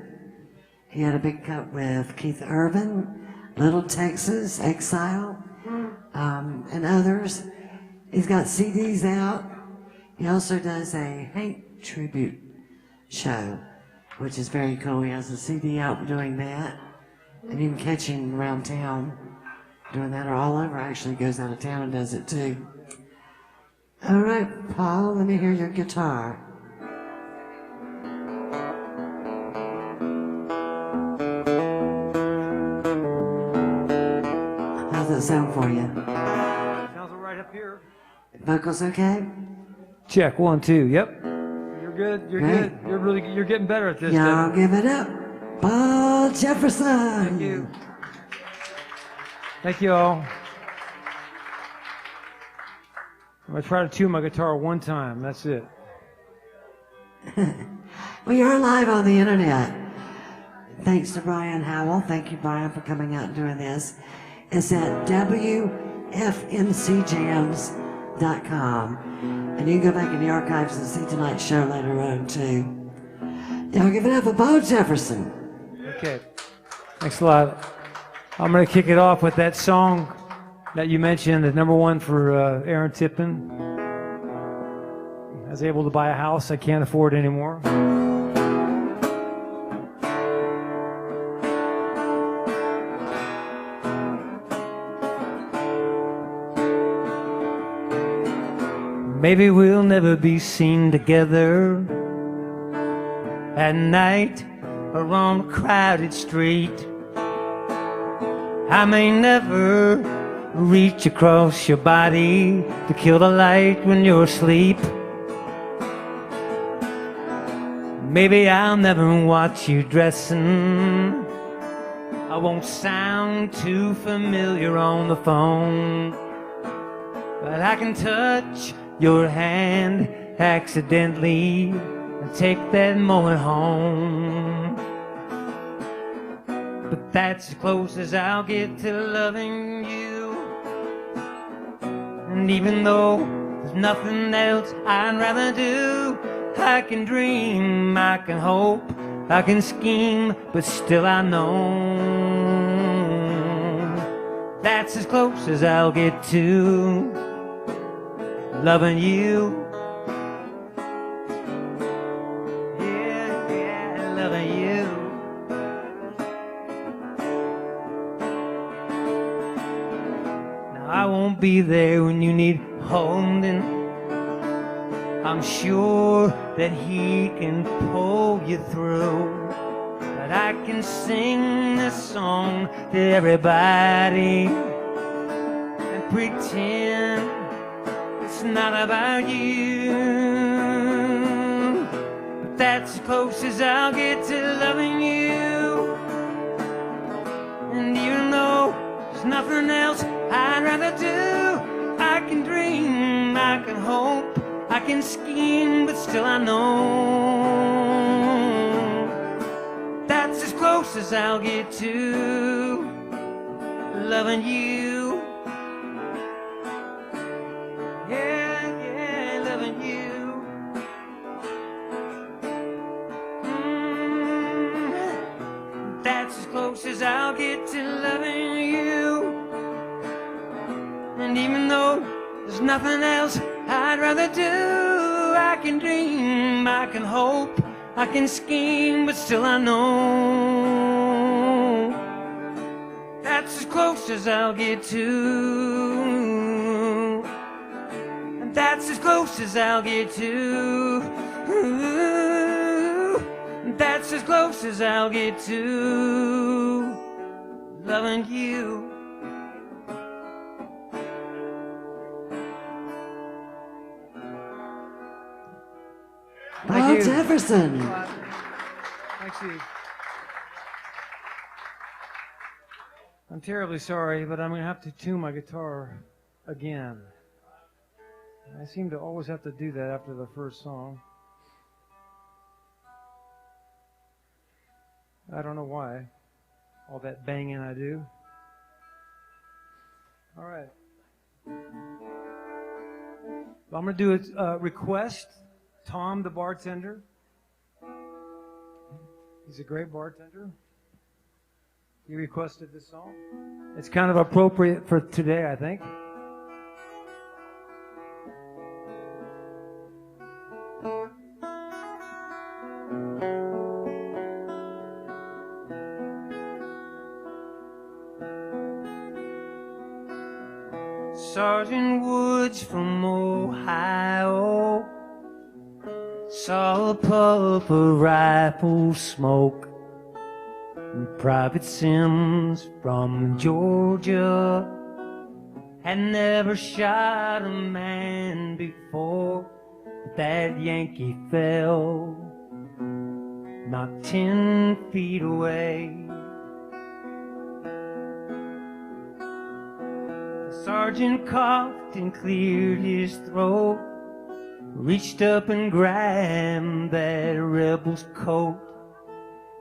He had a big cut with Keith Urban, Little Texas, Exile, and others. He's got CDs out. He also does a Hank tribute show, which is very cool. He has a CD out doing that, and you can catch him around town doing that, or all over. Actually, he goes out of town and does it too. All right, Paul, let me hear your guitar. How's that sound for you? Sounds all right up here. Vocals okay? Check, 1, 2. Yep. You're good. You're Great. good. You're getting better at this. Y'all Devin. give it up. Paul Jefferson. Thank you. Thank you all. I'm going to try to tune my guitar one time. That's it. We are live on the internet. Thanks to Brian Howell. Thank you, Brian, for coming out and doing this. It's at WSBT fmcjams.com. And you can go back in the archives and see tonight's show later on, too. Y'all give it up for Bo Jefferson. Okay. Thanks a lot. I'm going to kick it off with that song that you mentioned, the #1 for Aaron Tippin. I was able to buy a house I can't afford anymore. Maybe we'll never be seen together at night or on a crowded street. I may never reach across your body to kill the light when you're asleep. Maybe I'll never watch you dressing. I won't sound too familiar on the phone, but I can touch your hand accidentally and take that moment home. But that's as close as I'll get to loving you. And even though there's nothing else I'd rather do, I can dream, I can hope, I can scheme, but still I know that's as close as I'll get to loving you. Yeah, loving you. Now I won't be there when you need holding. I'm sure that he can pull you through, but I can sing this song to everybody and pretend it's not about you. But that's as close as I'll get to loving you. And even though there's nothing else I'd rather do, I can dream, I can hope, I can scheme, but still I know that's as close as I'll get to loving you. Yeah, loving you. That's as close as I'll get to loving you. And even though there's nothing else I'd rather do, I can dream, I can hope, I can scheme, but still I know that's as close as I'll get to. And that's as close as I'll get to. And that's as close as I'll get to loving you. Bo Jefferson. Thanks, Steve. I'm terribly sorry, but I'm going to have to tune my guitar again. I seem to always have to do that after the first song. I don't know why. All that banging I do. All right. Well, I'm going to do a request. Tom, the bartender. He's a great bartender. He requested this song. It's kind of appropriate for today, I think. Sergeant Woods from Ohio saw a puff of rifle smoke, and Private Sims from Georgia had never shot a man before, but that Yankee fell not 10 feet away. The sergeant coughed and cleared his throat, reached up and grabbed that rebel's coat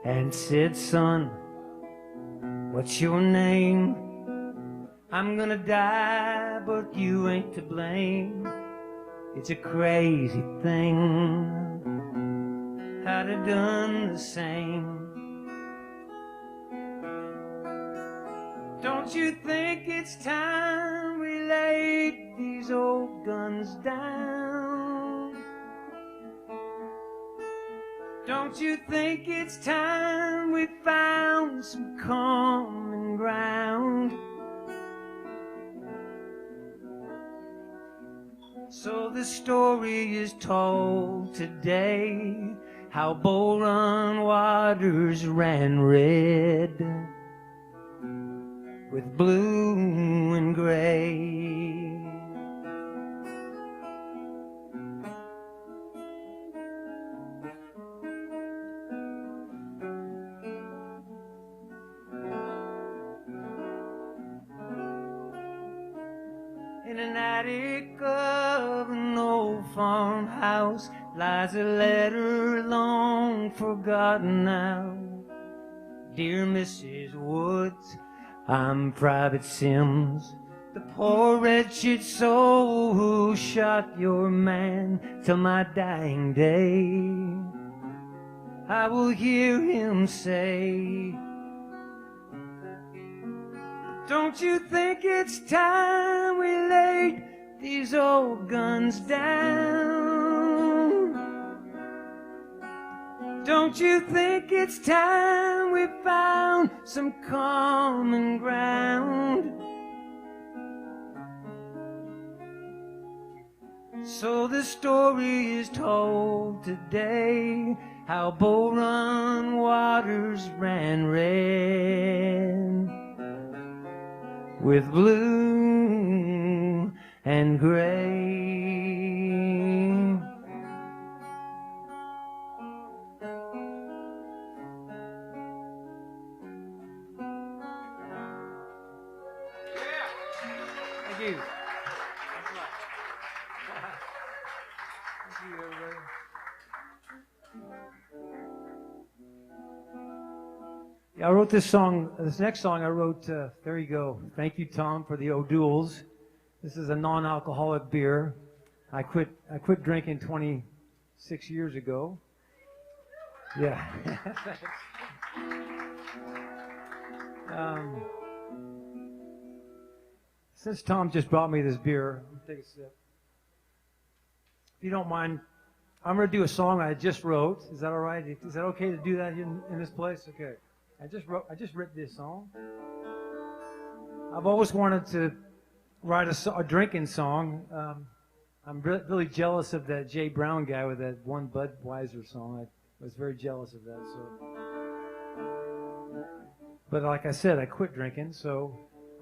and said, "Son, what's your name?" I'm gonna die, but you ain't to blame. It's a crazy thing. I'd have done the same. Don't you think it's time we laid these old guns down? Don't you think it's time we found some common ground? So the story is told today, how Bull Run waters ran red with blue and gray. In an attic of an old farmhouse lies a letter long forgotten now. Dear Mrs. Woods, I'm Private Sims, the poor wretched soul who shot your man. Till my dying day, I will hear him say, don't you think it's time we laid these old guns down? Don't you think it's time we found some common ground? So the story is told today, how Bull Run waters ran red with blue and gray. Thank you. Thank you, everybody. Yeah, I wrote this song, this next song I wrote, there you go. Thank you, Tom, for the O'Douls. This is a non-alcoholic beer. I quit drinking 26 years ago. Yeah. Since Tom just brought me this beer, I'm gonna take a sip. If you don't mind, I'm going to do a song I just wrote. Is that all right? Is that okay to do that in this place? Okay. I just wrote this song. I've always wanted to write a drinking song. I'm really jealous of that Jay Brown guy with that one Budweiser song. I was very jealous of that. But like I said, I quit drinking, so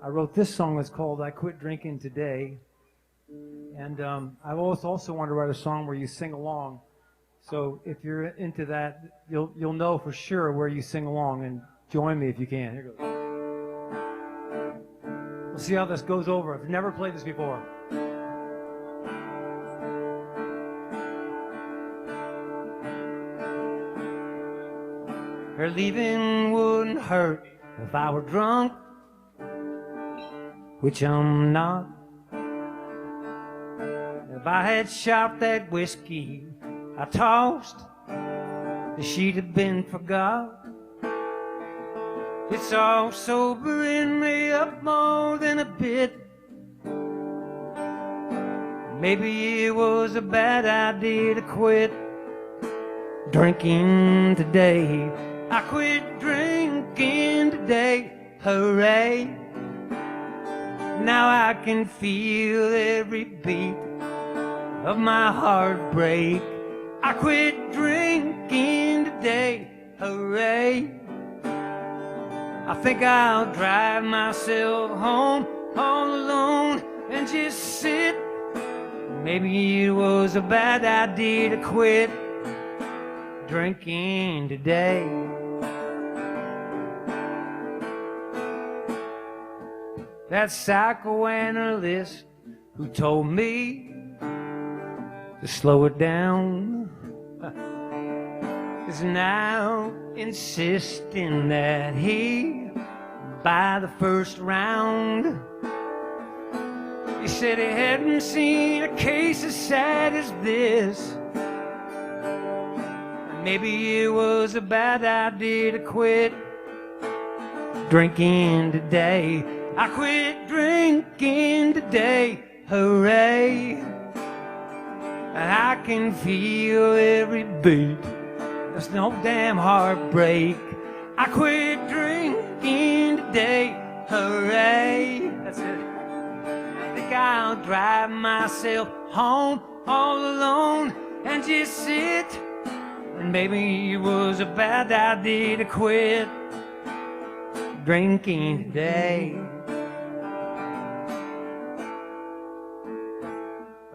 I wrote this song that's called I Quit Drinking Today. And I also wanted to write a song where you sing along. So if you're into that, you'll know for sure where you sing along, and join me if you can. Here goes. We'll see how this goes over. I've never played this before. Her leaving wouldn't hurt if I were drunk, which I'm not. If I had shot that whiskey I tossed, she'd have been forgot. It's all sobering me up more than a bit. Maybe it was a bad idea to quit drinking today. I quit drinking today, hooray. Now I can feel every beat of my heart break. I quit drinking today, hooray. I think I'll drive myself home all alone and just sit. Maybe it was a bad idea to quit drinking today. That psychoanalyst who told me to slow it down is now insisting that he, by the first round, He said he hadn't seen a case as sad as this. Maybe it was a bad idea to quit drinking today. I quit drinking today, hooray. I can feel every beat. There's no damn heartbreak. I quit drinking today, hooray. That's it. I think I'll drive myself home all alone and just sit. And maybe it was a bad idea to quit drinking today.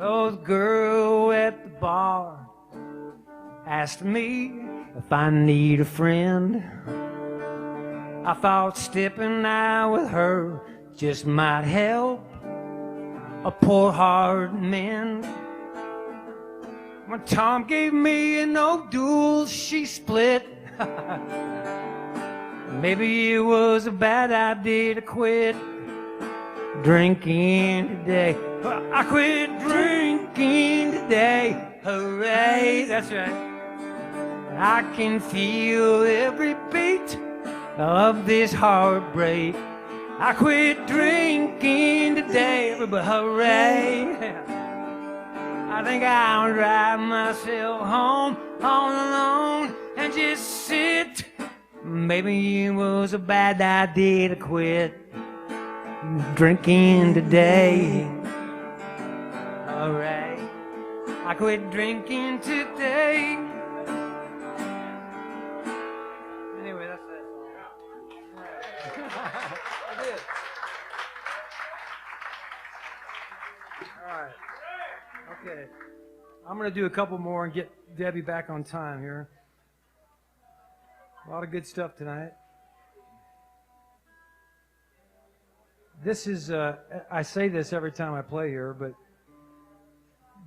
Oh, the girl at the bar asked me if I need a friend. I thought stepping out with her just might help a poor heart mend. When Tom gave me an old duel, she split. Maybe it was a bad idea to quit drinking today. I quit drinking today, hooray, that's right. I can feel every beat of this heartbreak. I quit drinking today, everybody, hooray. I think I'll drive myself home all alone and just sit. Maybe it was a bad idea to quit drinking today. Alright, I quit drinking today. Anyway, that's that song. I did. Alright. Okay. I'm going to do a couple more and get Debbie back on time here. A lot of good stuff tonight. This is, I say this every time I play here, but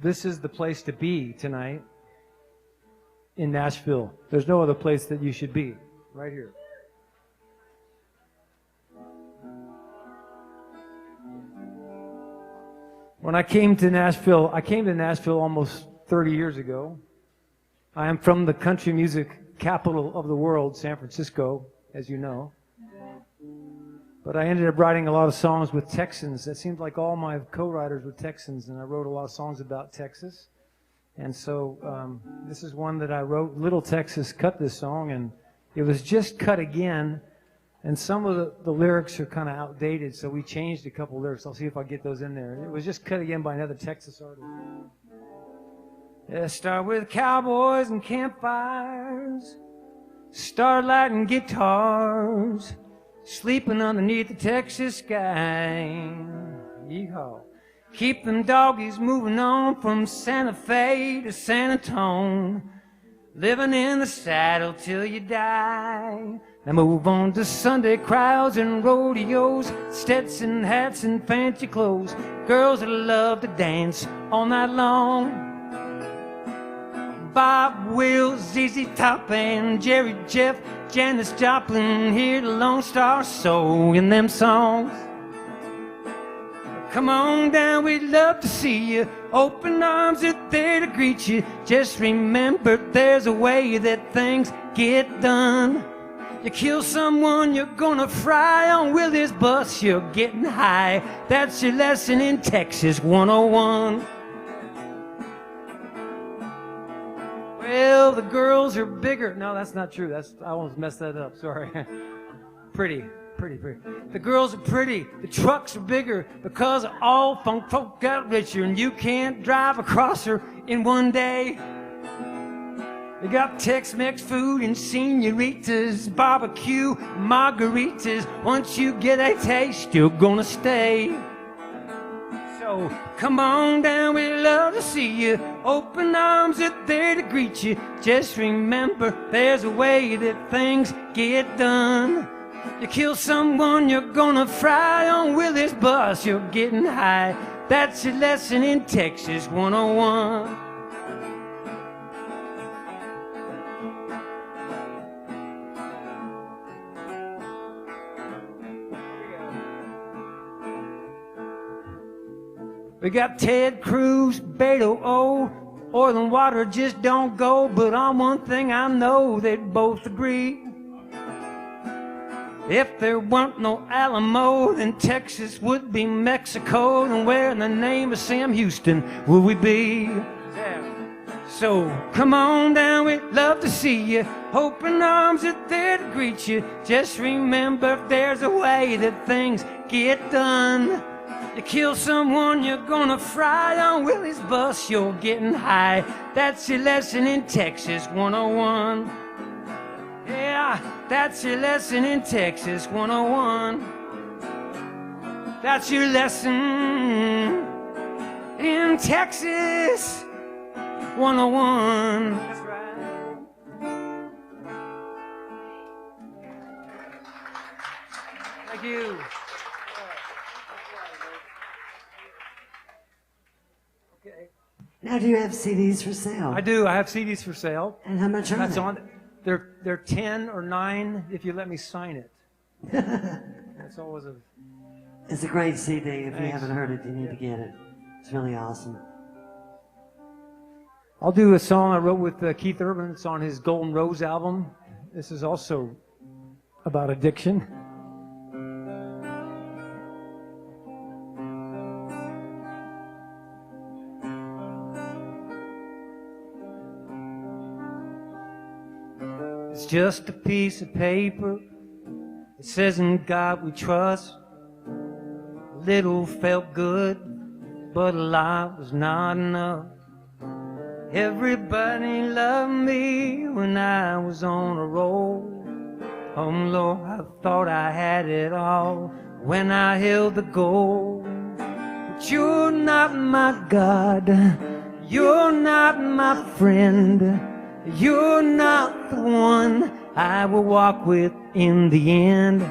this is the place to be tonight in Nashville. There's no other place that you should be, right here. When I came to Nashville almost 30 years ago. I am from the country music capital of the world, San Francisco, as you know. But I ended up writing a lot of songs with Texans. It seemed like all my co-writers were Texans, and I wrote a lot of songs about Texas. And so this is one that I wrote. Little Texas cut this song, and it was just cut again. And some of the lyrics are kind of outdated, so we changed a couple lyrics. I'll see if I get those in there. It was just cut again by another Texas artist. Yeah, start with cowboys and campfires, starlight and guitars, sleeping underneath the Texas sky. Yeehaw. Keep them doggies moving on from Santa Fe to San Antone, living in the saddle till you die. Now move on to Sunday crowds and rodeos, Stetson hats and fancy clothes, girls that love to dance all night long. Bob Wills, ZZ Top, and Jerry Jeff, Janis Joplin, hear the Lone Star Soul in them songs. Come on down, we'd love to see you. Open arms are there to greet you. Just remember there's a way that things get done. You kill someone, you're gonna fry on Willie's bus, you're getting high. That's your lesson in Texas 101. Well, the girls are bigger. No, that's not true. I almost messed that up. Sorry. Pretty. The girls are pretty. The trucks are bigger because all funk folk got richer, and you can't drive across her in one day. They got Tex-Mex food and senoritas, barbecue, margaritas. Once you get a taste, you're gonna stay. So come on down, we'd love to see you. Open arms are there to greet you. Just remember, there's a way that things get done. You kill someone, you're gonna fry on Willie's bus, you're getting high. That's your lesson in Texas 101. We got Ted Cruz, Beto O. Oil and water just don't go, but on one thing I know they'd both agree. If there weren't no Alamo, then Texas would be Mexico. And where in the name of Sam Houston would we be? So come on down, we'd love to see you. Open arms are there to greet you. Just remember, if there's a way that things get done, you kill someone, you're gonna fry on Willie's bus, you're getting high. That's your lesson in Texas 101. Yeah, that's your lesson in Texas 101. That's your lesson in Texas 101. That's right. Thank you. Now, do you have CDs for sale? I do. I have CDs for sale. And how much are That's they? on. They're 10 or 9 if you let me sign it. That's always a. It's a great CD. If you Thanks. haven't heard it, you need to get it. It's really awesome. I'll do a song I wrote with Keith Urban. It's on his Golden Rose album. This is also about addiction. It's just a piece of paper. It says in God we trust. A little felt good, but a lot was not enough. Everybody loved me when I was on a roll. Oh Lord, I thought I had it all when I held the goal. But you're not my God, you're not my friend. You're not the one I will walk with in the end.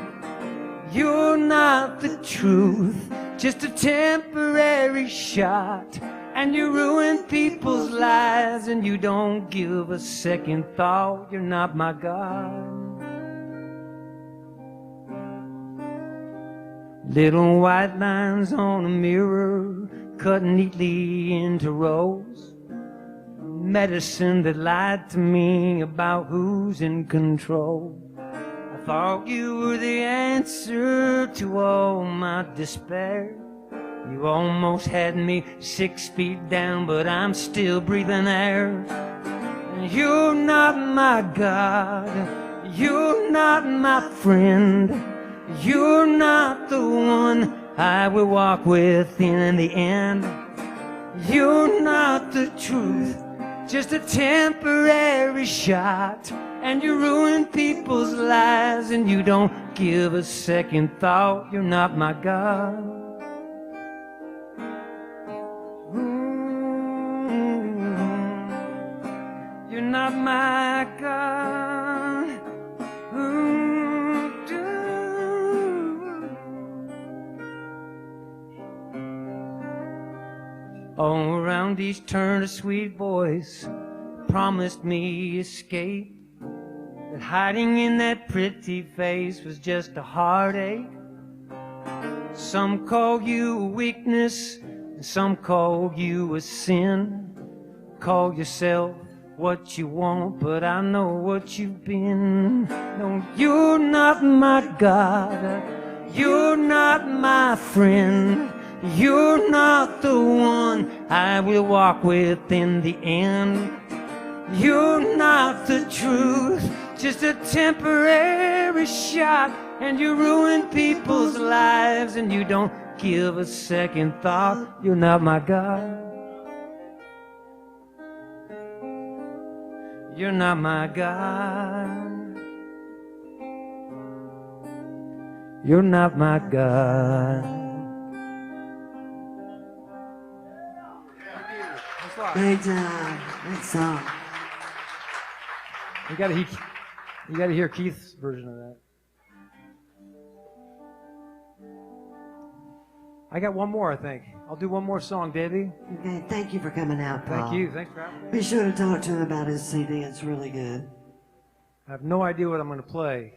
You're not the truth, just a temporary shot. And you ruin people's lives and you don't give a second thought. You're not my God. Little white lines on a mirror cut neatly into rows. Medicine that lied to me about who's in control. I thought you were the answer to all my despair. You almost had me 6 feet down, but I'm still breathing air. And you're not my God, you're not my friend. You're not the one I will walk with in the end. You're not the truth, just a temporary shot. And you ruin people's lives and you don't give a second thought. You're not my God. You're not my God. All around each turn a sweet voice promised me escape. That hiding in that pretty face was just a heartache. Some call you a weakness, and some call you a sin. Call yourself what you want, but I know what you've been. No, you're not my God, you're not my friend. You're not the one I will walk with in the end. You're not the truth, just a temporary shot. And you ruin people's lives and you don't give a second thought. You're not my God. You're not my God. You're not my God. Great job. Great song. You gotta hear Keith's version of that. I got one more, I think. I'll do one more song, Debbie. Okay, thank you for coming out, Paul. Thank you. Thanks for having me. Be sure to talk to him about his CD. It's really good. I have no idea what I'm going to play.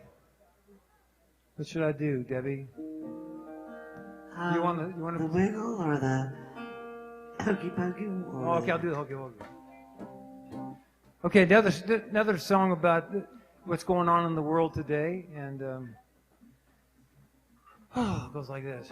What should I do, Debbie? The wiggle or the Hokey Pokey. Oh, okay, I'll do the Hokey Pokey. Okay, another song about what's going on in the world today, and it goes like this.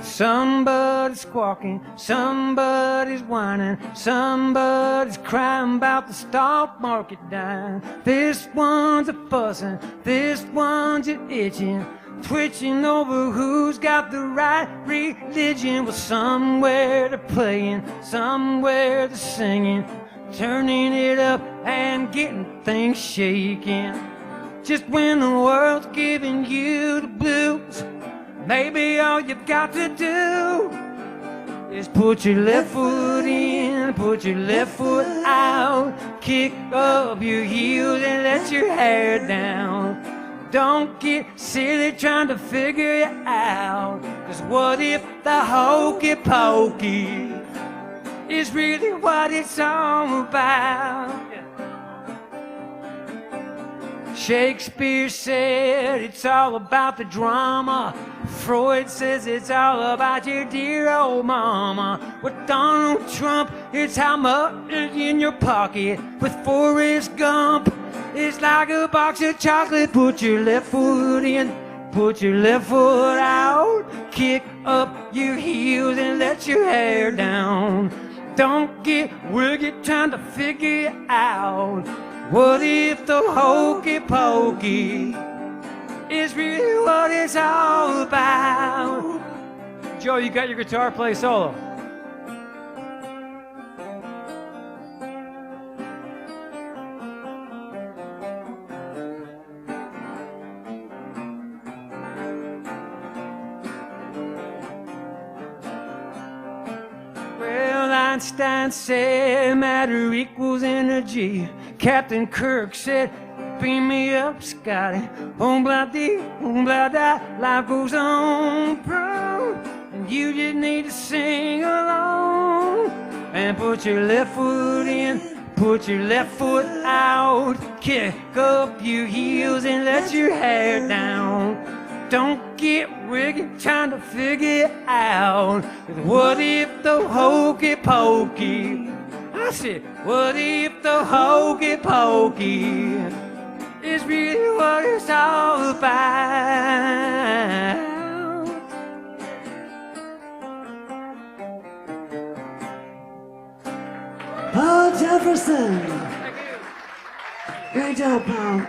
Somebody's squawking, somebody's whining, somebody's crying about the stock market dying. This one's a fussing, this one's a itching, twitching over who's got the right religion. Well, somewhere they're playing, somewhere they're singing, turning it up and getting things shaking. Just when the world's giving you the blues, maybe all you've got to do is put your left foot in, put your left foot out, kick up your heels and let your hair down. Don't get silly trying to figure it out, 'cause what if the hokey pokey is really what it's all about? Shakespeare said it's all about the drama. Freud says it's all about your dear old mama. With Donald Trump, it's how much is in your pocket. With Forrest Gump, it's like a box of chocolate. Put your left foot in, put your left foot out, kick up your heels and let your hair down. Don't get wiggy trying to figure it out. What if the hokey pokey is really what it's all about? Joe, you got your guitar, play solo. Well, Einstein said matter equals energy. Captain Kirk said, beam me up, Scotty. Om blah dee, om blah da. Life goes on, bro. And you just need to sing along. And put your left foot in, put your left foot out. Kick up your heels and let your hair down. Don't get wiggy trying to figure it out. What if the hokey pokey? I said, what if the hokey pokey is really what it's all about? Paul Jefferson. Great job, Paul.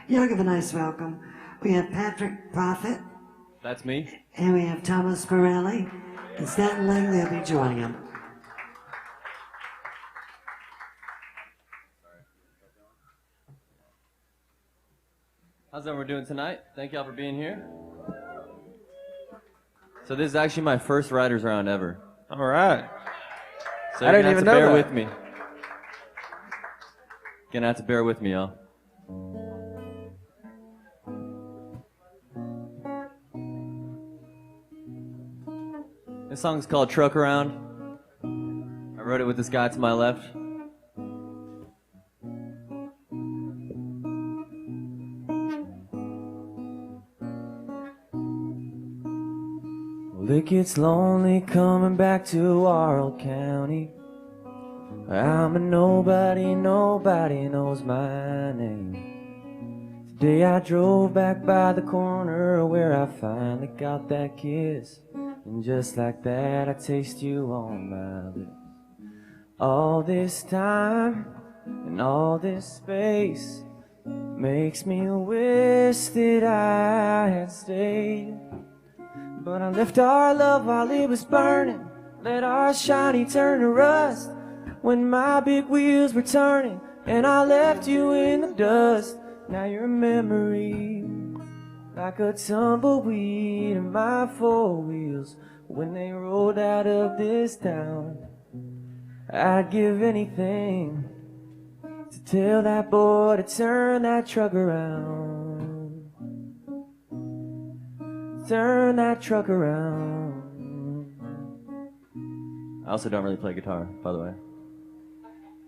Y'all give a nice welcome. We have Patrick Prophet, That's me. and we have Thomas Pirelli, and Stanton Langley will be joining him. How's everyone doing tonight? Thank y'all for being here. So this is actually my first writers round ever. All right. So I you're didn't gonna have even to know bear that. with me. Gonna have to bear with me, y'all. This song's called Truck Around. I wrote it with this guy to my left. Well, it gets lonely coming back to our old county. I'm a nobody, nobody knows my name. Today I drove back by the corner where I finally got that kiss. And just like that I taste you on my lips. All this time and all this space makes me wish that I had stayed. But I left our love while it was burning, let our shiny turn to rust. When my big wheels were turning and I left you in the dust. Now you're a memory, like a tumbleweed in my four wheels. When they rolled out of this town, I'd give anything to tell that boy to turn that truck around. Turn that truck around. I also don't really play guitar, by the way.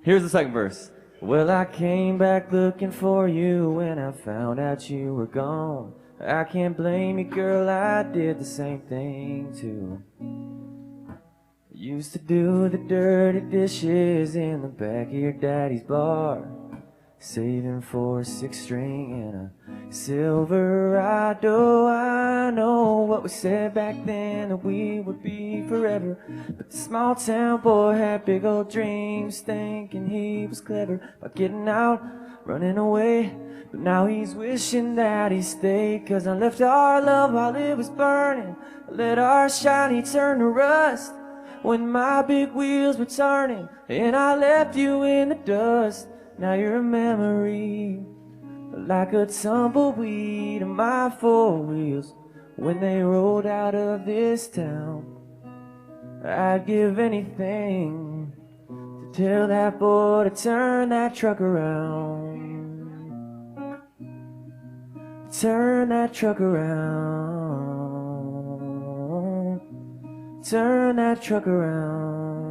Here's the second verse. Well, I came back looking for you when I found out you were gone. I can't blame you, girl, I did the same thing too. I used to do the dirty dishes in the back of your daddy's bar, saving for a six-string and a Silverado. I know what we said back then, that we would be forever. But the small town boy had big old dreams, thinking he was clever by getting out, running away. But now he's wishing that he stayed, 'cause I left our love while it was burning, I let our shiny turn to rust. When my big wheels were turning and I left you in the dust. Now you're a memory, like a tumbleweed in my four wheels. When they rolled out of this town, I'd give anything to tell that boy to turn that truck around. Turn that truck around. Turn that truck around.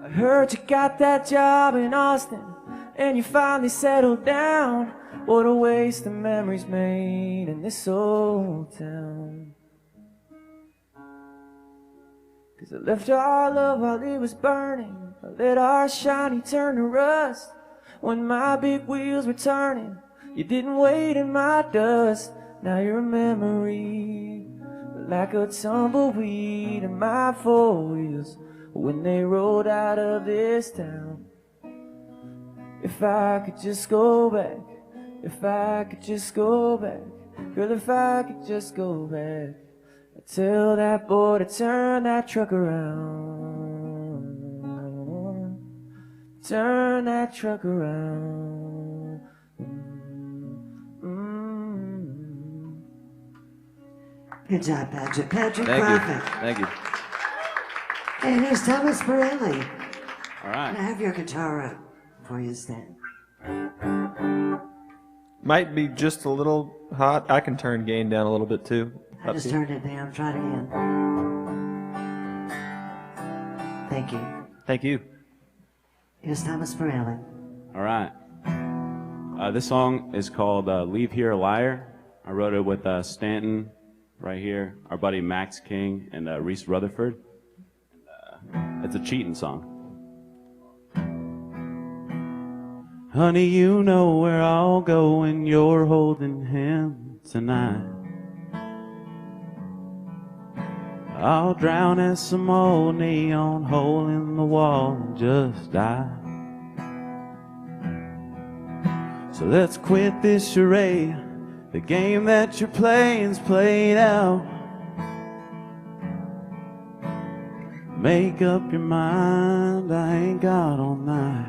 I heard you got that job in Austin and you finally settled down. What a waste of memories made in this old town. 'Cause I left our love while it was burning, I let our shiny turn to rust. When my big wheels were turning, you didn't wait in my dust. Now you're a memory, like a tumbleweed in my four wheels. When they rolled out of this town. If I could just go back, if I could just go back, girl, if I could just go back, I'd tell that boy to turn that truck around. Turn that truck around. Good job, Patrick. Patrick Thank Prophet. you. Thank you. And here's Thomas Pirelli. All right. And I have your guitar up for you, Stan. Might be just a little hot. I can turn gain down a little bit too. I just turned it down. Try it again. Thank you. Thank you. Here's Thomas Pirelli. All right. This song is called Leave Here a Liar. I wrote it with Stanton right here, our buddy Max King, and Reese Rutherford. It's a cheating song. Honey, you know where I'll go when you're holding him tonight. I'll drown in some old neon hole in the wall and just die. So let's quit this charade. The game that you're playing's played out. Make up your mind, I ain't got all night.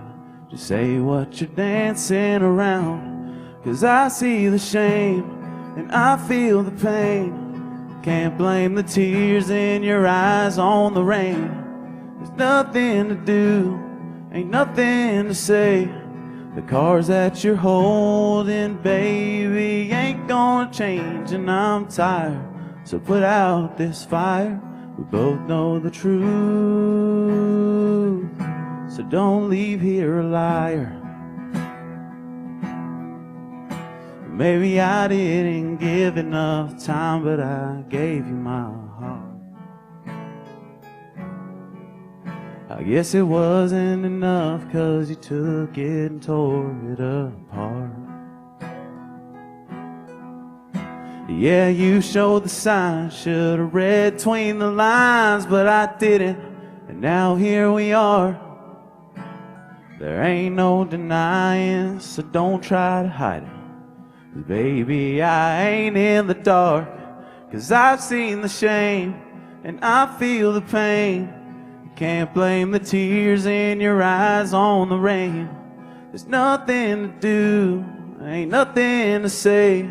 Just say what you're dancing around. 'Cause I see the shame and I feel the pain. Can't blame the tears in your eyes on the rain. There's nothing to do, ain't nothing to say. The cards that you're holding, baby, ain't gonna change. And I'm tired, so put out this fire. We both know the truth, so don't leave here a liar. Maybe I didn't give enough time, but I gave you my heart. I guess it wasn't enough, 'cause you took it and tore it apart. Yeah, you showed the signs, should've read between the lines, but I didn't, and now here we are. There ain't no denying, so don't try to hide it. 'Cause baby, I ain't in the dark, 'cause I've seen the shame, and I feel the pain. You can't blame the tears in your eyes on the rain. There's nothing to do, ain't nothing to say.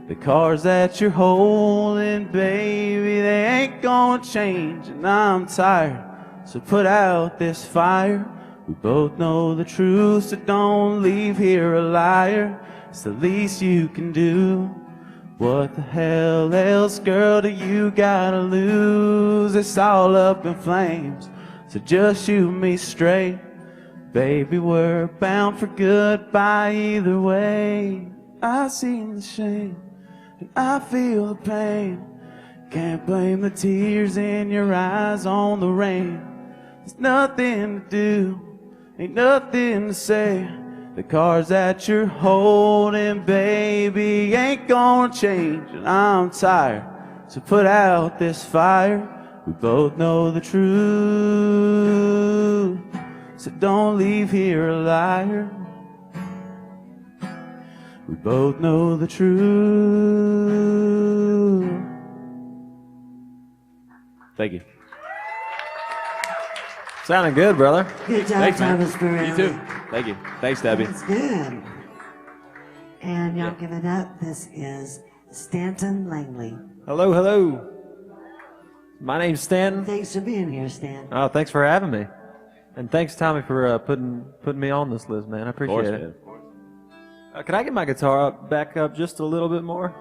The cards that you're holding, baby, they ain't gonna change. And I'm tired, so put out this fire. We both know the truth, so don't leave here a liar. It's the least you can do. What the hell else, girl, do you gotta lose? It's all up in flames, so just shoot me straight. Baby, we're bound for goodbye either way. I seen the shame and I feel the pain. Can't blame the tears in your eyes on the rain. There's nothing to do, ain't nothing to say. The cards that you're holding, baby, ain't gonna change. And I'm tired, so put out this fire. We both know the truth, so don't leave here a liar. We both know the truth. Thank you. Sounding good, brother. Good job, Thanks, man. Thomas Burrell. You too. Thank you. Thanks, Debbie. That's good. And y'all give it up. This is Stanton Langley. Hello, hello. My name's Stanton. Thanks for being here, Stan. Oh, thanks for having me. And thanks, Tommy, for putting me on this list, man. I appreciate it. Man. Can I get my guitar back up just a little bit more?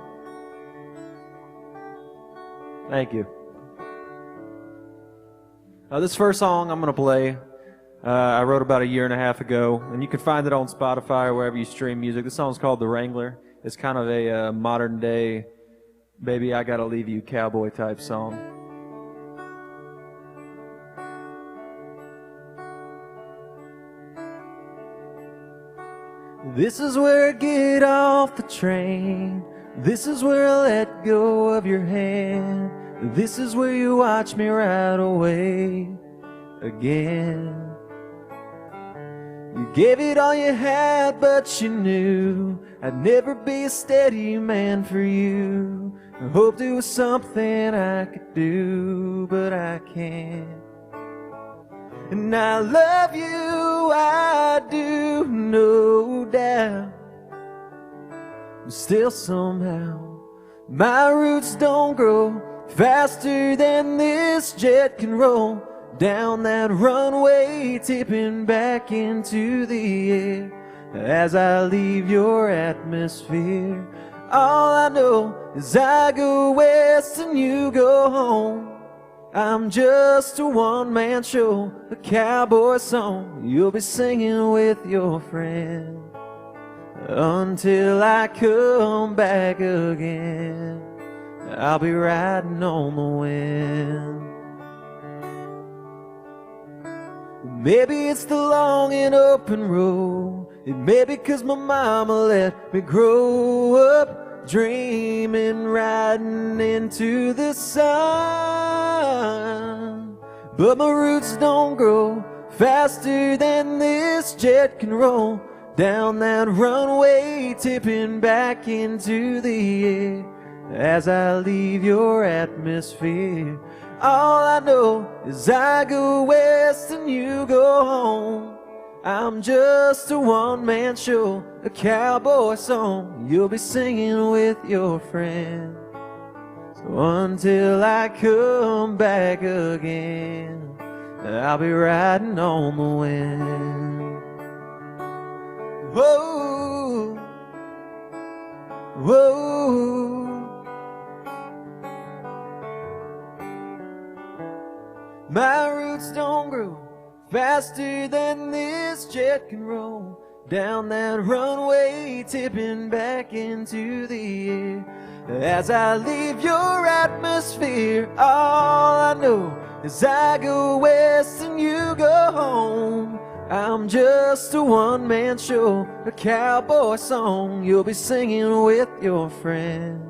Thank you. This first song I'm going to play, I wrote about a year and a half ago, and you can find it on Spotify or wherever you stream music. The song's called The Wrangler. It's kind of a modern day, baby, I gotta leave you cowboy type song. This is where I get off the train. This is where I let go of your hand. This is where you watch me ride away again. You gave it all you had, but you knew I'd never be a steady man for you. I hoped it was something I could do, but I can't. And I love you, I do, no doubt. But still somehow my roots don't grow faster than this jet can roll down that runway, tipping back into the air as I leave your atmosphere. All I know is I go west and you go home. I'm just a one-man show, a cowboy song you'll be singing with your friend until I come back again. I'll be riding on the wind. Maybe it's the long and open road. It may be 'cause my mama let me grow up dreaming, riding into the sun. But my roots don't grow faster than this jet can roll down that runway, tipping back into the air as I leave your atmosphere. All I know is I go west and you go home. I'm just a one-man show, a cowboy song you'll be singing with your friend. So until I come back again, I'll be riding on the wind. Whoa, whoa. My roots don't grow faster than this jet can roll down that runway, tipping back into the air as I leave your atmosphere. All I know is I go west and you go home. I'm just a one-man show, a cowboy song you'll be singing with your friend.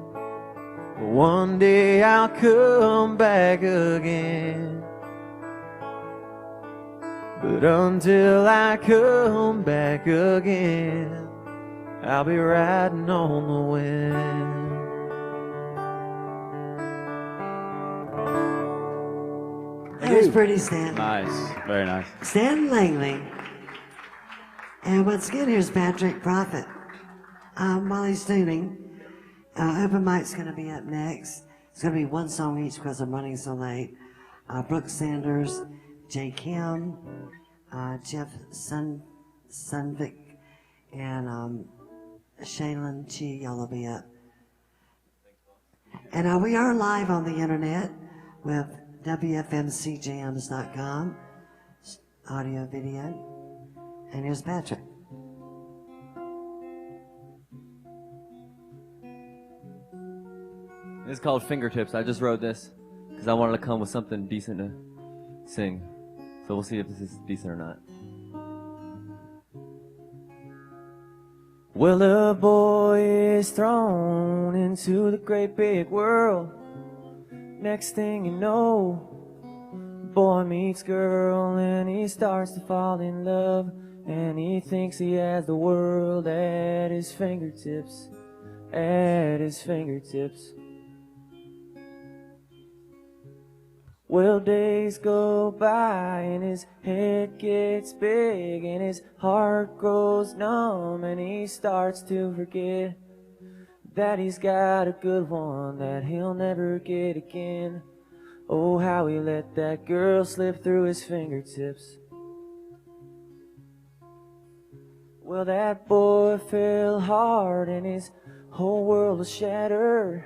One day I'll come back again. But until I come back again, I'll be riding on the wind. That was pretty, Stan. Nice, very nice. Stan Langley. And once again, here's Patrick Prophet. While he's tuning, open mic's going to be up next. It's going to be one song each because I'm running so late. Brooke Sanders, Jay Kim, Jeff Sunvik, and Shaylin Chi, y'all will be up. And we are live on the internet with WFMCJams.com, audio, video. And here's Patrick. This is called Fingertips. I just wrote this because I wanted to come with something decent to sing. So we'll see if this is decent or not. Well, a boy is thrown into the great big world. Next thing you know, boy meets girl and he starts to fall in love. And he thinks he has the world at his fingertips, at his fingertips. Well, days go by and his head gets big and his heart grows numb and he starts to forget that he's got a good one that he'll never get again. Oh, how he let that girl slip through his fingertips. Well, that boy fell hard and his whole world was shattered,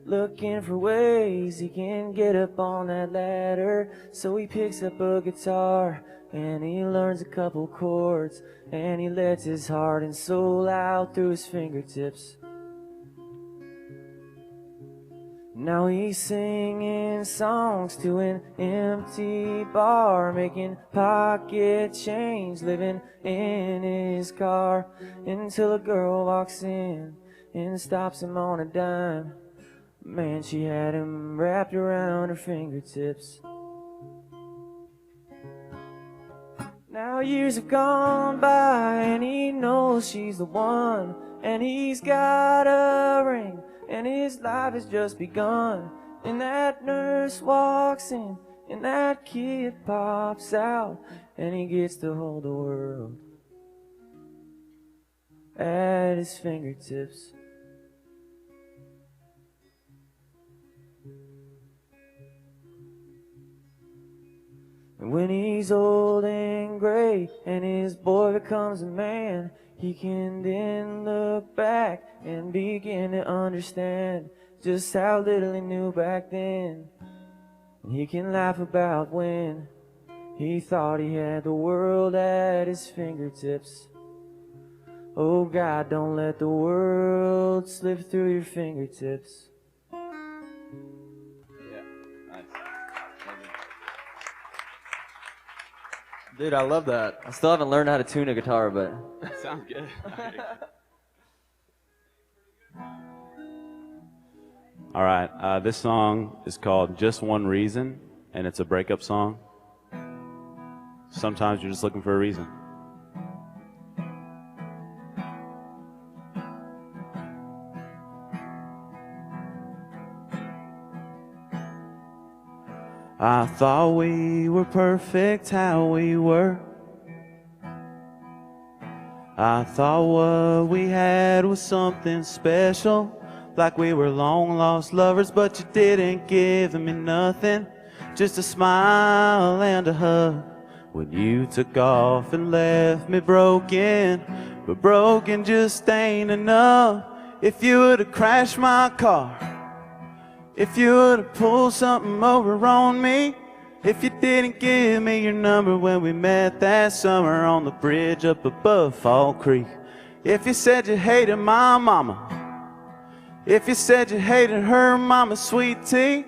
looking for ways he can get up on that ladder. So he picks up a guitar and he learns a couple chords and he lets his heart and soul out through his fingertips. Now he's singing songs to an empty bar, making pocket change, living in his car, until a girl walks in and stops him on a dime. Man, she had him wrapped around her fingertips. Now years have gone by and he knows she's the one, and he's got a ring and his life has just begun. And that nurse walks in and that kid pops out and he gets to hold the world at his fingertips. And when he's old and gray and his boy becomes a man, he can then look back and begin to understand just how little he knew back then. And he can laugh about when he thought he had the world at his fingertips. Oh God, don't let the world slip through your fingertips. Dude, I love that. I still haven't learned how to tune a guitar, but Sounds good. All right, this song is called Just One Reason, and it's a breakup song. Sometimes you're just looking for a reason. I thought we were perfect how we were. I thought what we had was something special, like we were long lost lovers, but you didn't give me nothing, just a smile and a hug. When you took off and left me broken, but broken just ain't enough. If you would've crashed my car, if you would've pulled something over on me, if you didn't give me your number when we met that summer on the bridge up above Fall Creek, if you said you hated my mama, if you said you hated her mama's sweet tea,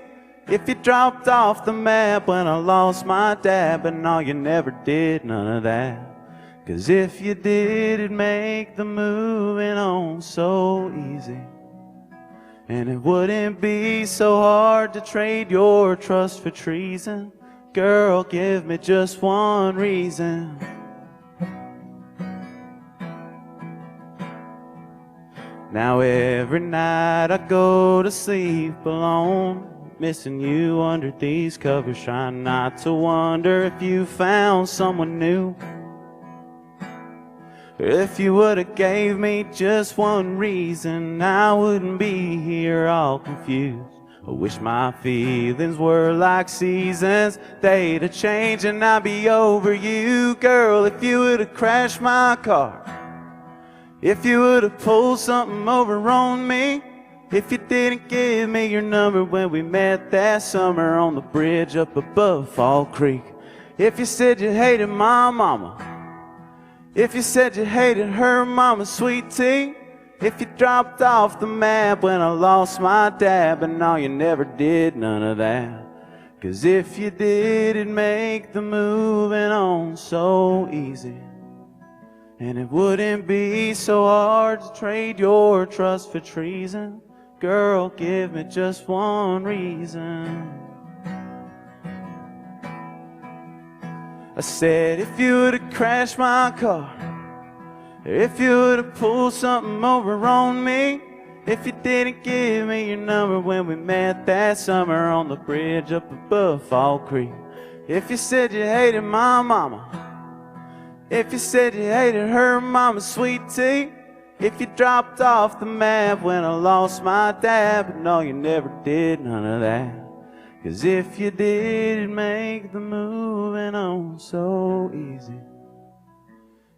if you dropped off the map when I lost my dad, but no, you never did none of that. 'Cause if you did, it'd make the moving on so easy. And it wouldn't be so hard to trade your trust for treason. Girl, give me just one reason. Now every night I go to sleep alone, missing you under these covers, trying not to wonder if you found someone new. If you would've gave me just one reason, I wouldn't be here all confused. I wish my feelings were like seasons, they'd have changed and I'd be over you. Girl, if you would've crashed my car, if you would've pulled something over on me, if you didn't give me your number when we met that summer on the bridge up above Fall Creek, if you said you hated my mama, if you said you hated her mama's sweet tea, if you dropped off the map when I lost my dad, but no, you never did none of that. 'Cause if you did, it'd make the moving on so easy. And it wouldn't be so hard to trade your trust for treason. Girl, give me just one reason. I said if you would've crashed my car, if you would've pulled something over on me, if you didn't give me your number when we met that summer on the bridge up above Fall Creek, if you said you hated my mama, if you said you hated her mama's sweet tea, if you dropped off the map when I lost my dad, but no, you never did none of that. 'Cause if you did, it'd make the moving on so easy.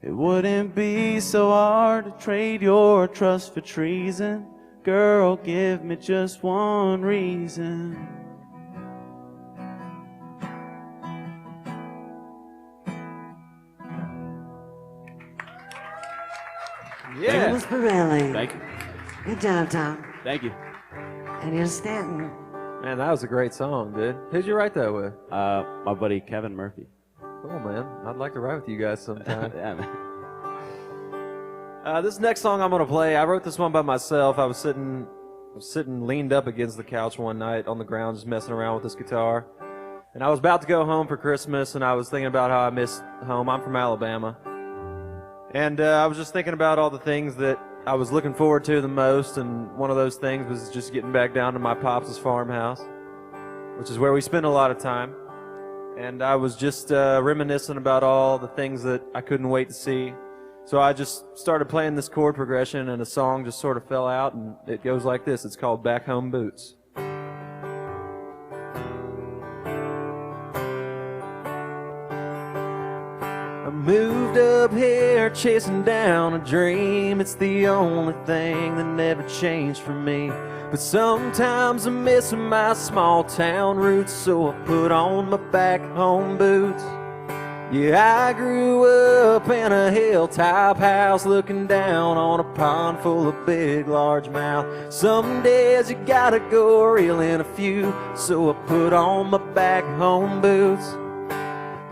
It wouldn't be so hard to trade your trust for treason. Girl, give me just one reason. Yeah. Thomas Pirelli. Thank you. Good job, Tom. Thank you. And you're Stanton. Man, that was a great song, dude. Who'd you write that with? My buddy Kevin Murphy. Cool, man. I'd like to write with you guys sometime. Yeah, man. This next song I'm gonna play, I wrote this one by myself. I was sitting leaned up against the couch one night on the ground, just messing around with this guitar. And I was about to go home for Christmas, and I was thinking about how I miss home. I'm from Alabama. And I was just thinking about all the things that I was looking forward to the most, and one of those things was just getting back down to my pops' farmhouse, which is where we spend a lot of time. And I was just reminiscing about all the things that I couldn't wait to see. So I just started playing this chord progression, and a song just sort of fell out, and it goes like this. It's called Back Home Boots. I moved up here chasing down a dream. It's the only thing that never changed for me. But sometimes I miss my small town roots, so I put on my back home boots. Yeah, I grew up in a hilltop house looking down on a pond full of big largemouth. Some days you gotta go reel in a few, so I put on my back home boots.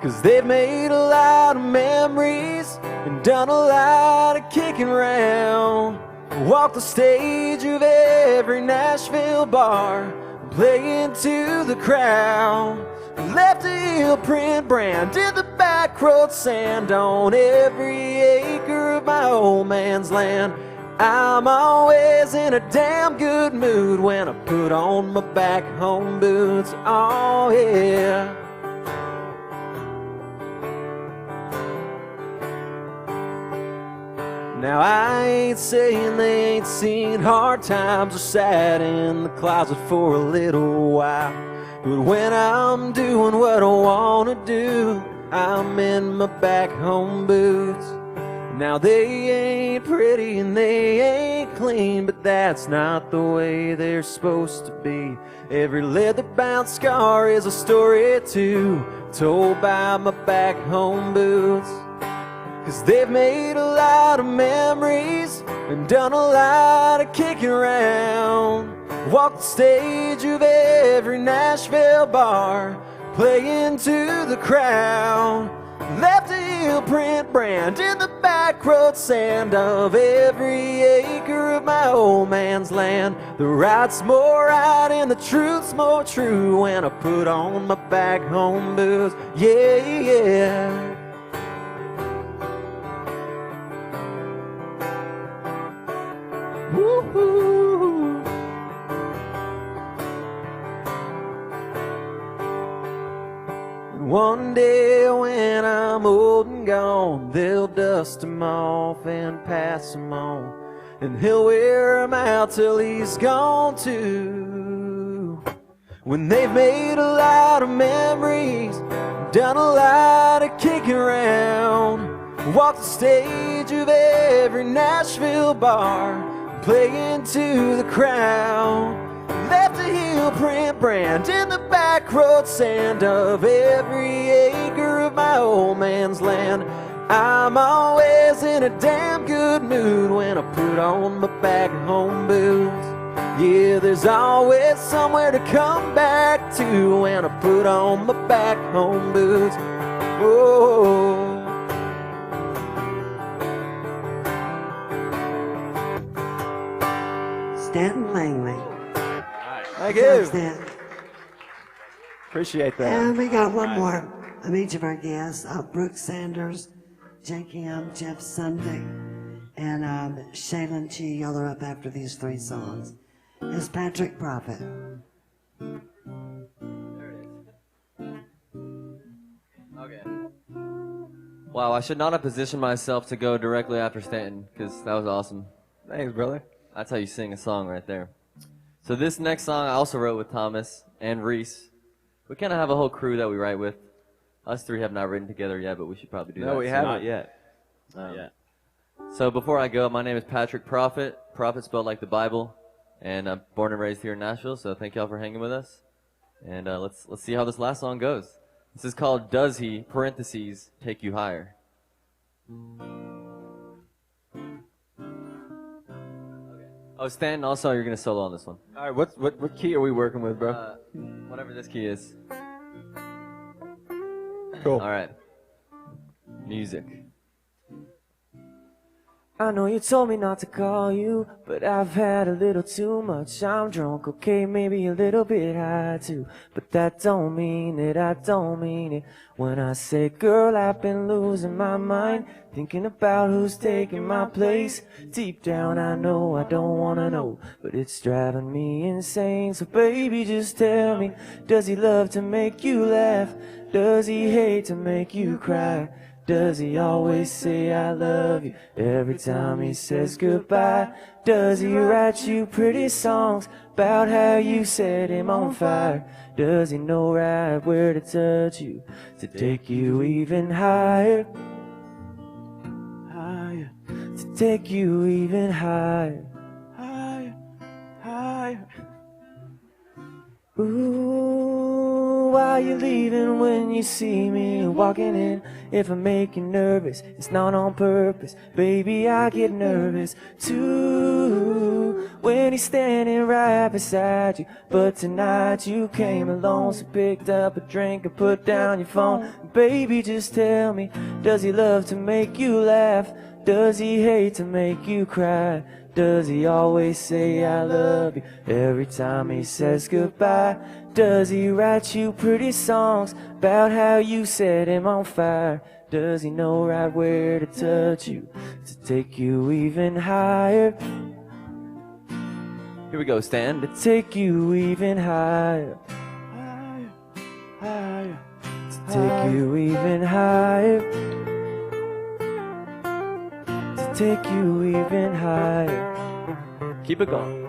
'Cause they've made a lot of memories and done a lot of kicking around. Walked the stage of every Nashville bar, playing to the crowd. Left a heel print brand, did the back road sand on every acre of my old man's land. I'm always in a damn good mood when I put on my back home boots. Oh yeah. Now I ain't saying they ain't seen hard times or sat in the closet for a little while, but when I'm doing what I wanna do, I'm in my back home boots. Now they ain't pretty and they ain't clean, but that's not the way they're supposed to be. Every leather-bound scar is a story too, told by my back home boots. 'Cause they've made a lot of memories and done a lot of kicking around. Walked the stage of every Nashville bar, playing to the crowd. Left a heel print brand in the back road sand of every acre of my old man's land. The right's more right and the truth's more true when I put on my back home boots. Yeah, yeah. Woo-hoo. One day when I'm old and gone, they'll dust him off and pass him on, and he'll wear him out till he's gone too. When they've made a lot of memories, done a lot of kicking around, walked the stage of every Nashville bar, playing to the crowd. Left a heel print brand in the back road sand of every acre of my old man's land. I'm always in a damn good mood when I put on my back home boots. Yeah, there's always somewhere to come back to when I put on my back home boots. Oh. Stanton Langley. Thank you. Stan. Appreciate that. And we got one more of each of our guests. Brooke Sanders, Jake Ham, Jeff Sunday, and Shaylin Chi. Y'all are up after these three songs. It's Patrick Prophet. Okay. Wow, I should not have positioned myself to go directly after Stanton, because that was awesome. Thanks, brother. That's how you sing a song right there. So this next song I also wrote with Thomas and Reese. We kind of have a whole crew that we write with. Us three have not written together yet, but we should probably do that. No, we haven't yet. Not yet. So before I go, my name is Patrick Prophet. Prophet spelled like the Bible. And I'm born and raised here in Nashville, so thank y'all for hanging with us. And let's see how this last song goes. This is called Does He, parentheses, Take You Higher. Oh, Stanton, also, you're going to solo on this one. All right, what key are we working with, bro? Whatever this key is. Cool. All right. Music. I know you told me not to call you, but I've had a little too much. I'm drunk, okay, maybe a little bit high too, but that don't mean it, I don't mean it. When I say, girl, I've been losing my mind, thinking about who's taking my place. Deep down I know I don't wanna know, but it's driving me insane. So baby, just tell me, does he love to make you laugh? Does he hate to make you cry? Does he always say I love you every time he says goodbye? Does he write you pretty songs about how you set him on fire? Does he know right where to touch you to take you even higher? Higher, to take you even higher. Higher, higher. Ooh, why you leaving when you see me walking in? If I make you nervous, it's not on purpose. Baby, I get nervous too when he's standing right beside you. But tonight you came alone, so picked up a drink and put down your phone. Baby, just tell me, does he love to make you laugh? Does he hate to make you cry? Does he always say I love you every time he says goodbye? Does he write you pretty songs about how you set him on fire? Does he know right where to touch you, to take you even higher? Here we go, Stan. To take you even higher. Higher. To take you even higher. To take you even higher. Keep it going.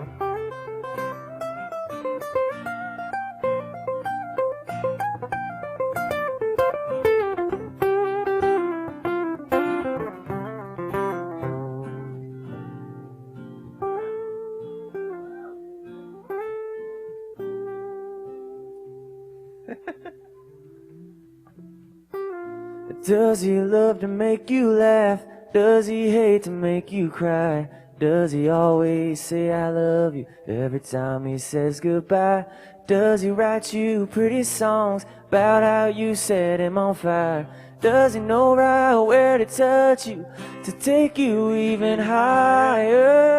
Does he love to make you laugh? Does he hate to make you cry? Does he always say I love you every time he says goodbye? Does he write you pretty songs about how you set him on fire? Does he know right where to touch you, to take you even higher?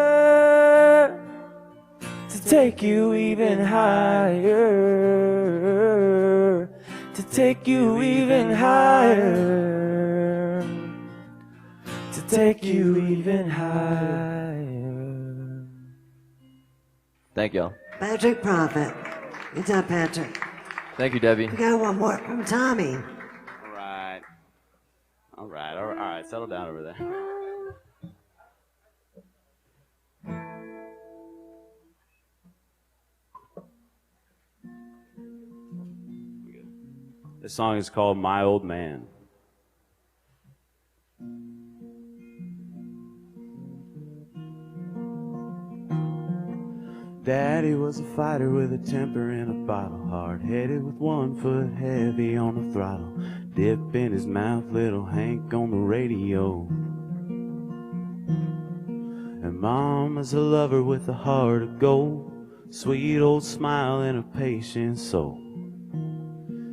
To take you even higher. To take you even higher. To take you even higher. Thank y'all. Patrick Prophet. Good job, Patrick. Thank you, Debbie. We got one more from Tommy. All right. Settle down over there. This song is called My Old Man. Daddy was a fighter with a temper in a bottle, hard-headed with 1 foot, heavy on the throttle, dip in his mouth, little Hank on the radio. And Mama's a lover with a heart of gold, sweet old smile and a patient soul.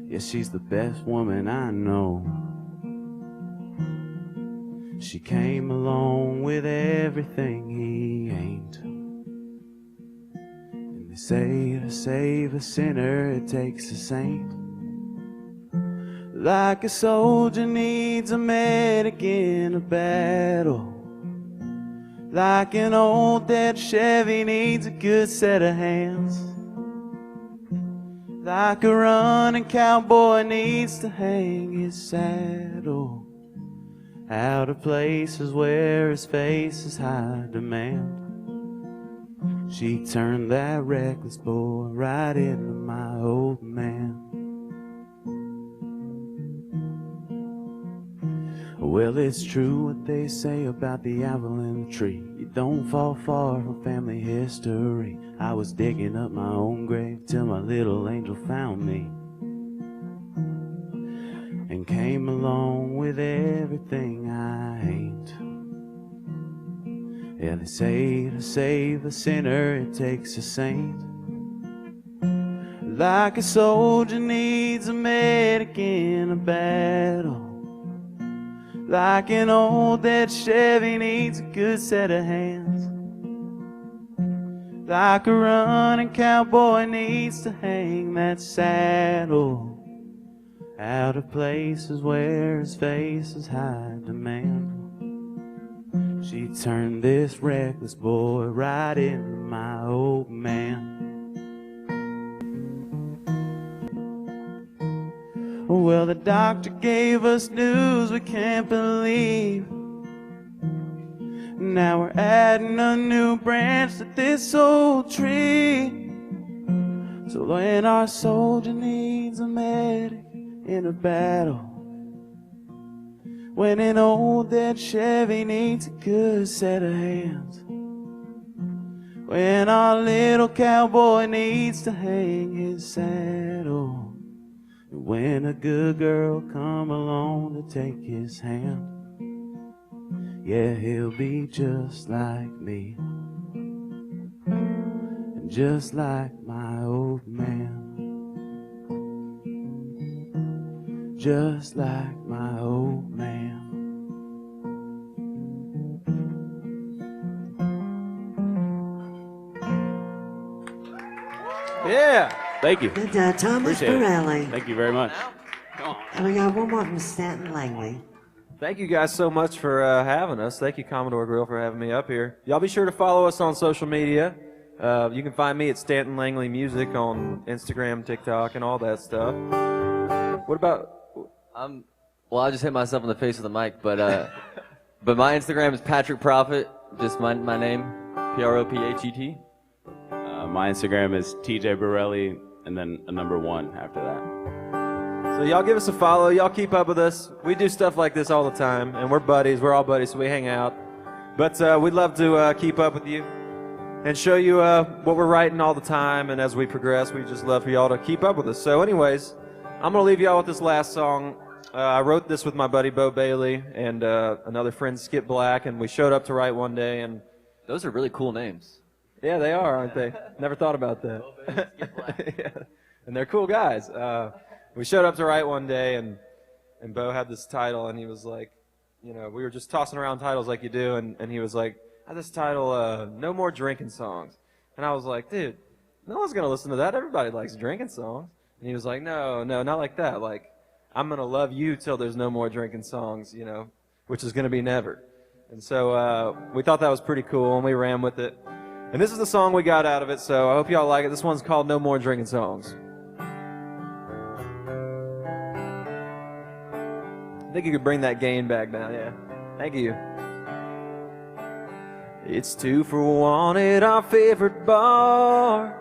Yeah, she's the best woman I know. She came along with everything he ain't. And they say to save a sinner, it takes a saint. Like a soldier needs a medic in a battle. Like an old dead Chevy needs a good set of hands. Like a running cowboy needs to hang his saddle out of places where his face is high demand. She turned that reckless boy right into my old man. Well, it's true what they say about the apple in the tree. You don't fall far from family history. I was digging up my own grave till my little angel found me and came along with everything I ain't. Yeah, they say to save a sinner, it takes a saint. Like a soldier needs a medic in a battle. Like an old dead Chevy needs a good set of hands. Like a running cowboy needs to hang that saddle out of places where his face is high demand. She turned this reckless boy right into my old man. Well, the doctor gave us news we can't believe. Now we're adding a new branch to this old tree. So when our soldier needs a medic in a battle, when an old dead Chevy needs a good set of hands, when our little cowboy needs to hang his saddle, when a good girl come along to take his hand, yeah, he'll be just like me, and just like my old man, just like my old man. Yeah, thank you. And Thomas Appreciate it. Borelli. Thank you very much. Come on. And we got one more from Stanton Langley. Thank you guys so much for having us. Thank you, Commodore Grille, for having me up here. Y'all be sure to follow us on social media. You can find me at Stanton Langley Music on Instagram, TikTok, and all that stuff. What about... Well, I just hit myself in the face with the mic, but my Instagram is Patrick Prophet, just my name, Prophet. My Instagram is TJ Borelli, and then a number 1 after that. So y'all give us a follow. Y'all keep up with us. We do stuff like this all the time, and we're buddies. We're all buddies, so we hang out. But we'd love to keep up with you and show you what we're writing all the time. And as we progress, we just love for y'all to keep up with us. So anyways, I'm going to leave y'all with this last song. I wrote this with my buddy Bo Bailey and another friend, Skip Black, and we showed up to write one day. And those are really cool names. Yeah, they are, aren't they? Never thought about that. Yeah. And they're cool guys. We showed up to write one day, and Bo had this title, and he was like, we were just tossing around titles like you do, and he was like, I had this title, No More Drinking Songs. And I was like, dude, no one's going to listen to that. Everybody likes drinking songs. And he was like, no, not like that. Like, I'm going to love you till there's no more drinking songs, which is going to be never. And so we thought that was pretty cool, and we ran with it. And this is the song we got out of it, so I hope y'all like it. This one's called No More Drinking Songs. I think you could bring that gain back down, yeah. Thank you. It's 2 for 1 at our favorite bar.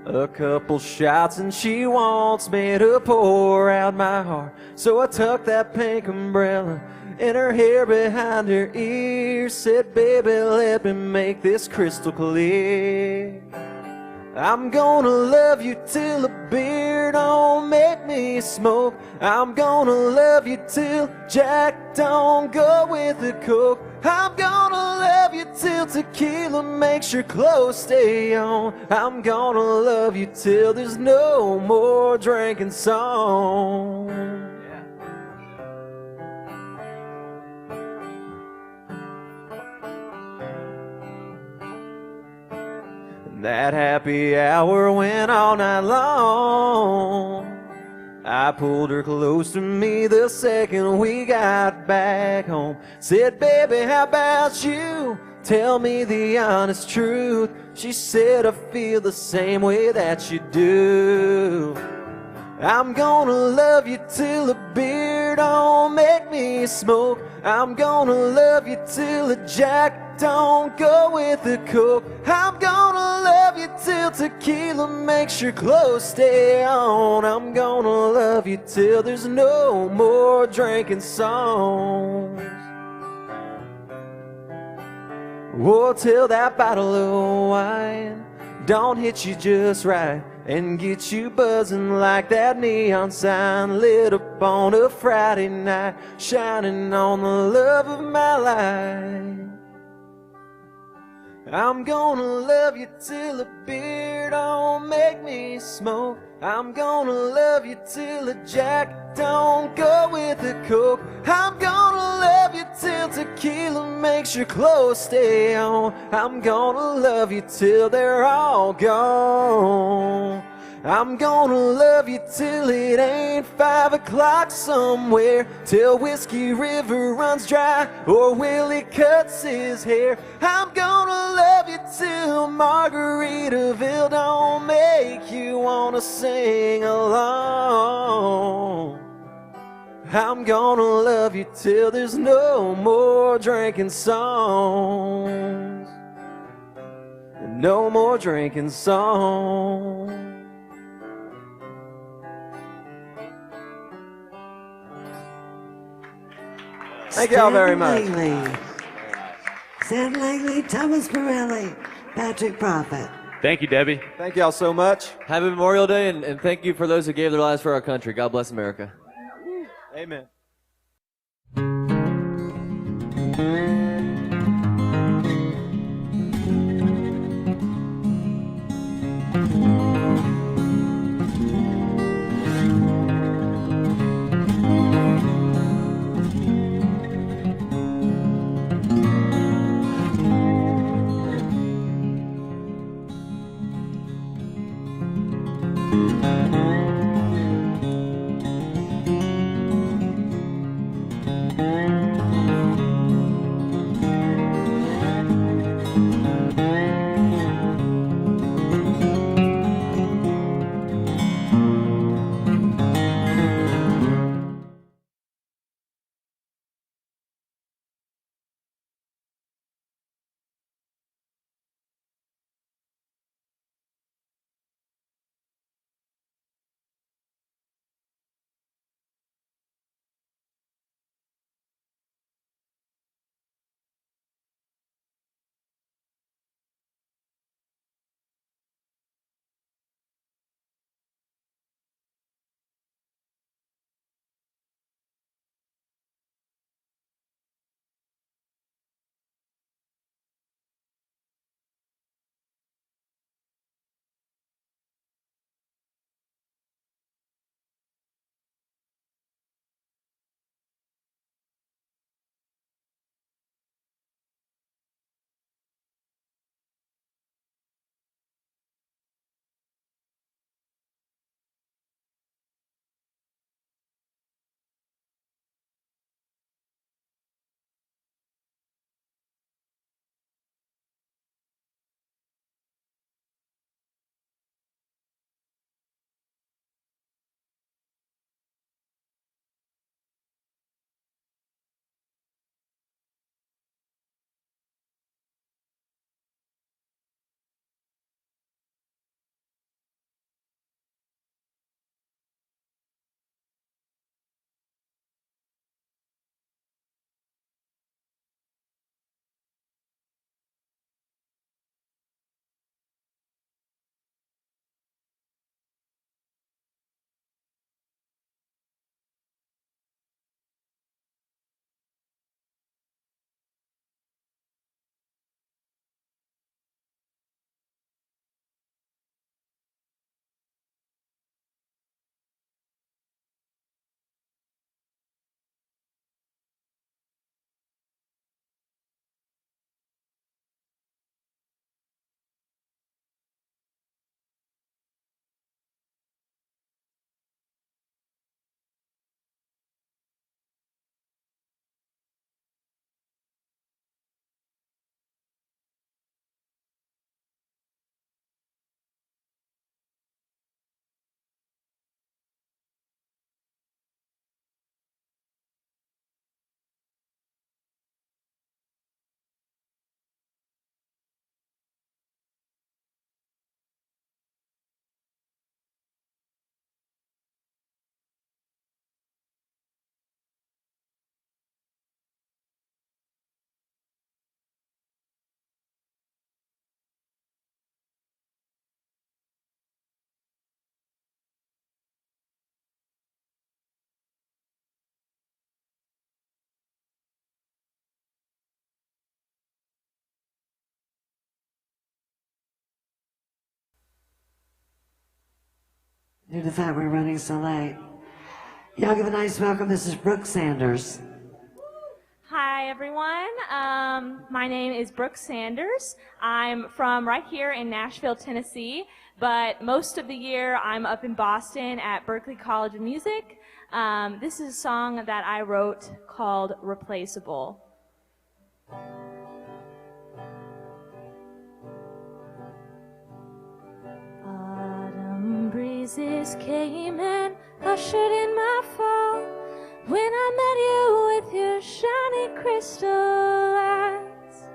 A couple shots and she wants me to pour out my heart. So I tucked that pink umbrella in her hair behind her ear. Said, baby, let me make this crystal clear. I'm gonna love you till the beer don't make me smoke. I'm gonna love you till Jack don't go with the Coke. I'm gonna love you till tequila makes your clothes stay on. I'm gonna love you till there's no more drinking songs. That happy hour went all night long. I pulled her close to me the second we got back home. Said, baby, how about you? Tell me the honest truth. She said, I feel the same way that you do. I'm gonna love you till the beer don't make me smoke. I'm gonna love you till the Jack don't go with the Coke. I'm gonna love you till tequila makes your clothes stay on. I'm gonna love you till there's no more drinking songs. Oh, till that bottle of wine don't hit you just right and get you buzzing like that neon sign lit up on a Friday night, shining on the love of my life. I'm gonna love you till the beer don't make me smoke. I'm gonna love you till the Jack don't go with the Coke. I'm gonna love you till tequila makes your clothes stay on. I'm gonna love you till they're all gone. I'm gonna love you till it ain't 5 o'clock somewhere, till Whiskey River runs dry or Willie cuts his hair. I'm gonna love you till Margaritaville don't make you wanna sing along. I'm gonna love you till there's no more drinking songs. No more drinking songs. Thank y'all very much. Stan Langley, Thomas Borelli, Patrick Prophet. Thank you, Debbie. Thank y'all so much. Happy Memorial Day, and thank you for those who gave their lives for our country. God bless America. Amen. due to the fact we're running so late. Y'all give a nice welcome. This is Brooke Sanders. Hi, everyone. My name is Brooke Sanders. I'm from right here in Nashville, Tennessee, but most of the year I'm up in Boston at Berklee College of Music. This is a song that I wrote called Replaceable. Autumn breezes came and ushered in my fall when I met you with your shiny crystal eyes.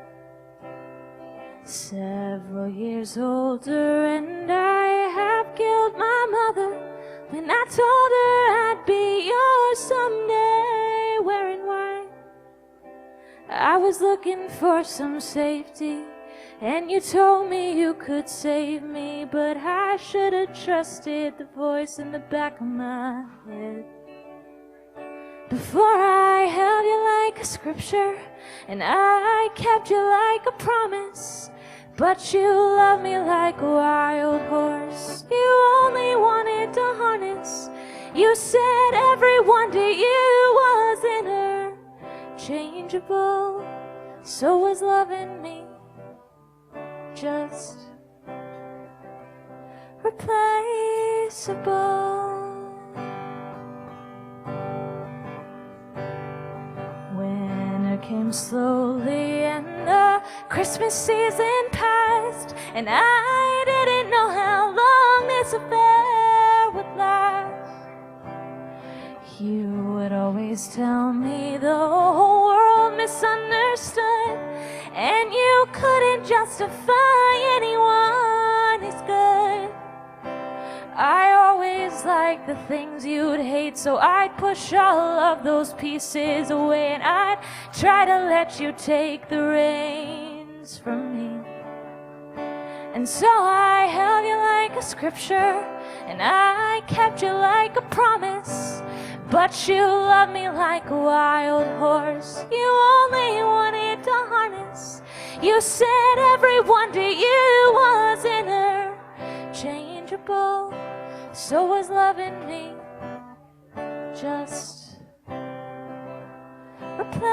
Several years older, and I have killed my mother when I told her I'd be yours someday, wearing white. I was looking for some safety, and you told me you could save me, but I should have trusted the voice in the back of my head. Before I held you like a scripture, and I kept you like a promise, but you loved me like a wild horse you only wanted to harness. You said everyone to you was interchangeable, so was loving me just replaceable. Winter came slowly and the Christmas season passed, and I didn't know how long this affair would last. You would always tell me the whole world misunderstood, and you couldn't justify anyone as good. I always liked the things you'd hate, so I'd push all of those pieces away, and I'd try to let you take the reins from me. And so I held you like a scripture, and I kept you like a promise, but you loved me like a wild horse you only wanted to harness. You said everyone to you was interchangeable, so was loving me just replaceable.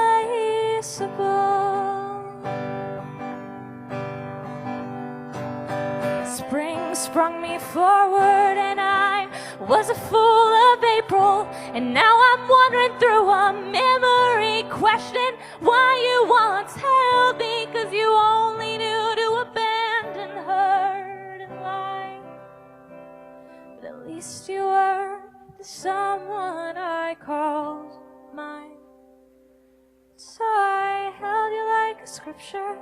Spring sprung me forward, and I was a fool of April, and now I'm wandering through a memory, questioning why you once held me, 'cause you only knew to abandon, hurt, and lie. But at least you were the someone I called mine. So I held you like a scripture,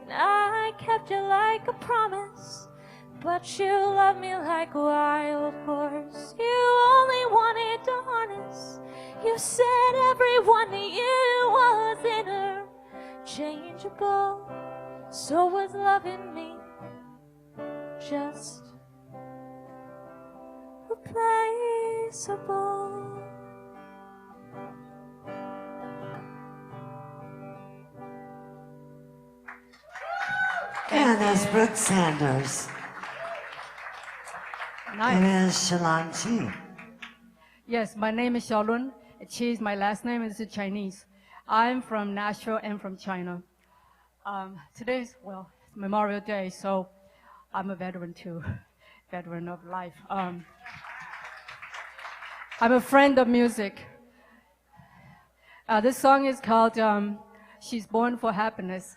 and I kept you like a promise, but you loved me like a wild horse you only wanted to harness. You said everyone to you was interchangeable, so was loving me just replaceable. And that's Brooke Sanders. Nice. And is Shalon Chi. Yes, my name is Xiaolun. Chi, my last name is Chinese. I'm from Nashville and from China. Today's, well, Memorial Day, so I'm a veteran too, veteran of life. I'm a friend of music. This song is called She's Born for Happiness.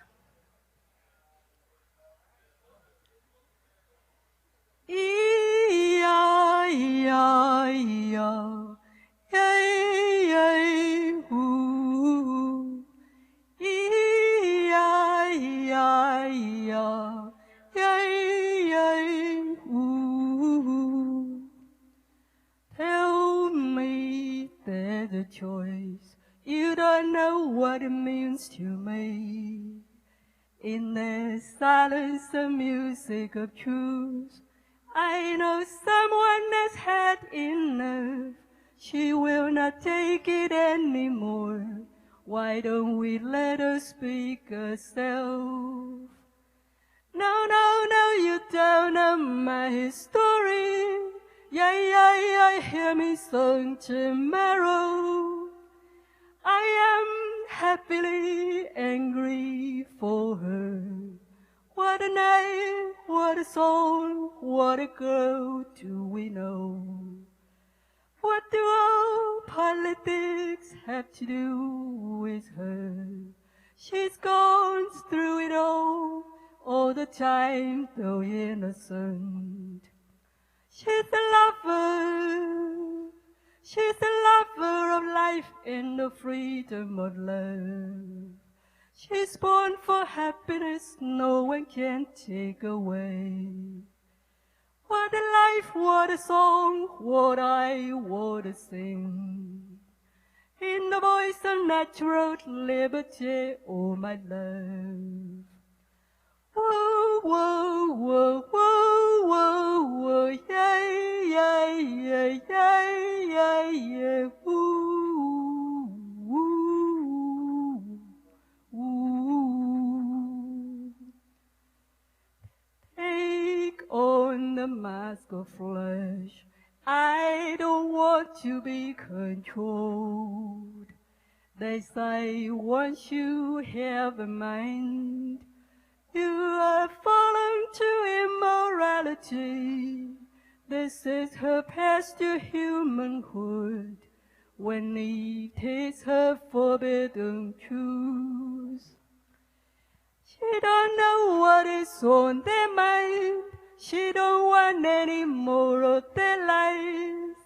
Tell me there's a choice. You don't know what it means to me. In the silence, the music of truth, I know someone has had enough. She will not take it anymore. Why don't we let her speak herself? No, no, no, you don't know my story. Yeah, yeah, I hear me song tomorrow. I am happily angry for her. What a night, what a song, what a girl do we know? What do all politics have to do with her? She's gone through it all the time, though innocent. She's a lover of life and the freedom of love. She's born for happiness, no one can take away. What a life, what a song, what I want to sing. In the voice of natural liberty, oh my love. Whoa, whoa, whoa, whoa, whoa, whoa, yeah, yeah, yeah, yeah, yeah, yeah, ooh, ooh, ooh. Take on the mask of flesh. I don't want to be controlled. They say once you have a mind, you are fallen to immorality. This is her past to humanhood, when Eve takes her forbidden truth. She don't know what is on their mind. She don't want any more of their lives.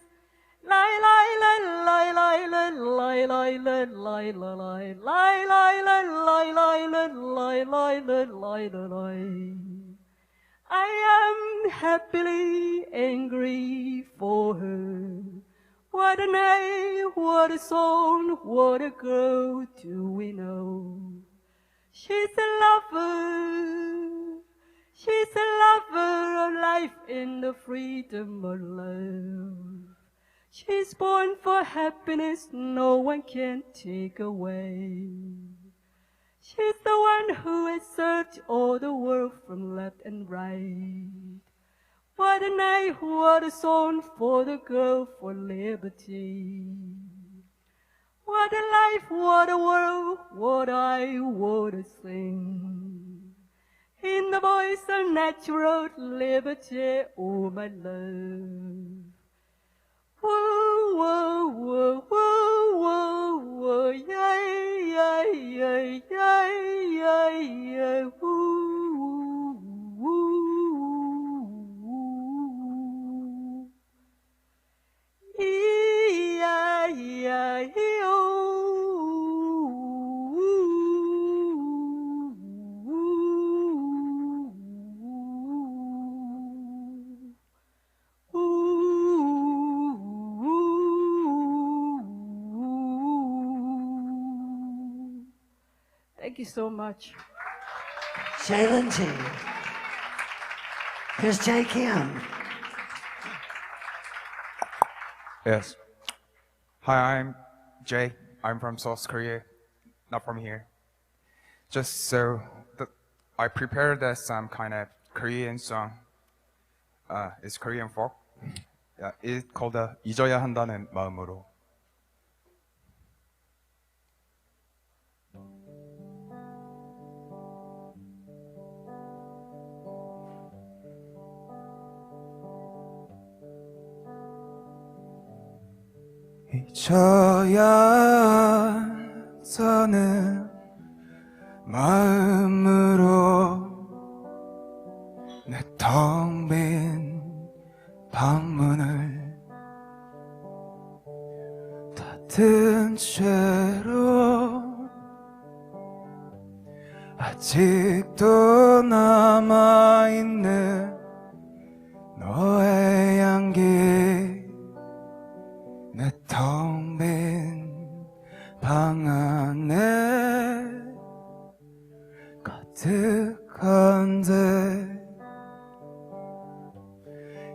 Lie, lie, lie, lie, lie, lie, lie, lie, lie, lie, lie, lie, lie, lie, lie, lie, lie, lie, lie, lie. I am happily angry for her. What a night, what a song, what a girl do we know? She's a lover. She's a lover of life and the freedom of love. She's born for happiness, no one can take away. She's the one who has served all the world from left and right. What a night, what a song for the girl for liberty. What a life, what a world, what I want to sing. In the voice of natural liberty, oh my love. Whoa, whoa, whoa, whoa, whoa, whoa, yeah, yeah, yeah, yeah, yeah, yeah, woo, woo, woo. Yeah, yeah, yeah, Thank you so much. Shaylin G. Here's Jay Kim. Yes. Hi, I'm Jay. I'm from South Korea, not from here. Just so that I prepared some kind of Korean song. It's Korean folk. Yeah, it's called 잊어야 한다는 마음으로. 잊어야 하는 마음으로 내 텅 빈 방문을 닫은 채로 아직도 남아있는 너의 향기 내 텅 빈 방 안에 가득한데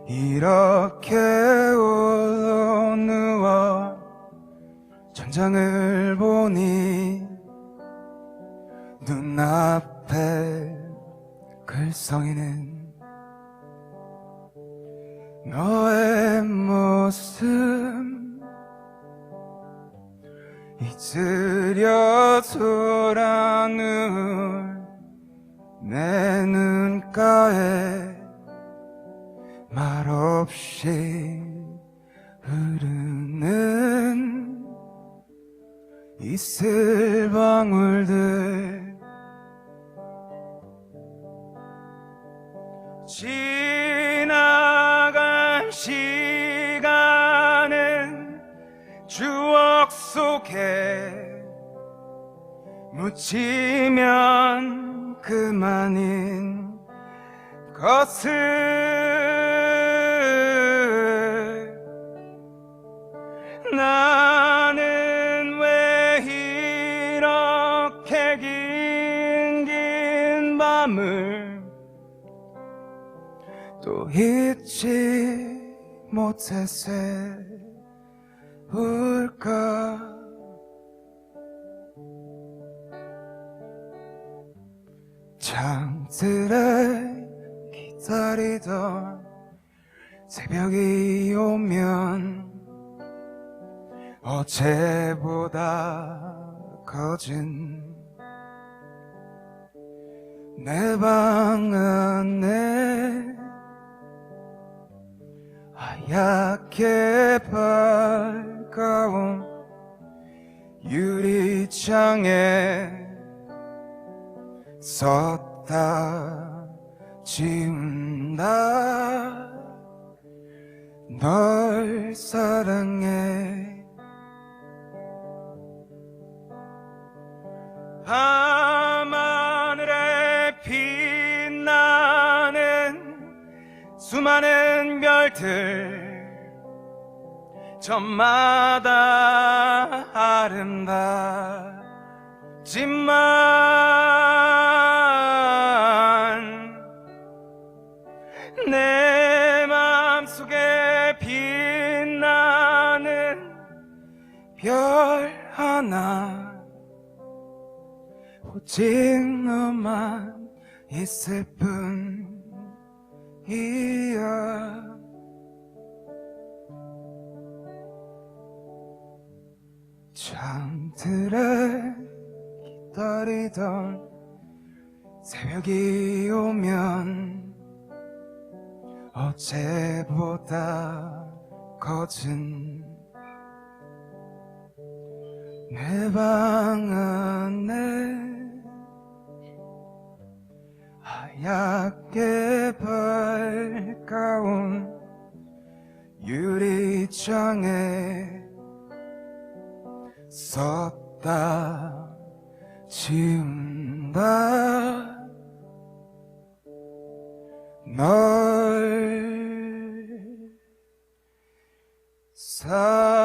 이렇게 홀로 누워 천장을 보니 눈앞에 글썽이는 너의 모습 잊으려 돌아눈 내 눈가에 말없이 흐르는 이슬방울들 지나간 시간은 추억 속에 묻히면 그만인 것을 나는 왜 이렇게 긴 밤을 또 잊지 못해 세울까 창틀에 기다리던 새벽이 오면 어제보다 거진 내 방 안에 하얗게 밝아온 유리창에 썼다 지운다 널 사랑해 밤하늘에 빛나는 수많은 별들 저마다 아름답지만 내 맘속에 빛나는 별 하나 오직 너만 있을 뿐이야 창틀에 기다리던 새벽이 오면 어제보다 거진 내 방 안에 하얗게 밝아온 유리창에 썼다 지운다 널 사랑해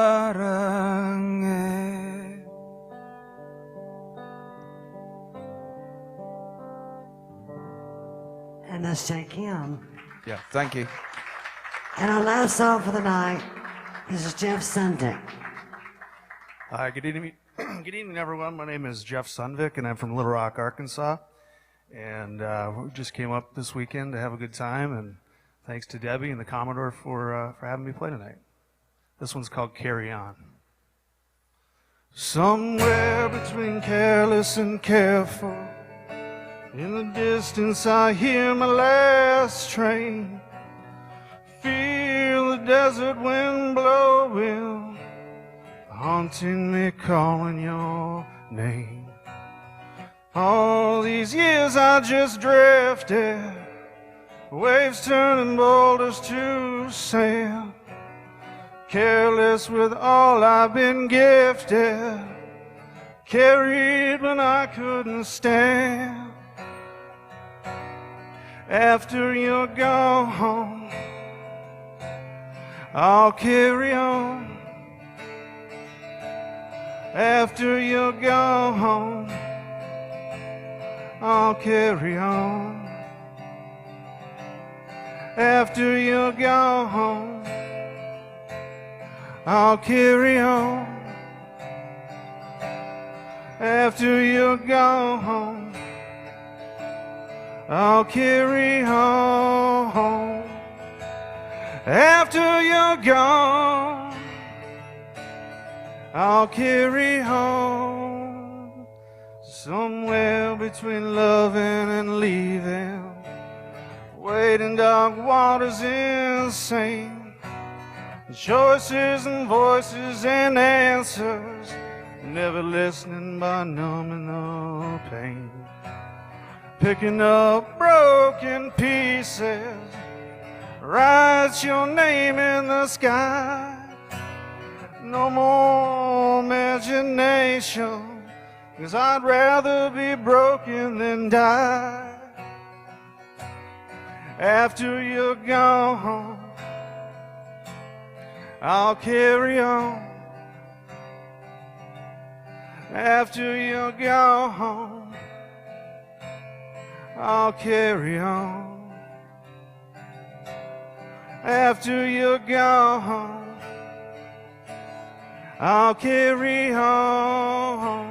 And that's Jay Kim. Yeah, thank you. And our last song for the night, this is Jeff Sundick. Hi, good evening. Good evening, everyone. My name is Jeff Sundvik, and I'm from Little Rock, Arkansas. And we just came up this weekend to have a good time, and thanks to Debbie and the Commodore for having me play tonight. This one's called Carry On. Somewhere between careless and careful, in the distance I hear my last train. Feel the desert wind blowing, haunting me, calling your name. All these years I just drifted, waves turning boulders to sand, careless with all I've been gifted, carried when I couldn't stand. After you're gone, I'll carry on. After you're gone, I'll carry on. After you're gone, I'll carry on. After you're gone, I'll carry on. After you're gone, I'll carry on somewhere between loving and leaving, wading dark waters insane, choices and voices and answers, never listening by numbing the pain, picking up broken pieces, write your name in the sky. No more imagination, 'cause I'd rather be broken than die. After you're gone, I'll carry on. After you're gone, I'll carry on. After you're gone, I'll carry on.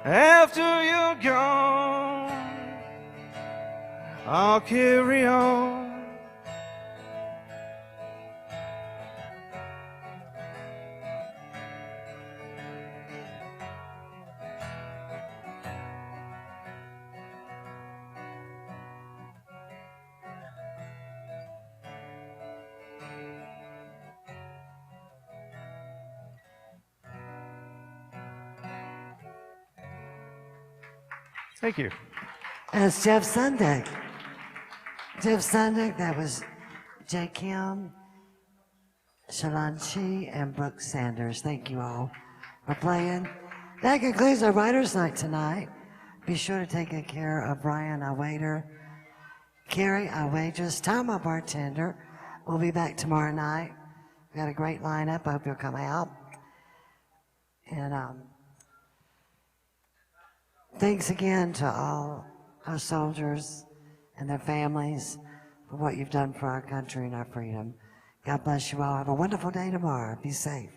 After you're gone, I'll carry on. Thank you. That's Jeff Sunday. Jeff Sunday, that was Jay Kim, Shalon Chi, and Brooke Sanders. Thank you all for playing. That concludes our Writers' Night tonight. Be sure to take good care of Ryan, our waiter, Carrie, our waitress, Tom, our bartender. We'll be back tomorrow night. We've got a great lineup. I hope you'll come out. And thanks again to all our soldiers and their families for what you've done for our country and our freedom. God bless you all. Have a wonderful day tomorrow. Be safe.